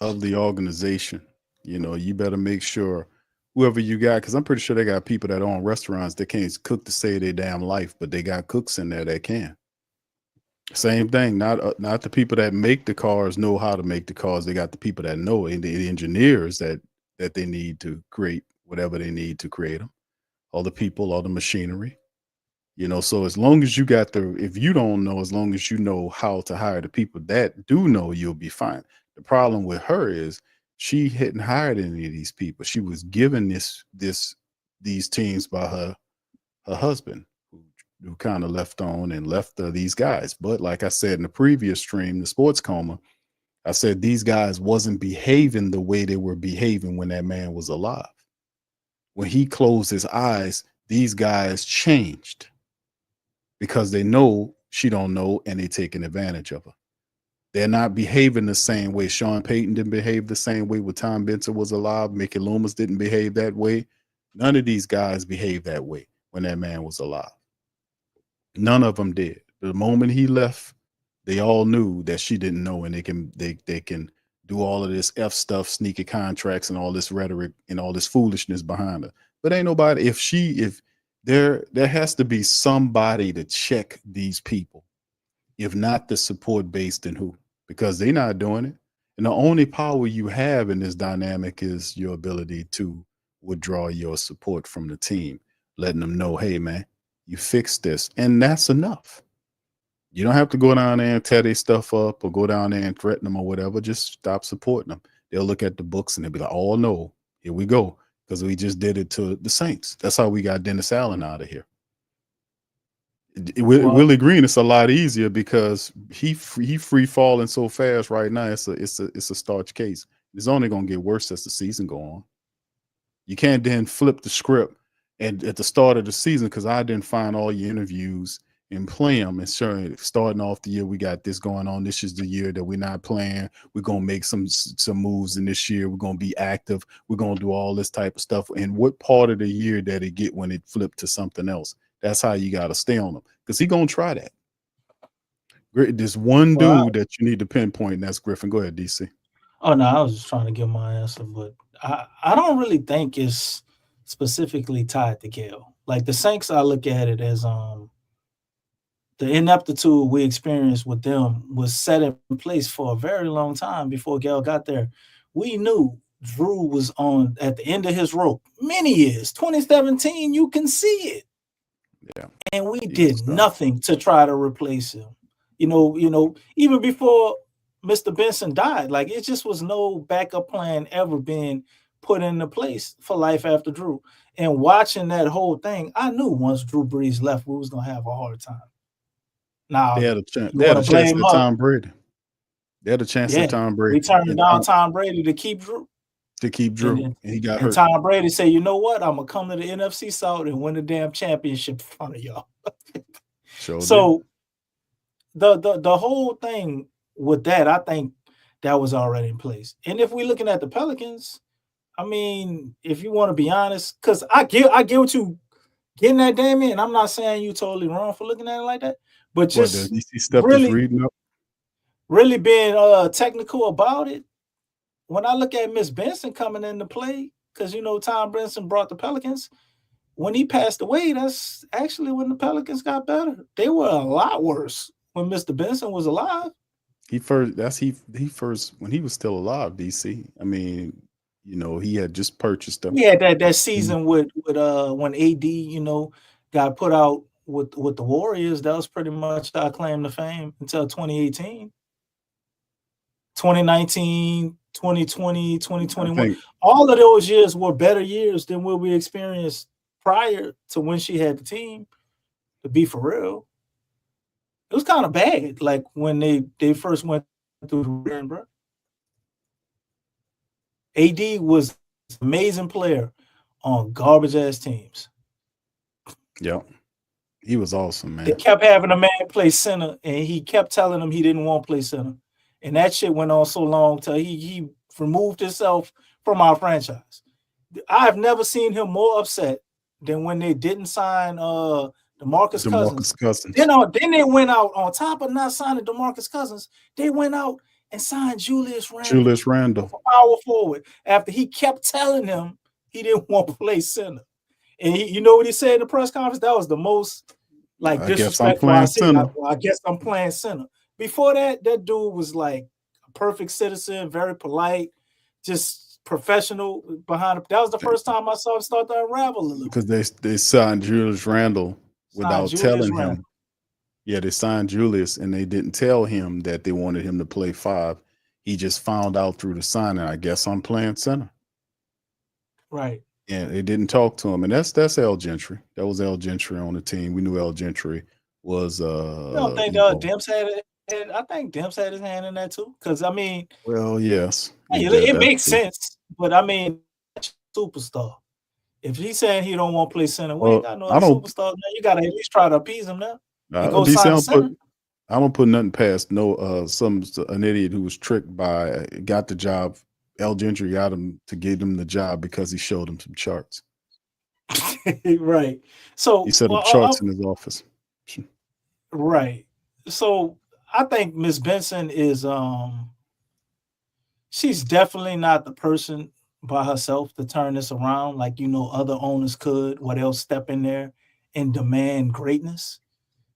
of the organization, you better make sure whoever you got, because I'm pretty sure they got people that own restaurants that can't cook to save their damn life, but they got cooks in there that can. Same thing. Not the people that make the cars know how to make the cars. They got the people that know, and the engineers that they need to create whatever they need to create them. All the people, all the machinery. So as long as you got if you don't know, as long as you know how to hire the people that do know, you'll be fine. The problem with her is she hadn't hired any of these people. She was given these teams by her husband, who kind of left these guys. But like I said in the previous stream, the Sports Coma, I said these guys wasn't behaving the way they were behaving when that man was alive. When he closed his eyes, these guys changed because they know she don't know, and they taking advantage of her. They're not behaving the same way. Sean Payton didn't behave the same way when Tom Benson was alive. Mickey Loomis didn't behave that way. None of these guys behaved that way when that man was alive. None of them did. The moment he left, they all knew that she didn't know, and they can do all of this F stuff, sneaky contracts, and all this rhetoric and all this foolishness behind her. But ain't nobody. If there has to be somebody to check these people. If not the support base, then who? Because they're not doing it. And the only power you have in this dynamic is your ability to withdraw your support from the team, letting them know, hey, man, you fix this. And that's enough. You don't have to go down there and tear their stuff up or go down there and threaten them or whatever. Just stop supporting them. They'll look at the books and they'll be like, oh, no, here we go. Because we just did it to the Saints. That's how we got Dennis Allen out of here. Willie Green, it's a lot easier because he free falling so fast right now. It's a starch case. It's only going to get worse as the season go on. You can't then flip the script and at the start of the season, because I didn't find all your interviews and play them and sure, starting off the year, we got this going on. This is the year that we're not playing. We're going to make some moves in this year. We're going to be active. We're going to do all this type of stuff. And what part of the year did it get when it flipped to something else? That's how you got to stay on them, because he's going to try that. There's one dude that you need to pinpoint, and that's Griffin. Go ahead, DC. Oh, no, I was just trying to give my answer, but I don't really think it's specifically tied to Gale. Like the Saints, I look at it as the ineptitude we experienced with them was set in place for a very long time before Gale got there. We knew Drew was at the end of his rope many years. 2017, you can see it. Yeah. And we did nothing to try to replace him. You know, even before Mr. Benson died, like it just was no backup plan ever being put into place for life after Drew. And watching that whole thing, I knew once Drew Brees left, we was gonna have a hard time. Now they had a chance. They had a chance at Tom Brady. They had a chance at Tom Brady. We turned down Tom Brady to keep Drew. And he got hurt. Tom Brady said, "You know what? I'm gonna come to the NFC South and win the damn championship in front of y'all." So the whole thing with that, I think that was already in place. And if we're looking at the Pelicans, I mean, if you want to be honest, because I get what you getting at, Damien, and I'm not saying you totally wrong for looking at it like that, but just really being technical about it. When I look at Miss Benson coming into play, because Tom Benson brought the Pelicans, when he passed away, that's actually when the Pelicans got better. They were a lot worse when Mr. Benson was alive. He first when he was still alive, DC. I mean, he had just purchased them. He had that season with when AD, got put out with the Warriors. That was pretty much our claim to fame until 2018. 2019, 2020, 2021. All of those years were better years than what we experienced prior to when she had the team, to be for real. It was kind of bad, like when they first went through the run, bro. AD was an amazing player on garbage-ass teams. Yeah. He was awesome, man. They kept having a man play center, and he kept telling them he didn't want to play center. And that shit went on so long till he removed himself from our franchise. I have never seen him more upset than when they didn't sign DeMarcus Cousins. Then they went out, on top of not signing DeMarcus Cousins, they went out and signed Julius Randle. Power forward, after he kept telling him he didn't want to play center. And you know what he said in the press conference? That was the most disrespectful I see. I guess I'm playing center. Before that, that dude was like a perfect citizen, very polite, just professional behind. That was the first time I saw him start to unravel a little. Because they signed Julius Randle without telling him. Yeah, they signed Julius, and they didn't tell him that they wanted him to play 5. He just found out through the signing, I guess I'm playing center. Right. And they didn't talk to him. And that's El Gentry. That was El Gentry on the team. We knew El Gentry was You don't think Demps had I think Demps had his hand in that too? Because I mean, well, yes. it makes sense, but I mean, superstar. If he's saying he don't want to play center, we ain't got no other superstars, man. You gotta at least try to appease him now. And go sign a center. I don't put nothing past an idiot who was tricked by got the job. El Gentry got him to get him the job because he showed him some charts. Right. So he set up charts in his office. Right. So I think Miss Benson is she's definitely not the person by herself to turn this around like other owners could, where they'll step in there and demand greatness.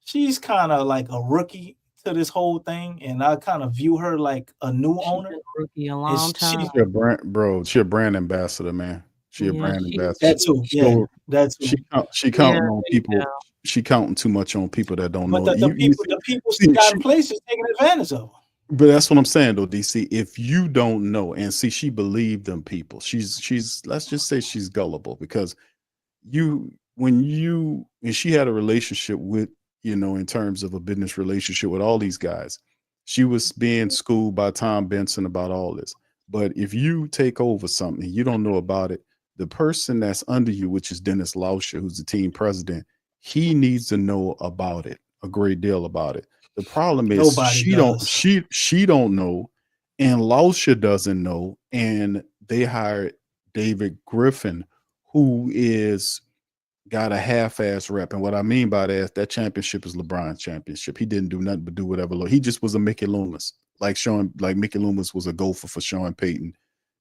She's kind of like a rookie to this whole thing, and I kind of view her like a new owner. Rookie a long time. She's a brand ambassador, man. She a brand ambassador. That too. Yeah, that's she counting on people. Yeah. She counting too much on people that don't know. But the people she got in place is taking advantage of her. But that's what I'm saying, though, DC. If you don't know, and see, she believed them people. She's let's just say she's gullible, because when she had a relationship with, in terms of a business relationship with all these guys, she was being schooled by Tom Benson about all this. But if you take over something, you don't know about it, the person that's under you, which is Dennis Lauscher, who's the team president, he needs to know about it, a great deal about it. The problem is she don't know, and Lauscher doesn't know, and they hired David Griffin, who got a half-ass rep. And what I mean by that championship is LeBron's championship. He didn't do nothing but do whatever. He just was a Mickey Loomis, like Mickey Loomis was a gopher for Sean Payton.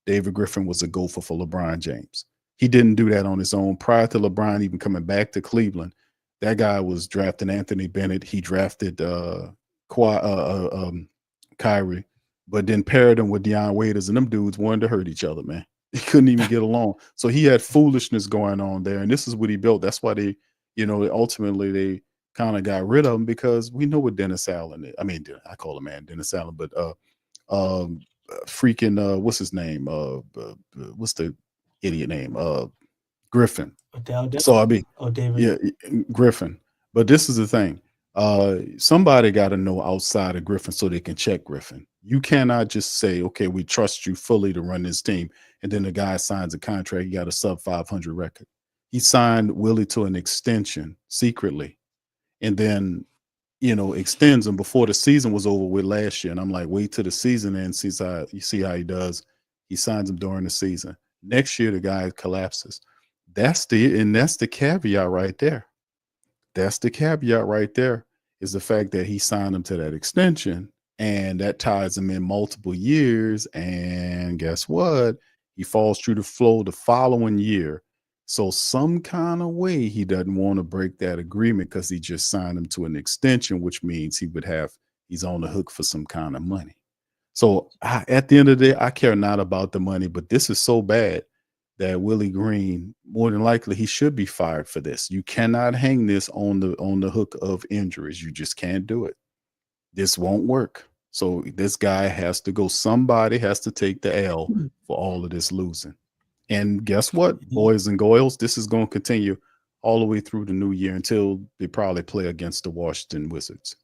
David Griffin was a gopher for LeBron James. He didn't do that on his own. Prior to LeBron even coming back to Cleveland, that guy was drafting Anthony Bennett. He drafted Kyrie, but then paired him with Deion Waiters, and them dudes wanted to hurt each other, man. They couldn't even get along. So he had foolishness going on there, and this is what he built. That's why they, ultimately they kind of got rid of him, because we know what Dennis Allen is. I mean, I call him Dennis Allen, but what's his name? What's the idiot name? Griffin. So I mean, Griffin. But this is the thing. Somebody got to know outside of Griffin so they can check Griffin. You cannot just say, okay, we trust you fully to run this team, and then the guy signs a contract. He got a sub 500 record. He signed Willie to an extension secretly, and then extends him before the season was over with last year. And I'm like, wait till the season ends, you see how he does. He signs him during the season. Next year the guy collapses. That's the caveat right there. That's the caveat right there, is the fact that he signed him to that extension, and that ties him in multiple years. And guess what? He falls through the flow the following year. So some kind of way he doesn't want to break that agreement, because he just signed him to an extension, which means he's on the hook for some kind of money. So at the end of the day, I care not about the money, but this is so bad that Willie Green, more than likely, he should be fired for this. You cannot hang this on the hook of injuries. You just can't do it. This won't work. So this guy has to go. Somebody has to take the L for all of this losing. And guess what, boys and girls, this is going to continue all the way through the new year until they probably play against the Washington Wizards.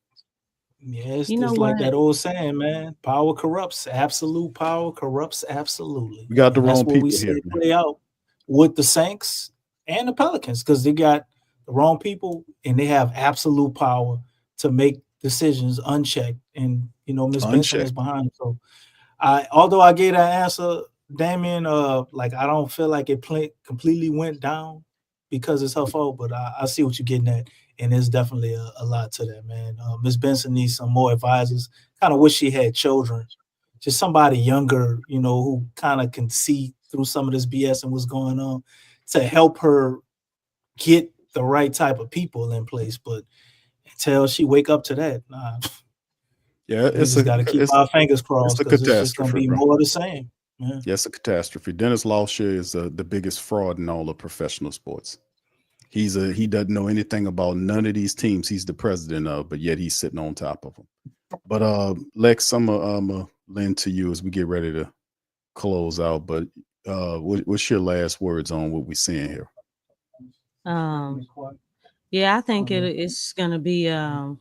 Yeah, it's just like that old saying, man. Power corrupts. Absolute power corrupts absolutely. We got the wrong people here. here. Play out with the Saints and the Pelicans, because they got the wrong people and they have absolute power to make decisions unchecked. And Miss Benson is behind them. So although I gave that answer, Damian, I don't feel like it completely went down because it's her fault, but I see what you're getting at. And there's definitely a lot to that, man. Miss Benson needs some more advisors. Kind of wish she had children, just somebody younger, who kind of can see through some of this BS and what's going on, to help her get the right type of people in place. But until she wake up to that, yeah, we just got to keep our fingers crossed, because it's just going to be more of the same. Yeah, it's a catastrophe. Dennis Lauscher is the biggest fraud in all of professional sports. He doesn't know anything about none of these teams he's the president of, but yet he's sitting on top of them. But Lex, I'm Lynn, to you as we get ready to close out. But what's your last words on what we're seeing here? Yeah, I think it's gonna be. I'm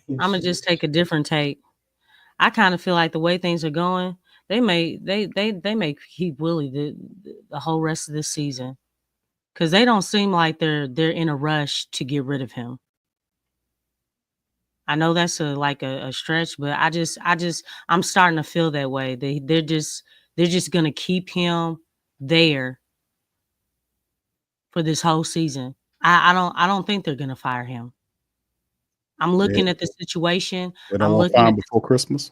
gonna just take a different take. I kind of feel like the way things are going, they may keep Willie the whole rest of this season, because they don't seem like they're in a rush to get rid of him. I know that's a stretch, but I'm starting to feel that way. They're just gonna keep him there for this whole season. I don't think they're gonna fire him. I'm looking at the situation. They don't want to fire him before Christmas?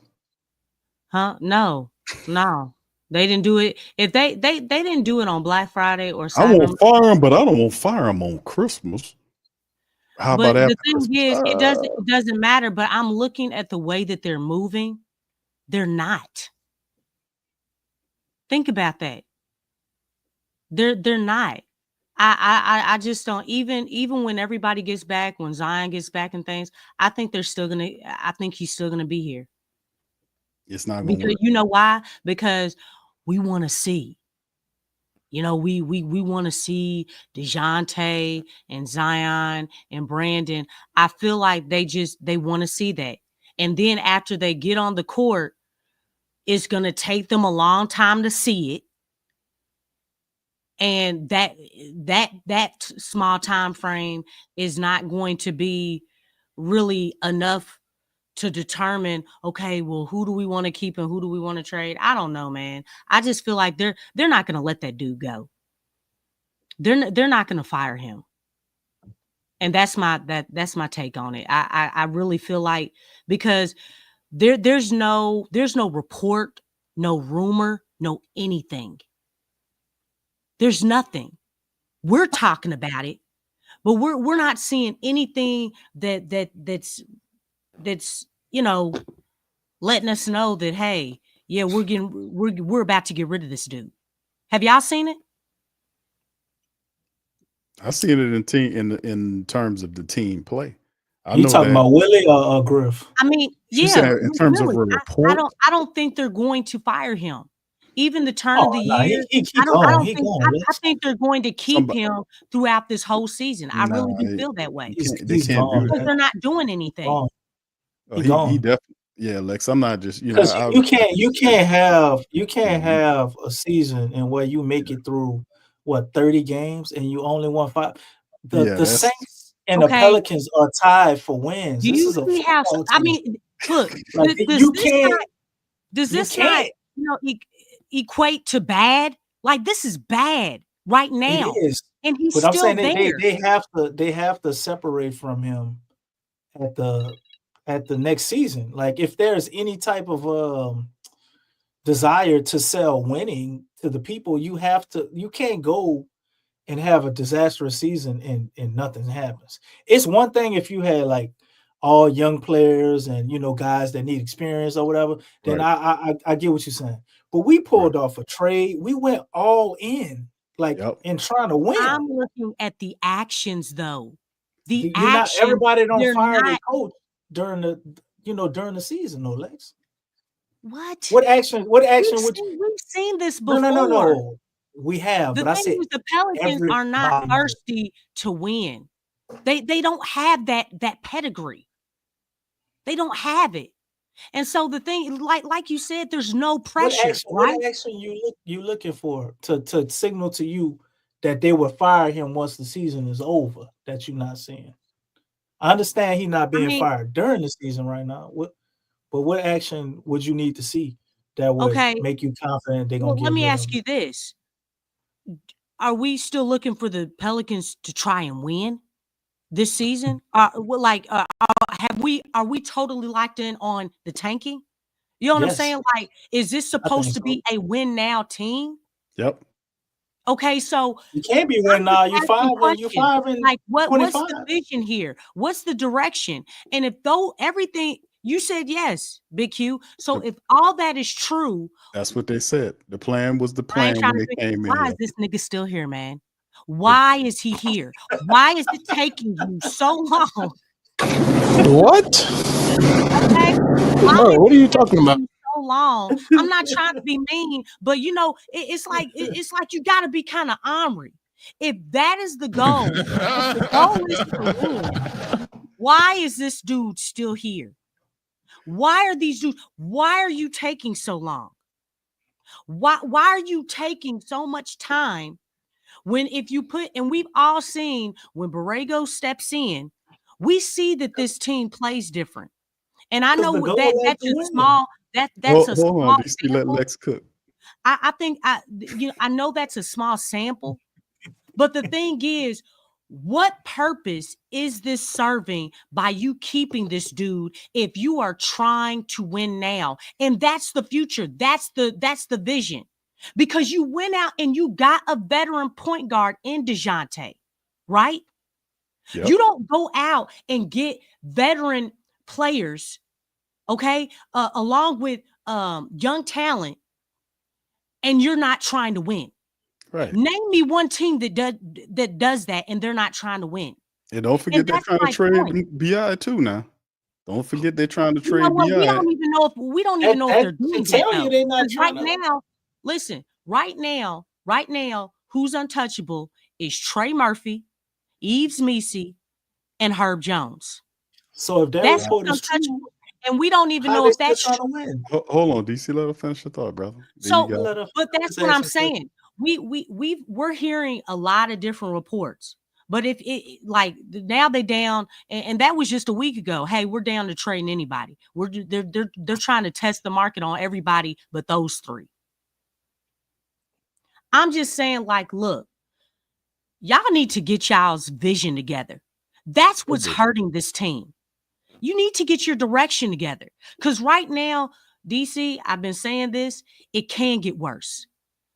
No. They didn't do it. If they didn't do it on Black Friday or Cyber, I won't fire him, but I don't want to fire him on Christmas. How about but after the thing Christmas? is, it doesn't matter. But I'm looking at the way that they're moving. They're not. Think about that. They're not. I just don't, even when everybody gets back, when Zion gets back and things, I think he's still gonna be here. It's not gonna Because work. you know why? Because we want to see. We want to see DeJounte and Zion and Brandon. I feel like they want to see that. And then after they get on the court, it's gonna take them a long time to see it. And that small time frame is not going to be really enough to determine, okay, well, who do we want to keep and who do we want to trade? I don't know, man. I just feel like they're not going to let that dude go. They're not going to fire him. And that's my take on it. I really feel like, because there's no report, no rumor, no anything. There's nothing. We're talking about it, but we're not seeing anything that's letting us know that, hey, yeah, we're about to get rid of this dude. Have y'all seen it? I seen it in terms of the team play. You talking about Willie or Griff? I mean, She said in terms of a report. I don't think they're going to fire him. Even the turn of the year, I think they're going to keep him throughout this whole season. I really do feel that way. They can't do Because that. they're not doing anything. He definitely, yeah, Lex. I'm not just Because you can't have a season and where you make it through 30 games and you only won 5. The Saints and the Pelicans are tied for wins. Do you see how? I mean, look, does this not equate to bad? Like, this is bad right now. It is, and he's but still I'm saying there. they have to separate from him at the next season. Like, if there's any type of desire to sell winning to the people, you can't go and have a disastrous season and nothing happens. It's one thing if you had like all young players and guys that need experience or whatever, then I get what you're saying. But we pulled off a trade. We went all in, in trying to win. I'm looking at the actions, though. The action. Not everybody don't fire their coach during the season, no, Lex. What action? What action? We've seen this before. No. We have. The but thing is, the Pelicans are not thirsty to win. They don't have that pedigree. They don't have it. And so the thing, like you said, there's no pressure. What action you looking for to signal to you that they will fire him once the season is over, that you're not seeing? I understand he's not being fired during the season right now. But what action would you need to see that would make you confident they're going to get rid of him? Let me ask you this. Are we still looking for the Pelicans to try and win this season? Are we totally locked in on the tanking? You know what I'm saying? Like, is this supposed to be a win now team? Yep. Okay, so you can't be win now. You're 5 and like, what's 25. the vision here? What's the direction? And if everything you said, yes, Big Q. So if all that is true, that's what they said. The plan was the plan when they came in. Why is this nigga still here, man? Why is he here? Why is it taking you so long? What? Okay. Why Y'all what are you talking about? so long. I'm not trying to be mean, but it's like you got to be kind of ornery. If that is the goal, if the goal is to win, why is this dude still here? Why are these dudes? Why are you taking so long? Why are you taking so much time when if you put, and we've all seen when Borrego steps in, we see that this team plays different. And I know that's a small, that's a Hold small on, DC, let sample. Lex cook. I think I know that's a small sample, but the thing is, what purpose is this serving by you keeping this dude if you are trying to win now? And that's the future. That's the vision. Because you went out and you got a veteran point guard in DeJounte, right? Yep. You don't go out and get veteran players, okay, along with young talent, and you're not trying to win. Right. Name me one team that does that and they're not trying to win. And don't forget they're trying to trade BI too now. Don't forget they're trying to trade BI. We don't even know if they're doing that. Tell you they're not right trying now. Listen, right now, who's untouchable is Trey Murphy, Yves Missi, and Herb Jones. So if that's report is true, and we don't even know if that's trying to win. Hold on, DC, let her finish your thought, brother. But that's what I'm saying. We're hearing a lot of different reports. But if it like now they down, and that was just a week ago. Hey, we're down to trading anybody. They're trying to test the market on everybody but those three. I'm just saying, like, look, y'all need to get y'all's vision together. That's what's hurting this team. You need to get your direction together. Because right now, DC, I've been saying this, it can get worse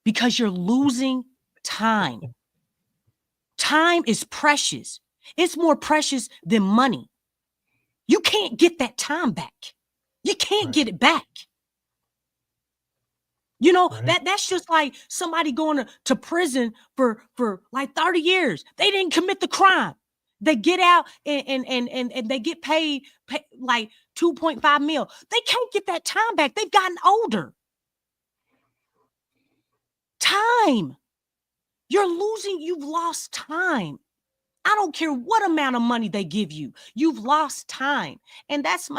because you're losing time. Time is precious. It's more precious than money. You can't get that time back. You can't get it back. You know, that's just like somebody going to prison for like 30 years. They didn't commit the crime. They get out and they get paid like 2.5 mil. They can't get that time back. They've gotten older. Time. You're losing. You've lost time. I don't care what amount of money they give you. You've lost time. And that's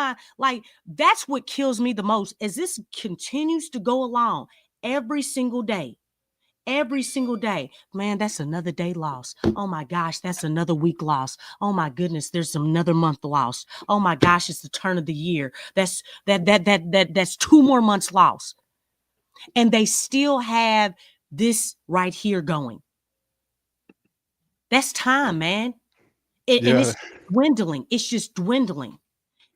what kills me the most as this continues to go along every single day. Every single day, man, that's another day lost. Oh my gosh, that's another week lost. Oh my goodness, there's another month lost. Oh my gosh, it's the turn of the year. That's 2 more months lost. And they still have this right here going. That's time, man. And it's dwindling. It's just dwindling.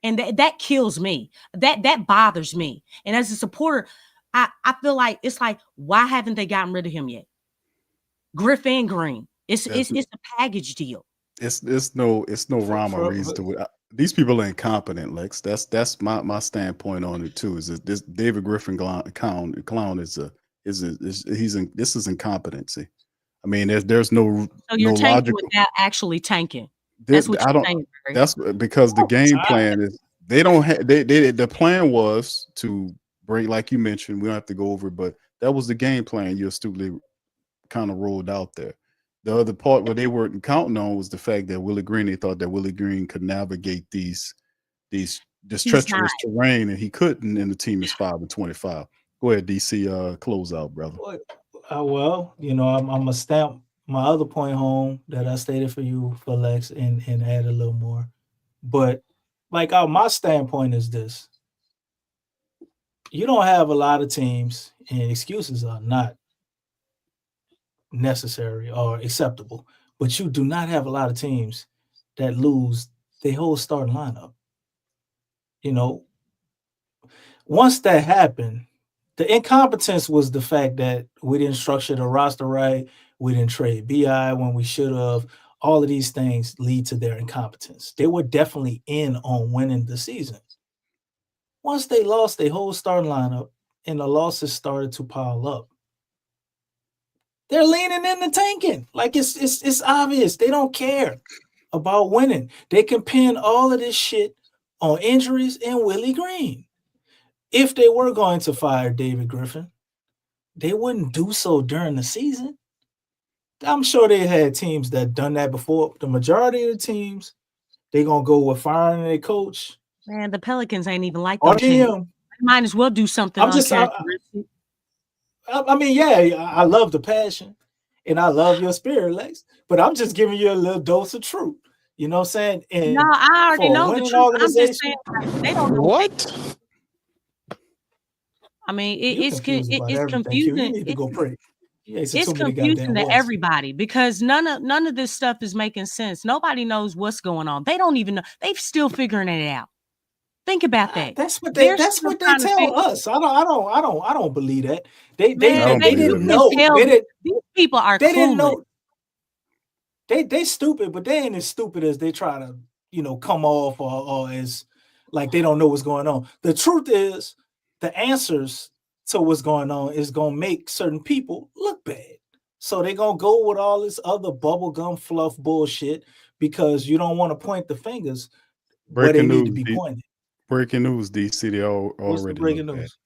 And that kills me. That bothers me. And as a supporter, I feel like it's like, why haven't they gotten rid of him yet? Griff and Green. It's a package deal. It's no rhyme or reason to it. These people are incompetent, Lex. That's my standpoint on it too. Is that this David Griffin clown is this is incompetency. I mean, there's no so you're no tanking logical without actually tanking. That's what you're saying. Barry. That's because the game plan is they don't have the plan was to break, like you mentioned. We don't have to go over it, but that was the game plan you astutely kind of rolled out there. The other part where they weren't counting on was the fact that Willie Green, they thought that Willie Green could navigate this treacherous terrain, and he couldn't, and the team is 5-25. Go ahead, DC, close out, brother. Well, you know, I'm gonna stamp my other point home that I stated for you, for Lex, and add a little more. But like my standpoint is this: you don't have a lot of teams, and excuses are not necessary or acceptable, but you do not have a lot of teams that lose their whole starting lineup. You know, once that happened, the incompetence was the fact that we didn't structure the roster right. We didn't trade BI when we should have. All of these things lead to their incompetence. They were definitely in on winning the season. Once they lost their whole starting lineup and the losses started to pile up, they're leaning into tanking. Like it's obvious. They don't care about winning. They can pin all of this shit on injuries and Willie Green. if they were going to fire David Griffin, they wouldn't do so during the season. I'm sure they had teams that done that before. The majority of the teams, they gonna go with firing their coach. Man, the Pelicans ain't even like Or them teams. GM. They might as well do something I'm just, uncharacteristic. I mean, yeah, I love the passion and I love your spirit, Lex. But I'm just giving you a little dose of truth. You know what I'm saying? And No, I already for a know the winning truth. I'm just organization, saying like, they don't know What? I mean, you it's confused about it's everything, Q. You confusing. need to go pray. You ain't It's too many confusing goddamn to voices. everybody because none of this stuff is making sense. Nobody knows what's going on. They don't even know. They're still figuring it out. Think about that. That's what They're they still tell trying to figure. us. I don't believe that. They Man, they you didn't can know. tell these people are They didn't clueless. know. They stupid, but they ain't as stupid as they try to, come off or as like they don't know what's going on. The truth is the answers to what's going on is gonna make certain people look bad. So they're gonna go with all this other bubblegum fluff bullshit because you don't want to point the fingers where they Breaking need to news, be pointed. breaking news, DC. They What's the already breaking look bad. news?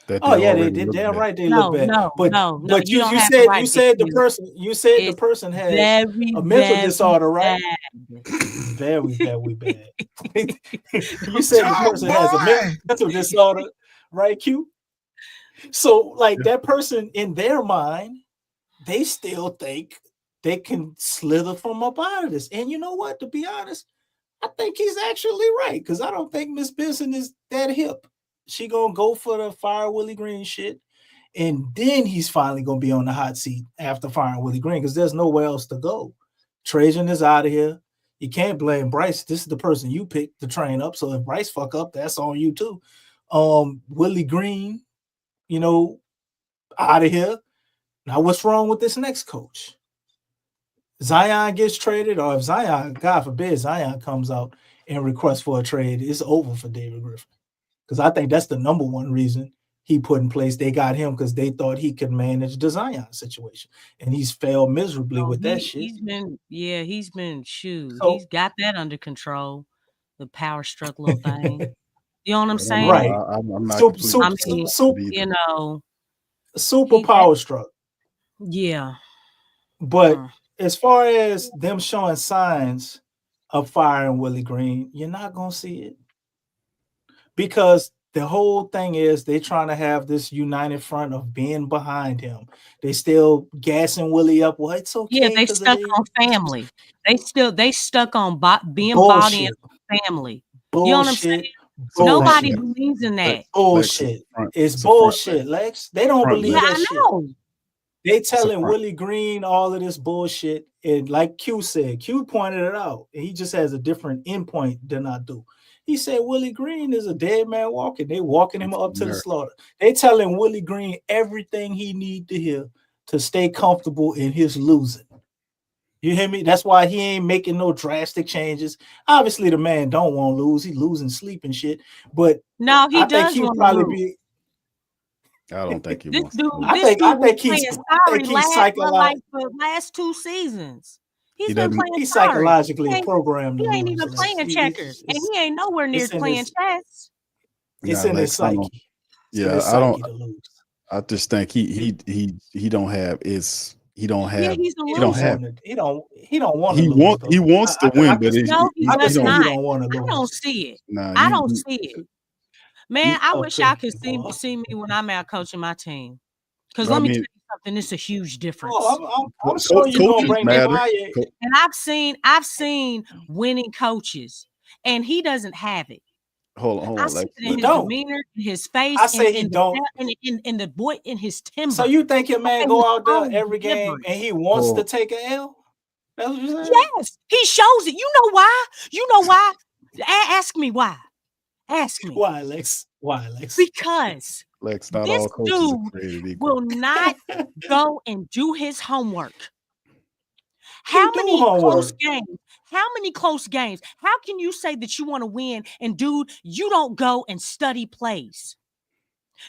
That Oh they yeah, already look damn bad. right they look bad. No, But you you don't have it right. you said the It's person had very, a mental very disorder, right? bad. Very, very bad. You said the person has a mental disorder, right, Q? So, like that person in their mind, they still think they can slither from up out of this. And you know what? To be honest, I think he's actually right because I don't think Miss Benson is that hip. She gonna go for the fire Willie Green shit, and then he's finally gonna be on the hot seat after firing Willie Green because there's nowhere else to go. Trajan is out of here. You can't blame Bryce. This is the person you picked to train up. So if Bryce fuck up, that's on you too. Willie Green, out of here. Now, what's wrong with this next coach? Zion gets traded, or if Zion, God forbid, Zion comes out and requests for a trade, it's over for David Griffin. Because I think that's the number one reason he put in place. They got him because they thought he could manage the Zion situation. And he's failed miserably with that shit. He's been shoot. So- He's got that under control. The power struck little thing. You know what I'm I don't saying? know. Right. I'm not Sup- completely I mean, sure either. you know, Super power struck. yeah. But as far as them showing signs of firing Willie Green, you're not going to see it. Because the whole thing is they trying to have this united front of being behind him. They still gassing Willie up. Well, it's okay. Yeah, they stuck on family. They stuck on being body and family. You know what I'm saying? Nobody believes in that. Bullshit. It's bullshit, Lex. They don't believe that I shit. know. They telling Willie Green all of this bullshit. And like Q said, Q pointed it out. And he just has a different endpoint than I do. He said Willie Green is a dead man walking. They walking him up to the slaughter. They telling Willie Green everything he need to hear to stay comfortable in his losing. You hear me? That's why he ain't making no drastic changes. Obviously, the man don't want to lose. He losing sleep and shit. But no, he I does think he'll want probably to lose. be. I don't think he This wants dude, to. I think he's psychologically for the last 2 seasons. He's been playing. He's psychologically programmed. He ain't even playing checkers, and he ain't nowhere near playing chess. It's in his psyche. Yeah, I don't. I just think he don't have is. He don't have. He's a he don't have. He don't want to He lose. He wants to win, but he does not. He don't want to lose. I don't see it. Nah, I don't see it. Man, I wish okay, y'all could see me when I'm out coaching my team. Because let me tell you something, it's a huge difference. I'm sure you're gonna bring that fire. And I've seen winning coaches, and he doesn't have it. Hold on. I see it in his demeanor, in his face. I say he don't. In the boy, in his timber. So you think your man go out there every game and he wants to take an L? That's what you're saying? Yes, he shows it. You know why? You know why? Ask me why. Ask me why, Lex. Why, Lex? Because Lex, not this all coaches dude are created equal. will not go and do his homework. How many close games? How many close games? How can you say that you want to win and dude, you don't go and study plays?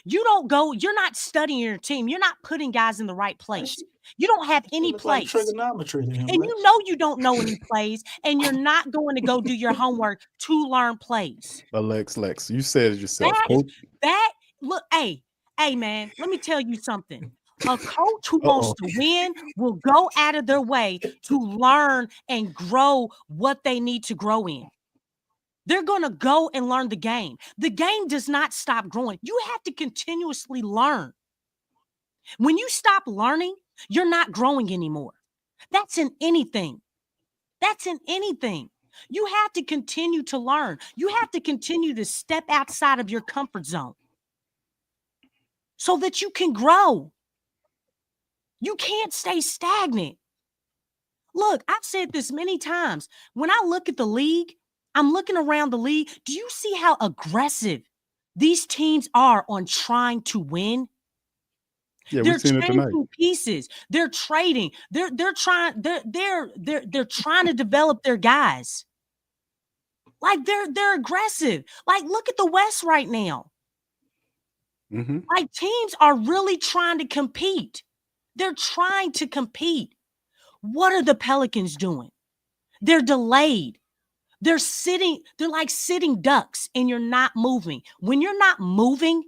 You don't go, you're not studying your team. You're not putting guys in the right place. You don't have It any looks like plays. trigonometry to him, And Lex. you know you don't know any plays, and you're not going to go do your homework to learn plays. But Lex, you said it yourself. Look, hey, man, let me tell you something. A coach who Uh-oh. wants to win will go out of their way to learn and grow what they need to grow in. They're going to go and learn the game. The game does not stop growing. You have to continuously learn. When you stop learning, you're not growing anymore. That's in anything. You have to continue to learn. You have to continue to step outside of your comfort zone so that you can grow. You can't stay stagnant. Look, I've said this many times. When I look at the league, I'm looking around the league. Do you see how aggressive these teams are on trying to win? Yeah, They're we've seen it tonight. changing pieces. They're trading. They're trying to develop their guys. Like they're aggressive. Like look at the West right now. Mm-hmm. Like teams are really trying to compete. They're trying to compete. What are the Pelicans doing? They're delayed. They're like sitting ducks and you're not moving. When you're not moving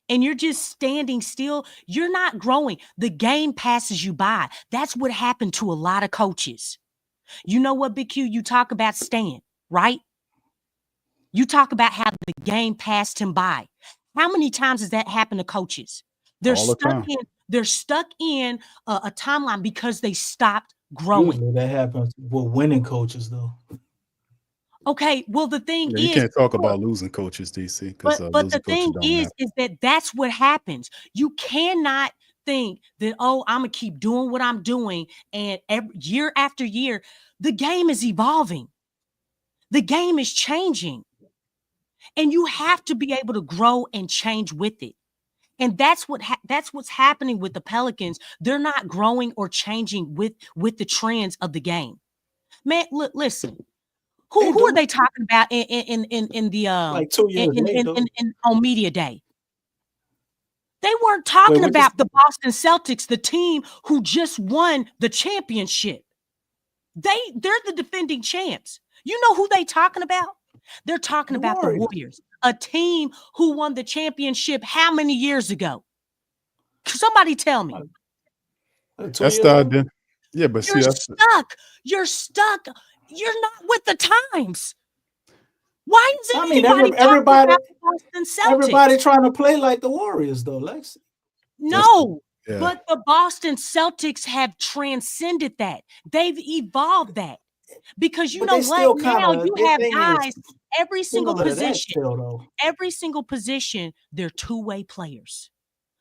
and you're just standing still, you're not growing. The game passes you by. That's what happened to a lot of coaches. You know what, Big Q? You talk about staying, right? You talk about how the game passed him by. How many times has that happened to coaches? They're All the stuck time. They're stuck in a timeline because they stopped growing. Usually that happens with winning coaches, though. Okay, well the thing Yeah, you is, can't talk look, about losing coaches, DC, because but losing the coaches thing don't matter. is that that's what happens. You cannot think that, oh, I'm gonna keep doing what I'm doing, and year after year, the game is evolving. The game is changing, and you have to be able to grow and change with it. And that's what's happening with the Pelicans. They're not growing or changing with the trends of the game. Man, look, listen. Who are they talking about in the like 2 years on media day? They weren't talking about the Boston Celtics, the team who just won the championship. They're the defending champs. You know who they talking about? They're talking about the Warriors, a team who won the championship how many years ago? Somebody tell me. That's the idea. Yeah, but You're see, that's stuck. You're stuck. You're not with the times. Why is anybody talking about the Boston Celtics? Everybody trying to play like the Warriors, though, Lex. No, yeah. but the Boston Celtics have transcended that. They've evolved that. Because you know what? Now you have guys, every single position, they're two-way players.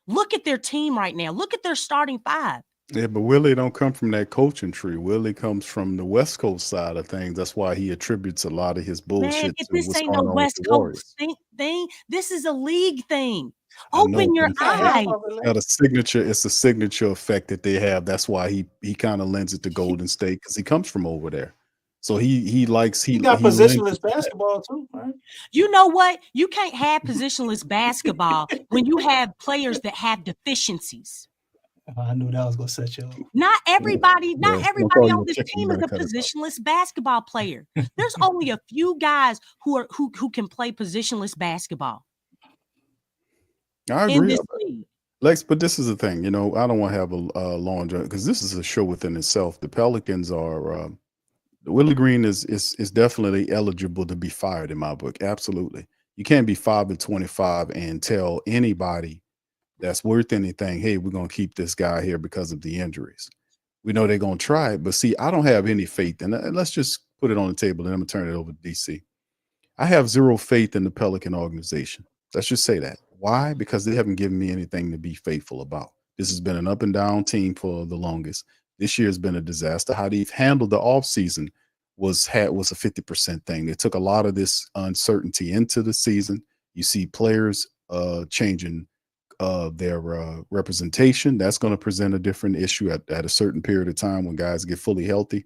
Look at their team right now. Look at their starting five. Yeah, but Willie don't come from that coaching tree. Willie comes from the West Coast side of things. That's why he attributes a lot of his bullshit Man, if to this what's ain't going no on West with the Warriors. Coast thing, this is a league thing. I know, Open your but eyes. got a signature. It's a signature effect that they have. That's why he kind of lends it to Golden State because he comes from over there. So he got positionless basketball too, right? You know what? You can't have positionless basketball when you have players that have deficiencies. I knew that was gonna set you up. Not everybody on this team is a cut it out. positionless basketball player. There's only a few guys who can play positionless basketball. I in agree. this league. Lex, but this is the thing. You know, I don't want to have a long journey because this is a show within itself. The Pelicans are Willie Green is definitely eligible to be fired in my book. Absolutely, you can't be 5-25 and tell anybody that's worth anything, hey, we're going to keep this guy here because of the injuries. We know they're going to try it, but see, I don't have any faith. And let's just put it on the table and I'm going to turn it over to DC. I have zero faith in the Pelican organization. Let's just say that. Why? Because they haven't given me anything to be faithful about. This has been an up and down team for the longest. This year has been a disaster. How they've handled the offseason was a 50% thing. They took a lot of this uncertainty into the season. You see players changing their representation. That's going to present a different issue at a certain period of time when guys get fully healthy.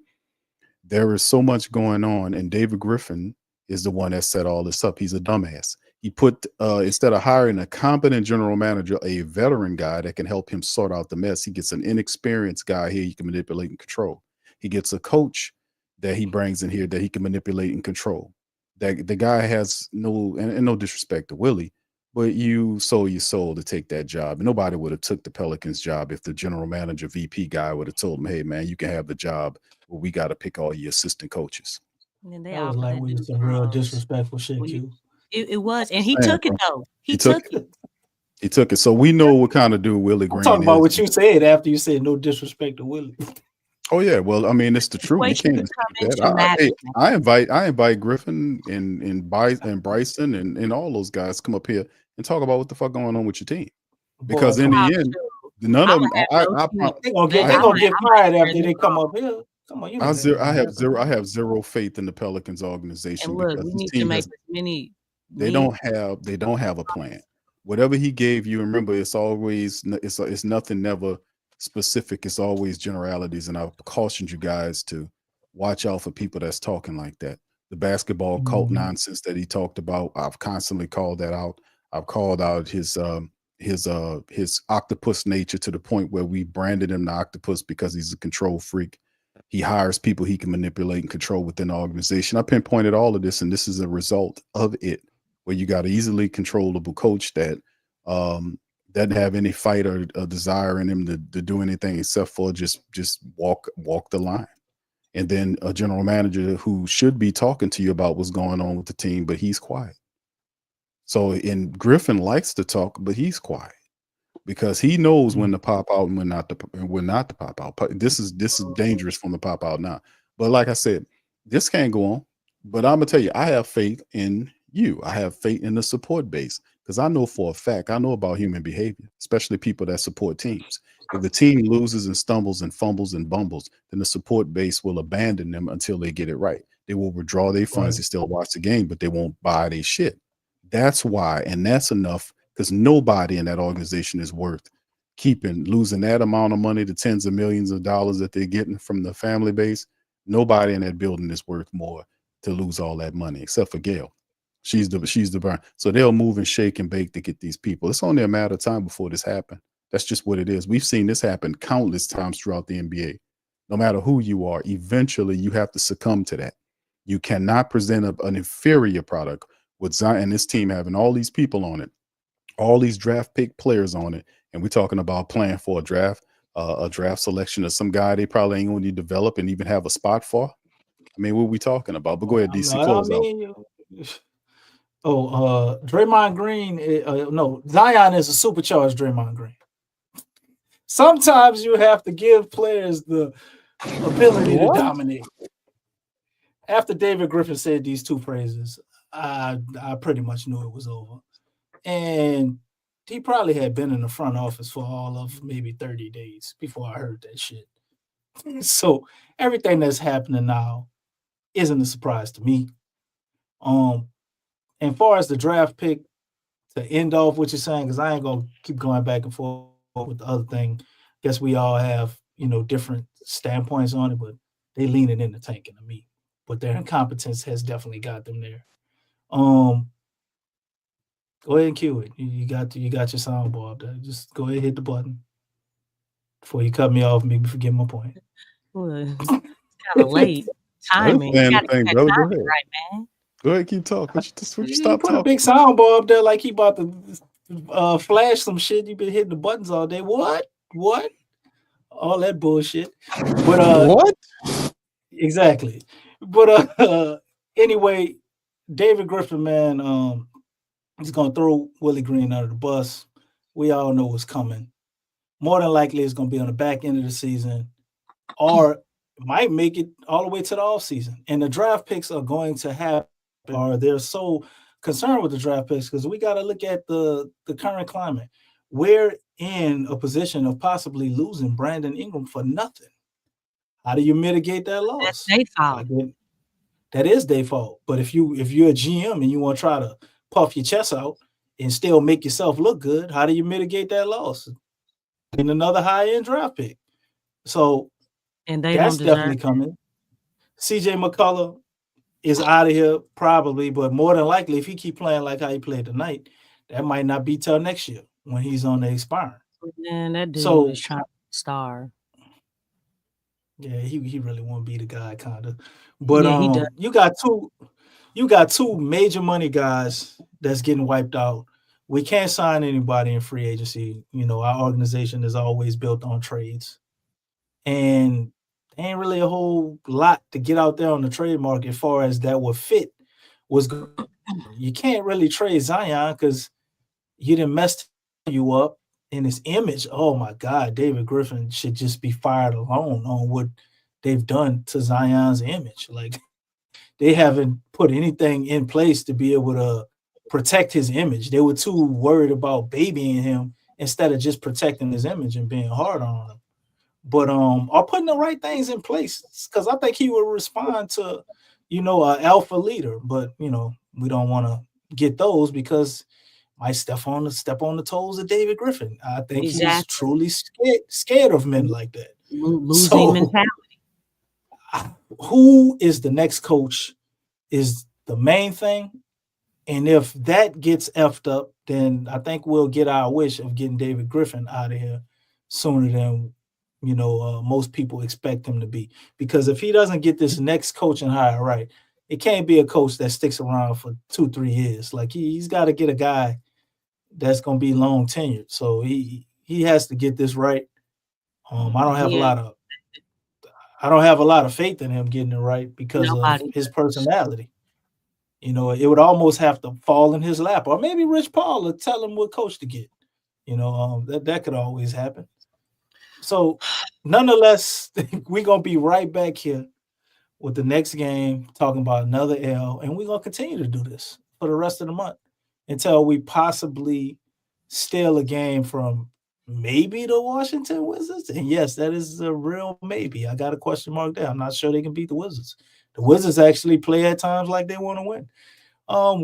There is so much going on, and David Griffin is the one that set all this up. He's a dumbass. He put instead of hiring a competent general manager, a veteran guy that can help him sort out the mess, he gets an inexperienced guy here he can manipulate and control. He gets a coach that he brings in here that he can manipulate and control. That the guy has no and no disrespect to Willie, but you sold your soul to take that job. Nobody would have took the Pelicans job if the general manager VP guy would have told him, "Hey man, you can have the job, but we got to pick all your assistant coaches." And then they That was offered like that we dude some real It disrespectful shit, Q. was, and he Man, took it bro. though. He He took took it. He took it. So we know what kind of dude Willie I'm Green talking about is. what you said after you said no disrespect to Willie. Oh yeah, well, I mean, it's the truth. You Situation can't could come dispute into that. matter. I invite Griffin and Bryson and all those guys to come up here and talk about what the fuck going on with your team. Because Boy, in Oh, the end, shoot. none I of would them. have no They gonna Man, get I'm fired ready after to they come go. up here. Come on, you know that. I have zero faith in the Pelicans organization And look, because we this need to team make has as many they don't have a plan. Whatever he gave you, remember, it's always it's nothing never specific. It's always generalities. And I've cautioned you guys to watch out for people that's talking like that. The basketball cult nonsense that he talked about, I've constantly called that out. I've called out his octopus nature to the point where we branded him the octopus because he's a control freak. He hires people he can manipulate and control within the organization. I pinpointed all of this, and this is a result of it, where you got an easily controllable coach that doesn't have any fight or a desire in him to do anything except for just walk the line. And then a general manager who should be talking to you about what's going on with the team, but he's quiet. So, and Griffin likes to talk, but he's quiet because he knows when to pop out and when not to pop out. This is dangerous from the pop out now. But like I said, this can't go on. But I'm gonna tell you, I have faith in you. I have faith in the support base because I know for a fact, I know about human behavior, especially people that support teams. If the team loses and stumbles and fumbles and bumbles, then the support base will abandon them until they get it right. They will withdraw their funds. They still watch the game, but they won't buy their shit. That's why, and that's enough because nobody in that organization is worth losing that amount of money, the tens of millions of dollars that they're getting from the family base. Nobody in that building is worth more to lose all that money, except for Gail. She's the burn. So they'll move and shake and bake to get these people. It's only a matter of time before this happens. That's just what it is. We've seen this happen countless times throughout the NBA. No matter who you are, eventually you have to succumb to that. You cannot present an inferior product with Zion and this team having all these people on it, all these draft pick players on it, and we're talking about playing for a draft selection of some guy they probably ain't going to develop and even have a spot for. I mean, what are we talking about? But go ahead, DC, close out. Draymond Green. No, Zion is a supercharged Draymond Green. Sometimes you have to give players the ability to dominate. After David Griffin said these two phrases, I pretty much knew it was over. And he probably had been in the front office for all of maybe 30 days before I heard that shit. So everything that's happening now isn't a surprise to me. And far as the draft pick, to end off what you're saying, because I ain't gonna keep going back and forth with the other thing. Guess we all have, different standpoints on it, but they leaning in the tanking to me. But their incompetence has definitely got them there. Go ahead and cue it. You got your soundboard up there. Just go ahead and hit the button before you cut me off and make me forget my point. Well, it's kind of late. Timing. You gotta get that timing right, man. Go ahead, keep talking. You stop put talking. A big soundbar up there like he about to flash some shit. You been hitting the buttons all day. What? All that bullshit. But what? Exactly. But anyway, David Griffin, man, he's gonna throw Willie Green under the bus. We all know what's coming. More than likely, it's gonna be on the back end of the season, or might make it all the way to the offseason. And the draft picks are going to happen. Or they're so concerned with the draft picks because we got to look at the current climate. We're in a position of possibly losing Brandon Ingram for nothing. How do you mitigate that loss? That's their fault. That is their fault. But if you're a GM and you want to try to puff your chest out and still make yourself look good, how do you mitigate that loss? In another high-end draft pick. So and that's definitely coming. CJ McCullough. is out of here probably, but more than likely, if he keep playing like how he played tonight, that might not be till next year when he's on the expiring. Man, that dude So is trying to star. yeah, he really won't be the guy, kind of. But Yeah, he does. you got two major money guys that's getting wiped out. We can't sign anybody in free agency. You know, our organization is always built on trades, and ain't really a whole lot to get out there on the trade market as far as that would fit. You can't really trade Zion because you didn't mess you up in his image. Oh my God, David Griffin should just be fired alone on what they've done to Zion's image. Like they haven't put anything in place to be able to protect his image. They were too worried about babying him instead of just protecting his image and being hard on him. But are putting the right things in place because I think he will respond to, you know, an alpha leader. But you know, we don't want to get those because might step on the toes of David Griffin. I think he's truly scared of men like that. Losing mentality. Who is the next coach is the main thing. And if that gets effed up, then I think we'll get our wish of getting David Griffin out of here sooner than, you know, most people expect him to be. Because if he doesn't get this next coaching hire right, it can't be a coach that sticks around for 2-3 years. Like he's got to get a guy that's going to be long tenured. So he has to get this right. I don't have a lot of faith in him getting it right because of his personality. You know, it would almost have to fall in his lap, or maybe Rich Paul will tell him what coach to get. You know, that could always happen. So, nonetheless, we're gonna be right back here with the next game, talking about another L, and we're gonna continue to do this for the rest of the month until we possibly steal a game from maybe the Washington Wizards. And yes, that is a real maybe. I got a question mark there. I'm not sure they can beat the Wizards. The Wizards actually play at times like they want to win.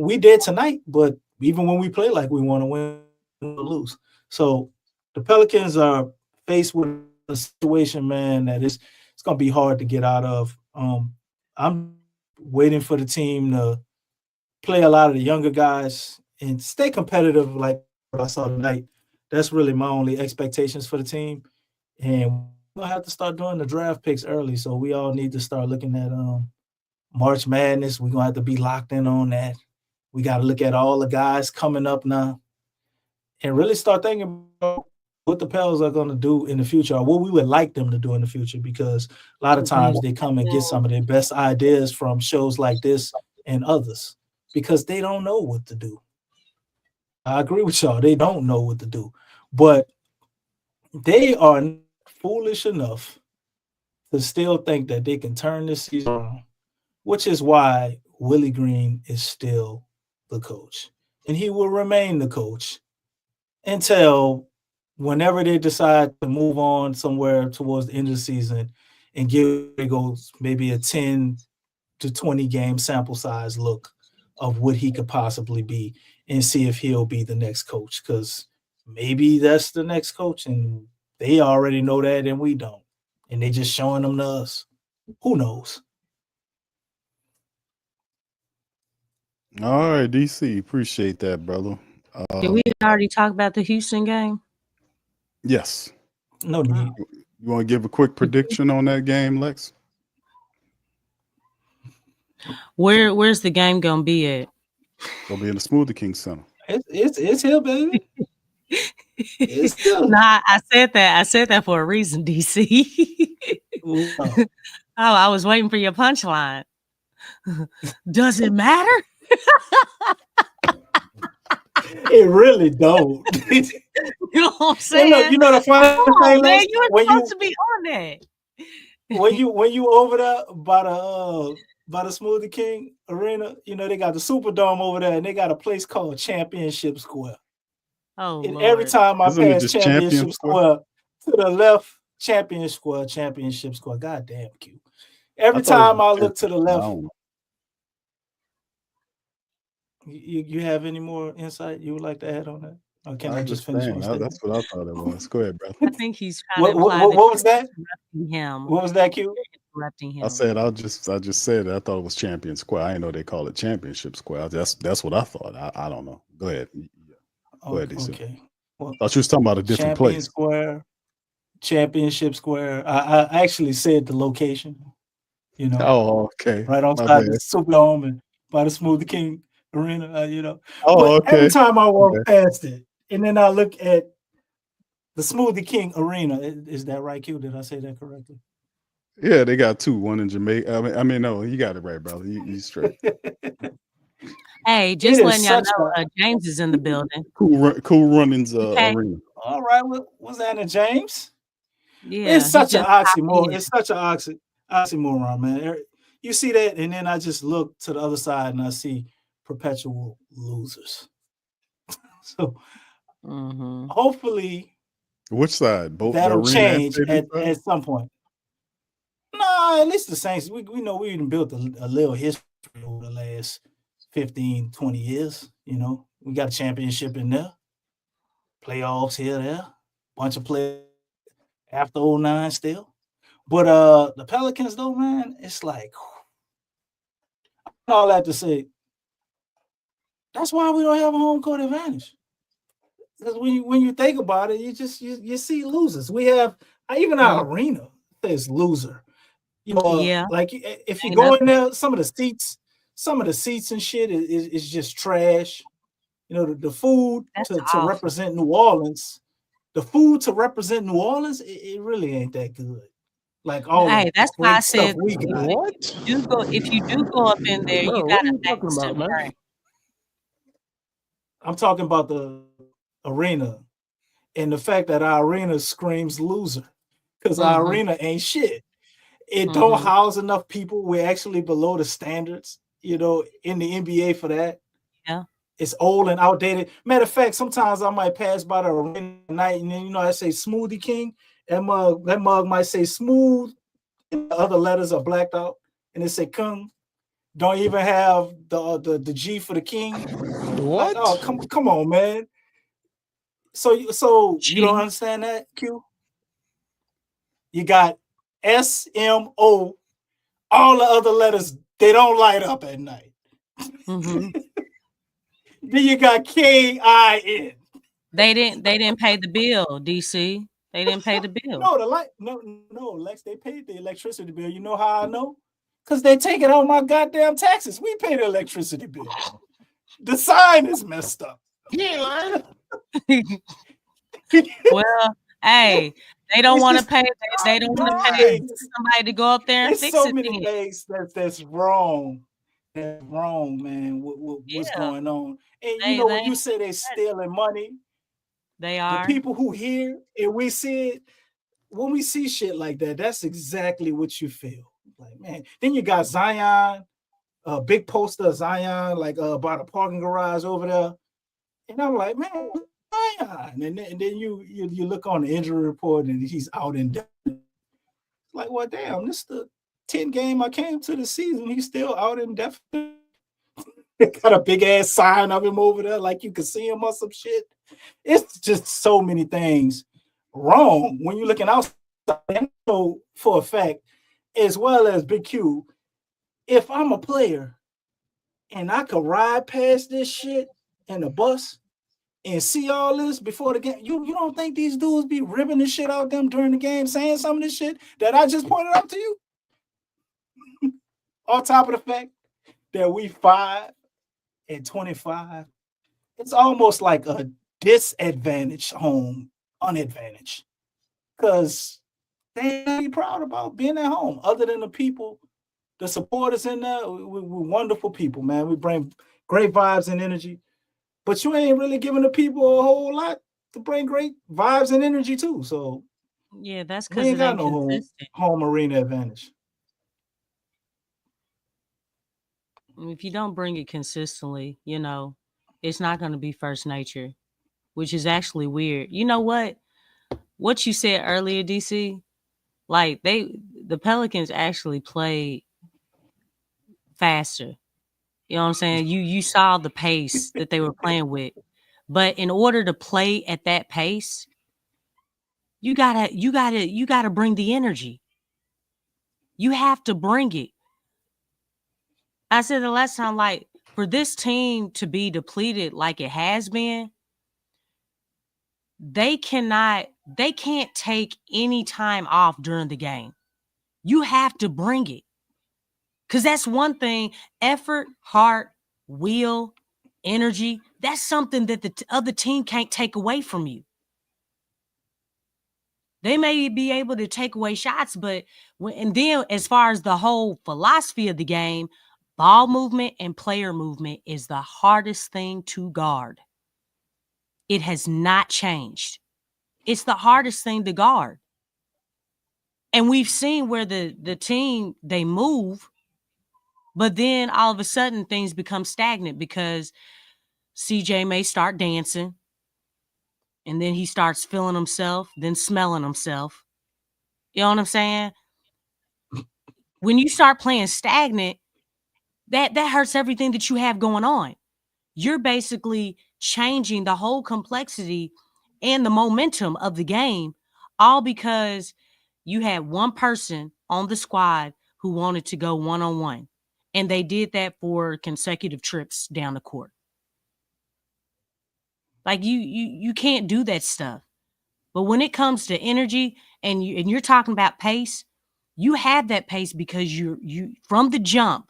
We did tonight, but even when we play like we want to win, we lose. So the Pelicans are faced with a situation, man, that it's going to be hard to get out of. I'm waiting for the team to play a lot of the younger guys and stay competitive like I saw tonight. That's really my only expectations for the team. And we're going to have to start doing the draft picks early. So we all need to start looking at March Madness. We're going to have to be locked in on that. We got to look at all the guys coming up now and really start thinking about what the Pels are going to do in the future, or what we would like them to do in the future, because a lot of times they come and get some of their best ideas from shows like this and others because they don't know what to do. I agree with y'all. They don't know what to do, but they are foolish enough to still think that they can turn this season around, which is why Willie Green is still the coach. And he will remain the coach until whenever they decide to move on somewhere towards the end of the season and give it goes maybe a 10 to 20 game sample size look of what he could possibly be and see if he'll be the next coach, because maybe that's the next coach and they already know that and we don't. And they just showing them to us. Who knows? All right, DC. Appreciate that, brother. Did we already talk about the Houston game? Yes. No need. You want to give a quick prediction on that game, Lex? Where's the game gonna be at? It'll be in the Smoothie King Center. It's here, baby. It's still. Nah, I said that for a reason, DC. Oh, I was waiting for your punchline. Does it matter? It really don't. You know what I'm saying? Look, you know the funny thing, man, Lex, you were supposed to be on that. when you over there by the Smoothie King Arena, you know they got the Superdome over there, and they got a place called Championship Square. Oh, and Lord. every time I Isn't it pass just Championship Square to the left, Championship Square. God damn, Q. Every time I look to the left. You have any more insight you would like to add on that? Or can I just finish my statement? That's what I thought it was. Go ahead, brother. I think he's trying to imply what was that? Him. What was that, Q? interrupting him. I said I just said it. I thought it was Champion Square. I didn't know they call it Championship Square. That's what I thought. I don't know. Go ahead. Go ahead, DC. Okay. Well, Thought you was talking about a different Champion place. Square, Championship Square. I actually said the location. You know. Oh, okay. Right My outside the bad. Superdome and by the Smoothie King Arena. You know. Oh, But every okay. time I walk Okay. past it, and then I look at the Smoothie King Arena. Is that right, Q? Did I say that correctly? Yeah, they got two. One in Jamaica. I mean, no, you got it right, brother. You straight. Hey, just It is letting y'all such know, a James is in the building. Cool Runnings Okay. Arena. all right. What's that in James? Yeah, It's he such an just popped oxymoron. in. It's such an oxymoron, man. You see that, and then I just look to the other side and I see perpetual losers. So Mhm. hopefully Which side? Both the that'll arena and change stadium side? at some point. No, at least the Saints. We know we even built a little history over the last 15, 20 years. You know, we got a championship in there, playoffs here, there, bunch of players after 09 still. But the Pelicans, though, man, it's like all that to say. That's why we don't have a home court advantage. Because when you think about it, you see losers. We have even our arena says loser. You know, Yeah. like if you Ain't go in nothing. there, some of the seats and shit is just trash. You know, the food That's to awful. represent New Orleans, it really ain't that good. Like all Hey, the that's why I great stuff said we got. if you do go up in there, you Bro, what are gotta you talking fast about, and man? pray. I'm talking about the arena and the fact that our arena screams loser because our Mhm. arena ain't shit. It don't house enough people. We're actually below the standards, you know, in the NBA for that. Yeah. It's old and outdated. Matter of fact, sometimes I might pass by the arena at night and then, you know, I say Smoothie King. That mug might say smooth, and the other letters are blacked out, and it say Kung. Don't even have the G for the king. Like, oh, come on, man. So you don't understand that, Q? You got SMO. All the other letters, they don't light up at night. Mhm. Then you got KIN. They didn't pay the bill, DC. They didn't pay the bill. No, the light, no, Lex, they paid the electricity bill. You know how I know? Because they take it out my goddamn taxes. We pay the electricity bill. The sign is messed up. He ain't lying. Well, hey, they don't It's want to just- pay. They don't want to pay somebody to go up there and There's fix so it. many Then. things that's wrong. That's wrong, man. What's Yeah. going on? And They- you know, when they- you say they're stealing money, They the are. people who hear and we see it, when we see shit like that, that's exactly what you feel. Like, man, then you got Zion, a big poster of Zion, like by the parking garage over there. And I'm like, man, Zion. And then you look on the injury report and he's out indefinitely. Like, well, damn, this is the 10 game I came to the season. He's still out indefinitely. Got a big ass sign of him over there, like you can see him or some shit. It's just so many things wrong when you're looking outside. I know for a fact, as well as Big Q, if I'm a player and I could ride past this shit in a bus and see all this before the game, you don't think these dudes be ripping the shit out them during the game, saying some of this shit that I just pointed out to you? On top of the fact that we 5-25, it's almost like a disadvantage home, unadvantage. Because they ain't be proud about being at home, other than the people, the supporters in there. We're wonderful people, man. We bring great vibes and energy. But you ain't really giving the people a whole lot to bring great vibes and energy too. So Yeah, that's we because ain't it got ain't no consistent. home arena advantage. If you don't bring it consistently, you know, it's not going to be first nature, which is actually weird. You know what? What you said earlier, DC, like the Pelicans actually played faster. You know what I'm saying? You saw the pace that they were playing with. But in order to play at that pace, you gotta bring the energy. You have to bring it. I said the last time, like, for this team to be depleted like it has been, they can't take any time off during the game. You have to bring it. Because that's one thing, effort, heart, will, energy, that's something that the other team can't take away from you. They may be able to take away shots, but and then as far as the whole philosophy of the game, ball movement and player movement is the hardest thing to guard. It has not changed. It's the hardest thing to guard. And we've seen where the team, they move, but then all of a sudden things become stagnant because CJ may start dancing, and then he starts feeling himself, then smelling himself. You know what I'm saying? When you start playing stagnant, that hurts everything that you have going on. You're basically changing the whole complexity and the momentum of the game, all because you had one person on the squad who wanted to go one-on-one. And they did that for consecutive trips down the court. Like you can't do that stuff. But when it comes to energy and you're talking about pace, you have that pace because you from the jump,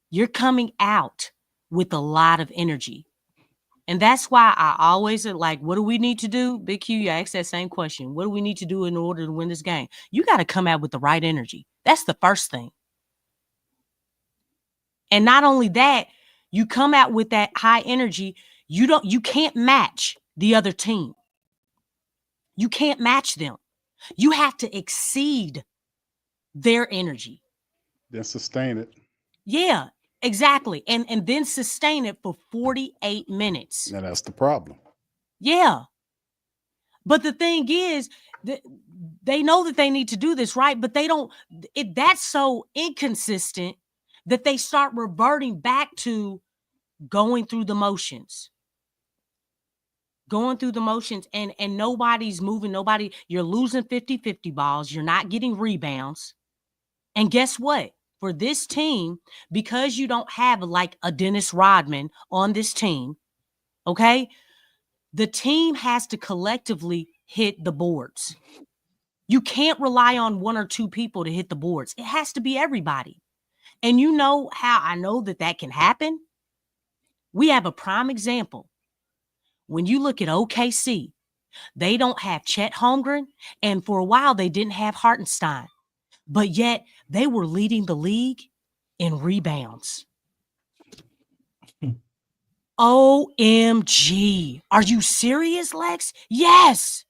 you're coming out with a lot of energy. And that's why I always like, what do we need to do? Big Q, you asked that same question. What do we need to do in order to win this game? You got to come out with the right energy. That's the first thing. And not only that, you come out with that high energy, you can't match the other team. You can't match them. You have to exceed their energy. Then sustain it. Yeah, exactly. And then sustain it for 48 minutes. Now that's the problem. Yeah. But the thing is, they know that they need to do this, right? But they don't, that's so inconsistent that they start reverting back to going through the motions. Going through the motions and nobody's moving, you're losing 50-50 balls, you're not getting rebounds. And guess what? For this team, because you don't have like a Dennis Rodman on this team, okay? The team has to collectively hit the boards. You can't rely on one or two people to hit the boards. It has to be everybody. And you know how I know that can happen? We have a prime example. When you look at OKC, they don't have Chet Holmgren, and for a while they didn't have Hartenstein, but yet they were leading the league in rebounds. OMG. Are you serious, Lex? Yes.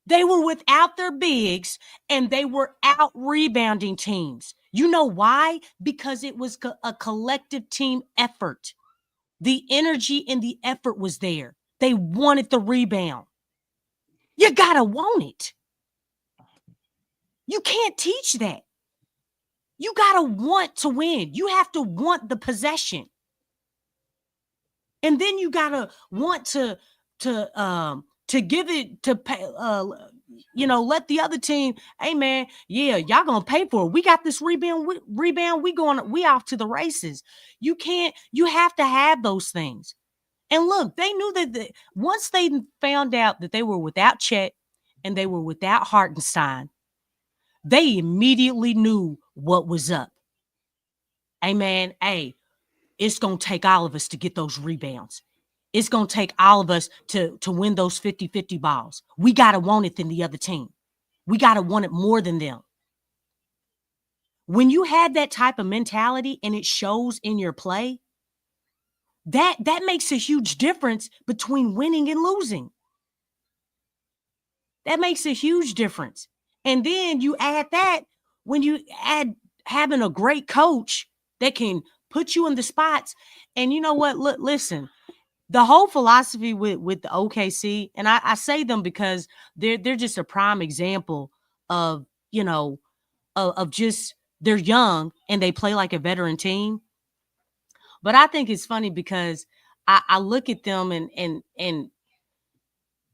They were without their bigs, and they were out rebounding teams. You know why? Because it was a collective team effort. The energy and the effort was there. They wanted the rebound. You gotta want it. You can't teach that. You gotta want to win. You have to want the possession. And then you gotta want to give it to pay, let the other team, hey man, yeah, y'all gonna pay for it. We got this rebound, we off to the races. You have to have those things. And look, they knew that once they found out that they were without Chet and they were without Hartenstein, they immediately knew what was up. Hey man, it's gonna take all of us to get those rebounds. It's going to take all of us to win those 50-50 balls. We got to want it than the other team. We got to want it more than them. When you have that type of mentality and it shows in your play, that makes a huge difference between winning and losing. That makes a huge difference. And then you add that when you add having a great coach that can put you in the spots. And you know what? Look, listen. The whole philosophy with the OKC, and I say them because they're just a prime example of, of just they're young and they play like a veteran team. But I think it's funny because I look at them and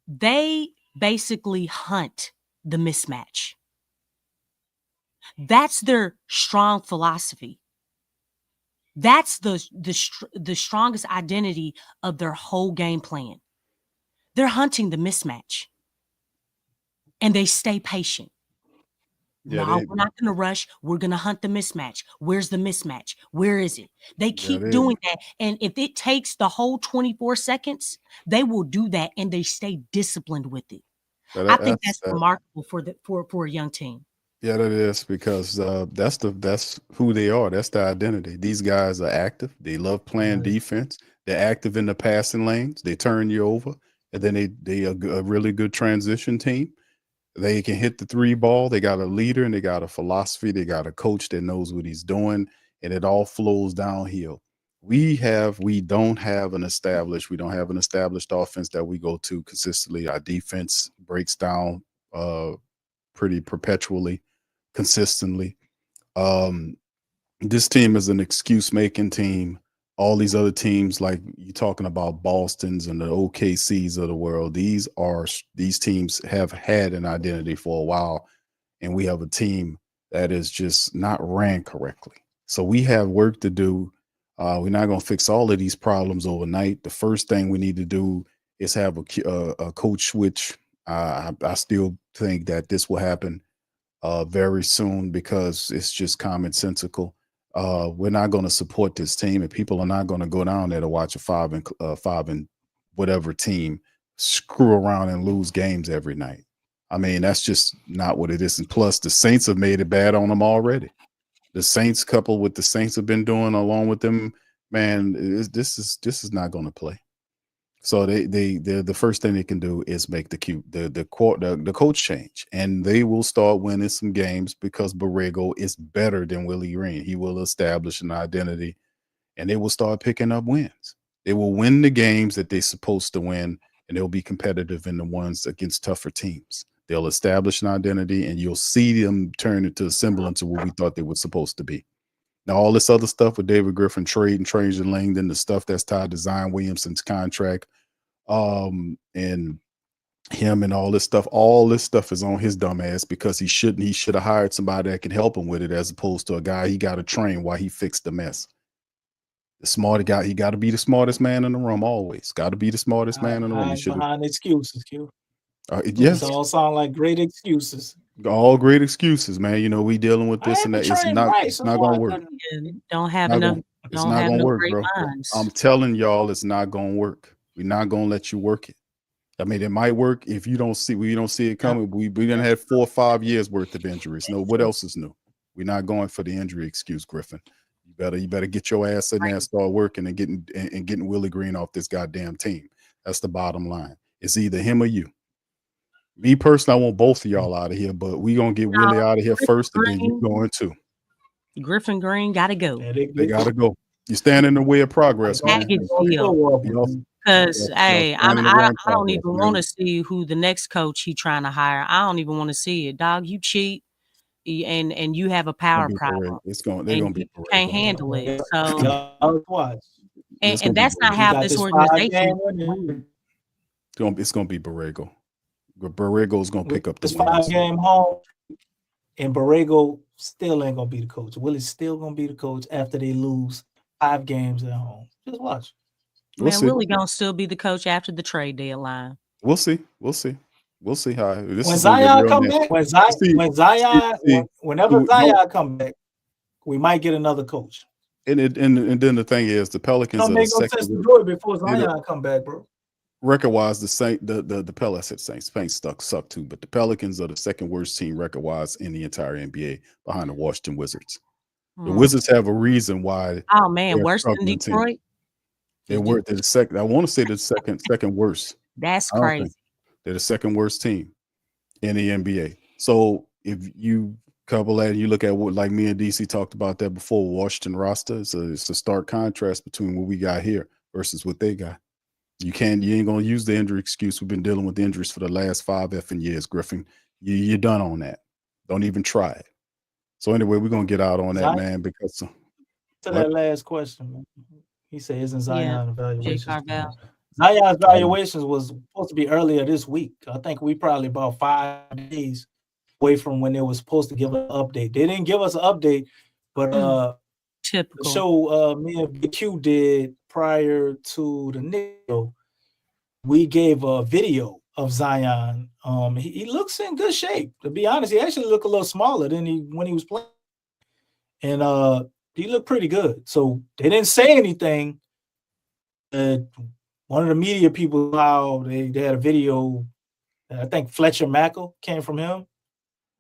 they basically hunt the mismatch. That's their strong philosophy. That's the strongest identity of their whole game plan. They're hunting the mismatch, and they stay patient. Yeah, No, we're not going to rush. We're going to hunt the mismatch. Where's the mismatch? Where is it? They keep doing that. And if it takes the whole 24 seconds, they will do that, and they stay disciplined with it. I think that's remarkable for a young team. Yeah, that is, because that's who they are. That's their identity. These guys are active. They love playing defense. They're active in the passing lanes. They turn you over, and then they are a really good transition team. They can hit the three ball. They got a leader, and they got a philosophy. They got a coach that knows what he's doing, and it all flows downhill. We don't have an established offense that we go to consistently. Our defense breaks down pretty perpetually, consistently. This team is an excuse-making team. All these other teams, like you're talking about Boston's and the OKCs of the world, these teams have had an identity for a while, and we have a team that is just not ran correctly. So we have work to do. We're not going to fix all of these problems overnight. The first thing we need to do is have a coach switch. I still think that this will happen very soon, because it's just commonsensical. We're not going to support this team, and people are not going to go down there to watch a five and whatever team screw around and lose games every night. I mean, that's just not what it is. And plus, the Saints have made it bad on them already. The Saints, coupled with the Saints have been doing along with them, man, this is not going to play. So the first thing they can do is make the coach change, and they will start winning some games, because Borrego is better than Willie Green. He will establish an identity, and they will start picking up wins. They will win the games that they're supposed to win, and they'll be competitive in the ones against tougher teams. They'll establish an identity, and you'll see them turn into a semblance of what we thought they were supposed to be. Now, all this other stuff with David Griffin trade and Trajan Langdon, the stuff that's tied to Zion Williamson's contract, and him and all this stuff is on his dumb ass, because he should have hired somebody that can help him with it, as opposed to a guy he got to train while he fixed the mess. The smart guy, he got to be the smartest man in the room, always. Got to be the smartest man in the room. Behind excuses, Q. Yes. These all sound like great excuses. All great excuses, man. You know, we dealing with this and that. It's not going to work. Don't have enough. It's not going to work, bro. I'm telling y'all, it's not going to work. We're not going to let you work it. I mean, it might work if we don't see it coming. We done had 4 or 5 years worth of injuries. No, what else is new? We're not going for the injury excuse, Griffin. You better get your ass in there and start working and getting Willie Green off this goddamn team. That's the bottom line. It's either him or you. Me personally, I want both of y'all out of here, but we gonna get Willie out of here first, and then you going too. Griffin Green gotta go. They gotta go. You stand in the way of progress, man. Because hey, I don't even want to see who the next coach he trying to hire. I don't even want to see it, dog. You cheat, and you have a power problem. They're gonna be. You can't handle it. So, and that's not how this organization. It's gonna be Borrego. Borrego's gonna pick up this 5-game home, and Borrego still ain't gonna be the coach. Willie's still gonna be the coach after they lose 5 games at home. Just watch. Willie gonna still be the coach after the trade deadline. We'll see how this when Zion come back. Whenever Zion come back, we might get another coach. And then the thing is, the Pelicans don't make no sense to do it before Zion come back, bro. Record-wise, the Pelicans suck too, but the Pelicans are the second worst team record-wise in the entire NBA, behind the Washington Wizards. The Wizards have a reason why. Oh man, worse than Detroit. They're the second. I want to say the second worst. That's crazy. They're the second worst team in the NBA. So if you couple that and you look at what, like me and DC talked about that before, Washington roster, it's a stark contrast between what we got here versus what they got. You ain't gonna use the injury excuse. We've been dealing with injuries for the last 5 effing years, Griffin. You're done on that. Don't even try it. So anyway, we're gonna get out on that, man. Because to that last question, man. He said, "Isn't Zion evaluations?" Zion's evaluations was supposed to be earlier this week. I think we probably about 5 days away from when they were supposed to give an update. They didn't give us an update, but the Typical. show me and BQ did prior to the Knicks, we gave a video of Zion. He looks in good shape. To be honest, he actually looked a little smaller than when he was playing, and he looked pretty good. So they didn't say anything. One of the media people, how they had a video. I think Fletcher Mackle came from him,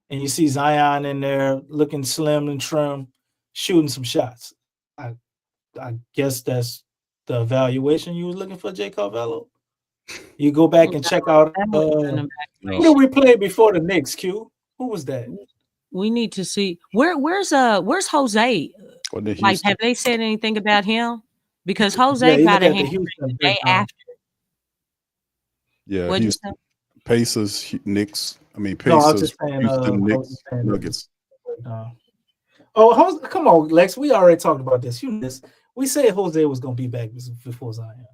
and you see Zion in there looking slim and trim, shooting some shots. I guess that's the evaluation you was looking for, Jay Carvello. You go back and check out who did we play before the Knicks, Q? Who was that? We need to see where's Jose? Like, have they said anything about him? Because Jose got a hand the day after. Yeah, What'd you say? Pacers, Knicks. I mean, No, I was Pacers, just saying, Houston, Knicks, saying Nuggets. Come on, Lex. We already talked about this. You know this. We said Jose was going to be back before Zion.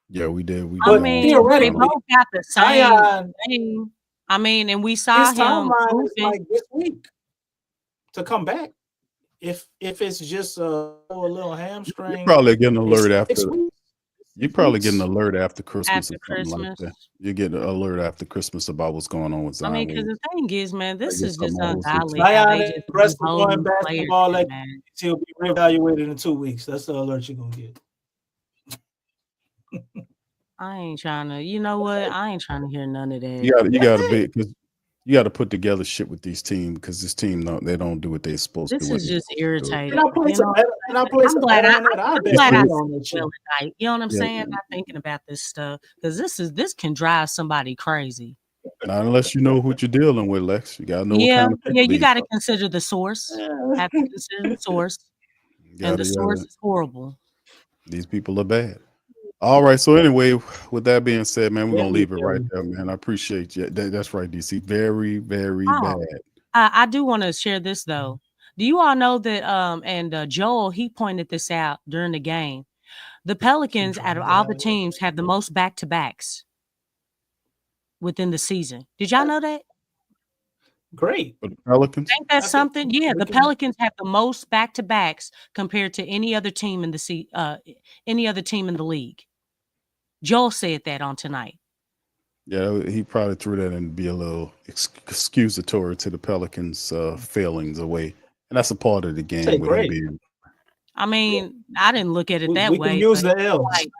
Yeah, we did. I mean, they both got the same thing. I mean, and we saw his him timeline is like this week to come back. If it's just a little hamstring, you probably get an alert after. 6 weeks. You probably get an alert after Christmas After or something like Christmas. that. You get an alert after Christmas about what's going on with I Zion. mean, because the thing is, man, this I is guess just I'm almost ungodly. How Zion they is just aggressive hold going players, basketball, like man. he'll be reevaluated in 2 weeks. That's the alert you're gonna get. I ain't trying to. You know what? I ain't trying to hear none of that. You got to be because you got to put together shit with these teams because this team they don't do what they're supposed to do. This when is they're just supposed to do it. irritating. And I play You some. know, And I play I'm some. glad I I'm I'm bet glad I you sleep on that shit. well at night. You know what I'm Yeah. saying? Not thinking about this stuff because this can drive somebody crazy. Not unless you know what you're dealing with, Lex. You got to know what Yeah, kind of people yeah. You these got to are. consider the source. Have to consider the source, and the source is horrible. These people are bad. All right. So anyway, with that being said, man, we're gonna leave it right there, man. I appreciate you. That's right, DC. Very, very Oh, bad. I do want to share this though. Do you all know that? And Joel, he pointed this out during the game. The Pelicans, out of all the teams, have the most back-to-backs within the season. Did y'all know that? Great. But the Pelicans. Ain't that something? Yeah, the Pelicans have the most back-to-backs compared to any other team in the any other team in the league. Joel said that on tonight. Yeah, he probably threw that in to be a little excusatory to the Pelicans' failings away, and that's a part of the game Say with him great. being. I mean, I didn't look at it that We way. can use but the L's. like,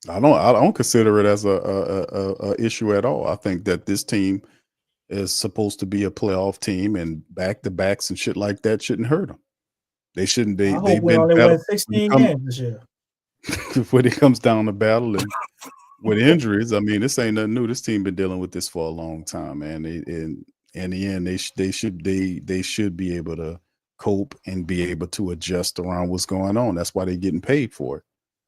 I don't consider it as a issue at all. I think that this team is supposed to be a playoff team, and back-to-backs and shit like that shouldn't hurt them. They shouldn't. I hope They've we been only better win 16 games this year. when it comes down to battle and with injuries. I mean, this ain't nothing new. This team been dealing with this for a long time, man. In the end, they should be able to cope and be able to adjust around what's going on. That's why they're getting paid for it.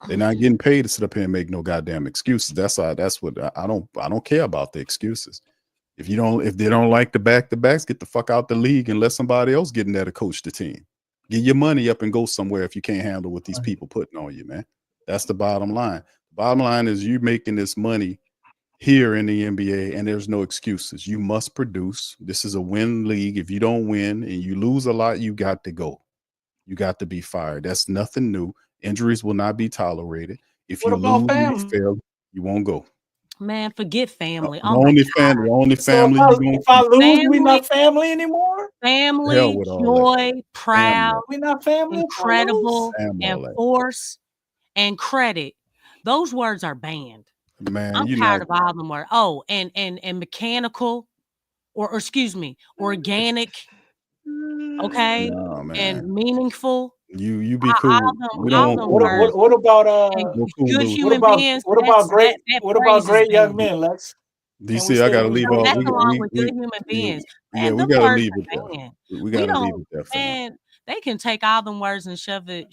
They're not getting paid to sit up here and make no goddamn excuses. That's what I don't care about the excuses. If they don't like the back-to-backs, get the fuck out the league and let somebody else get in there to coach the team. Get your money up and go somewhere if you can't handle what these people putting on you, man. That's the bottom line. The bottom line is you making this money here in the NBA, and there's no excuses. You must produce. This is a win league. If you don't win and you lose a lot, you got to go. You got to be fired. That's nothing new. Injuries will not be tolerated. If What you about lose and family? you fail, you won't go. man, forget family. The Oh my only God. family So you're going if I lose, we Family, not family anymore. family, hell with all that. joy, proud, We not family. If I lose? incredible, Damn and all that. force and credit. Those words are banned. Man, I'm you're tired not. of all them words. Oh, and mechanical, or excuse me, organic, okay, No, and man. meaningful. You be All cool. We them don't. words. What about And We're cool good losers. human beings. what about great that what about phrase is great young banned. men, Lex? Can we DC, I still gotta use leave So off. that's those? along with good human beings. Yeah, And we them gotta words leave are it there. banned. We We gotta leave don't, it there for now. man, they can take all them words and shove it.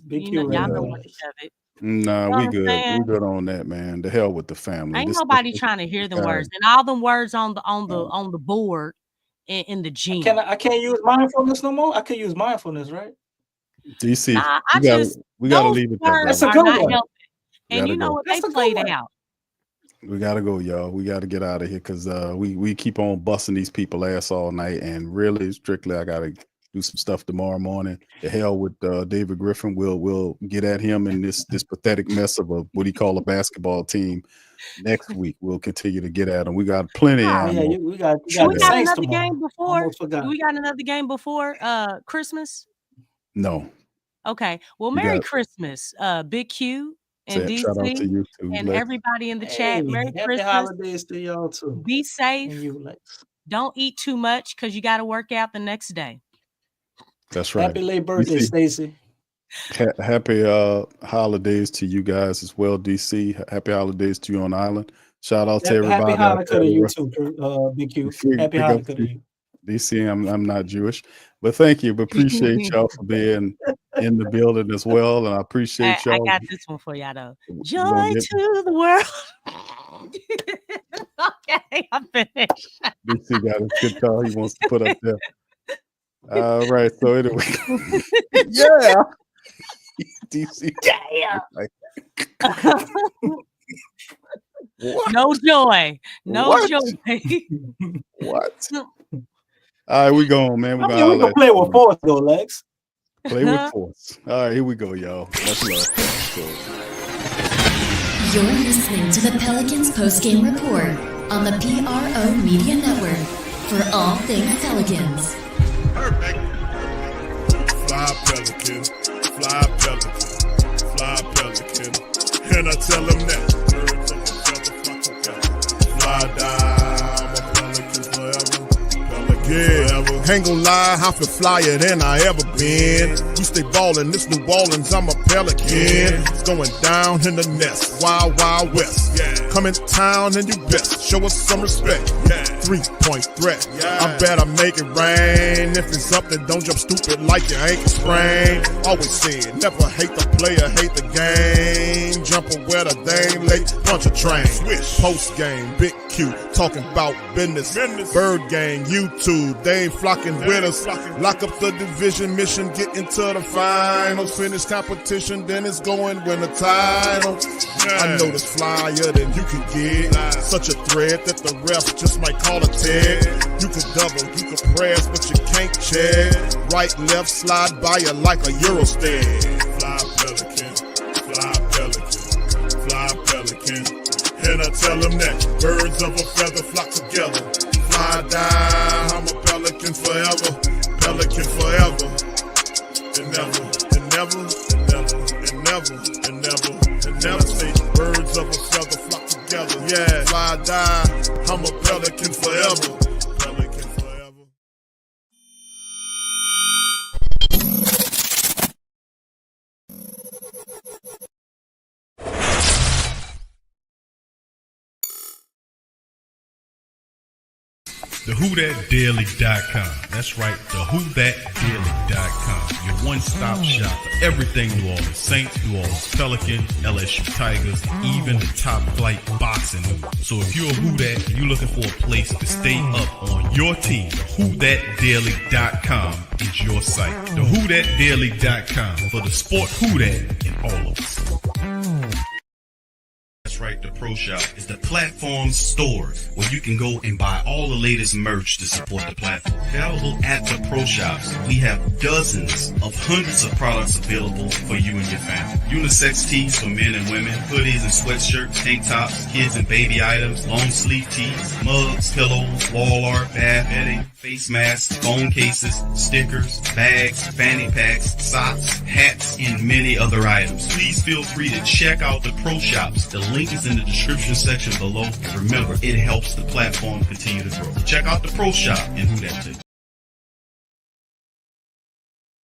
Big You know, Q y'all right know now. where to shove it. Nah, You know we what I'm good. saying? We good on that, man. The hell with the family. Ain't This nobody trying to hear them words. And all them words on the board in the gym. I can't use mindfulness no more. I can use mindfulness, right? DC, Nah, we gotta leave it there, words That's brother. a are good not one. helping. We And gotta you know go. what? That's They a good played one. out. We gotta go, y'all. We gotta get out of here because we keep on busting these people ass all night, and really, strictly, I gotta do some stuff tomorrow morning. The hell with David Griffin. We'll get at him in this pathetic mess of what he call a basketball team. Next week, we'll continue to get at him. We got plenty. We got another game before. Do we got another game before Christmas? No. Okay. Well, Merry Christmas, Big Q. And DC, shout out to you too, and Lex. everybody in the chat. Merry Happy Christmas. holidays to y'all too. Be safe. And you, Lex. Don't eat too much because you got to work out the next day. That's right. Happy late birthday, Stacy. Happy holidays to you guys as well, DC. Happy holidays to you on the island. Shout out to everybody. Happy Hanukkah to you too, Big Q. Happy Hanukkah to you. DC, I'm not Jewish, but thank you. But appreciate y'all for being in the building as well, and I appreciate y'all. I got this one for y'all though. Joy to the world. Okay, I'm finished. DC got a good call he wants to put up there. All right, so anyway, yeah, DC, yeah. No joy, no joy. What? All right, we going, man. We gonna play with force, though, Lex. Play with force. All right, here we go, y'all. Let's go. You're listening to the Pelicans postgame report on the PRO Media Network for all things Pelicans. Perfect. Fly Pelican, fly Pelican, fly Pelican. And I tell him that. Fly down, my Pelicans forever. Yeah, ain't gon' lie, I feel flyer than I ever been. We stay ballin', this New Orleans, I'm a Pelican. It's going down in the nest, wild, wild west. Come in town and you best show us some respect. 3-point threat, I better make it rain. If it's up, then don't jump stupid like your ankle sprain. Always said, never hate the player, hate the game. Jumping where the dame late, punch a train. Post game, Big Q, talking about business. Bird gang, YouTube, they ain't flocking with us. Lock up the division mission, get into the finals. Finish competition, then it's going win the title. I know this flyer than you can get. Such a threat that the refs just might call a tag. You could double, you could press, but you can't check. Right, left, slide by you like a Eurostep. Fly Pelican, fly Pelican, fly Pelican. And I tell them that birds of a feather flock together. Fly down, I'm a Pelican forever, Pelican forever. And never, and never, and never, and never, and never, and never say birds of a feather flock together. Yeah, fly down, I'm a Pelican forever, Pelican forever. TheWhoThatDaily.com. That's right, TheWhoThatDaily.com. Your one-stop shop for everything New Orleans Saints, New Orleans Pelicans, LSU Tigers, even the top flight boxing news. So if you're a Who That and you're looking for a place to stay up on your team, TheWhoThatDaily.com is your site. TheWhoThatDaily.com for the sport Who That in all of us. That's right, the Pro Shop is the platform store where you can go and buy all the latest merch to support the platform. Available at the Pro Shops, we have dozens of hundreds of products available for you and your family. Unisex tees for men and women, hoodies and sweatshirts, tank tops, kids and baby items, long sleeve tees, mugs, pillows, wall art, bath bedding, face masks, phone cases, stickers, bags, fanny packs, socks, hats, and many other items. Please feel free to check out the Pro Shops. The link is in the description section below. Remember, it helps the platform continue to grow. Check out the Pro Shop and Who That too.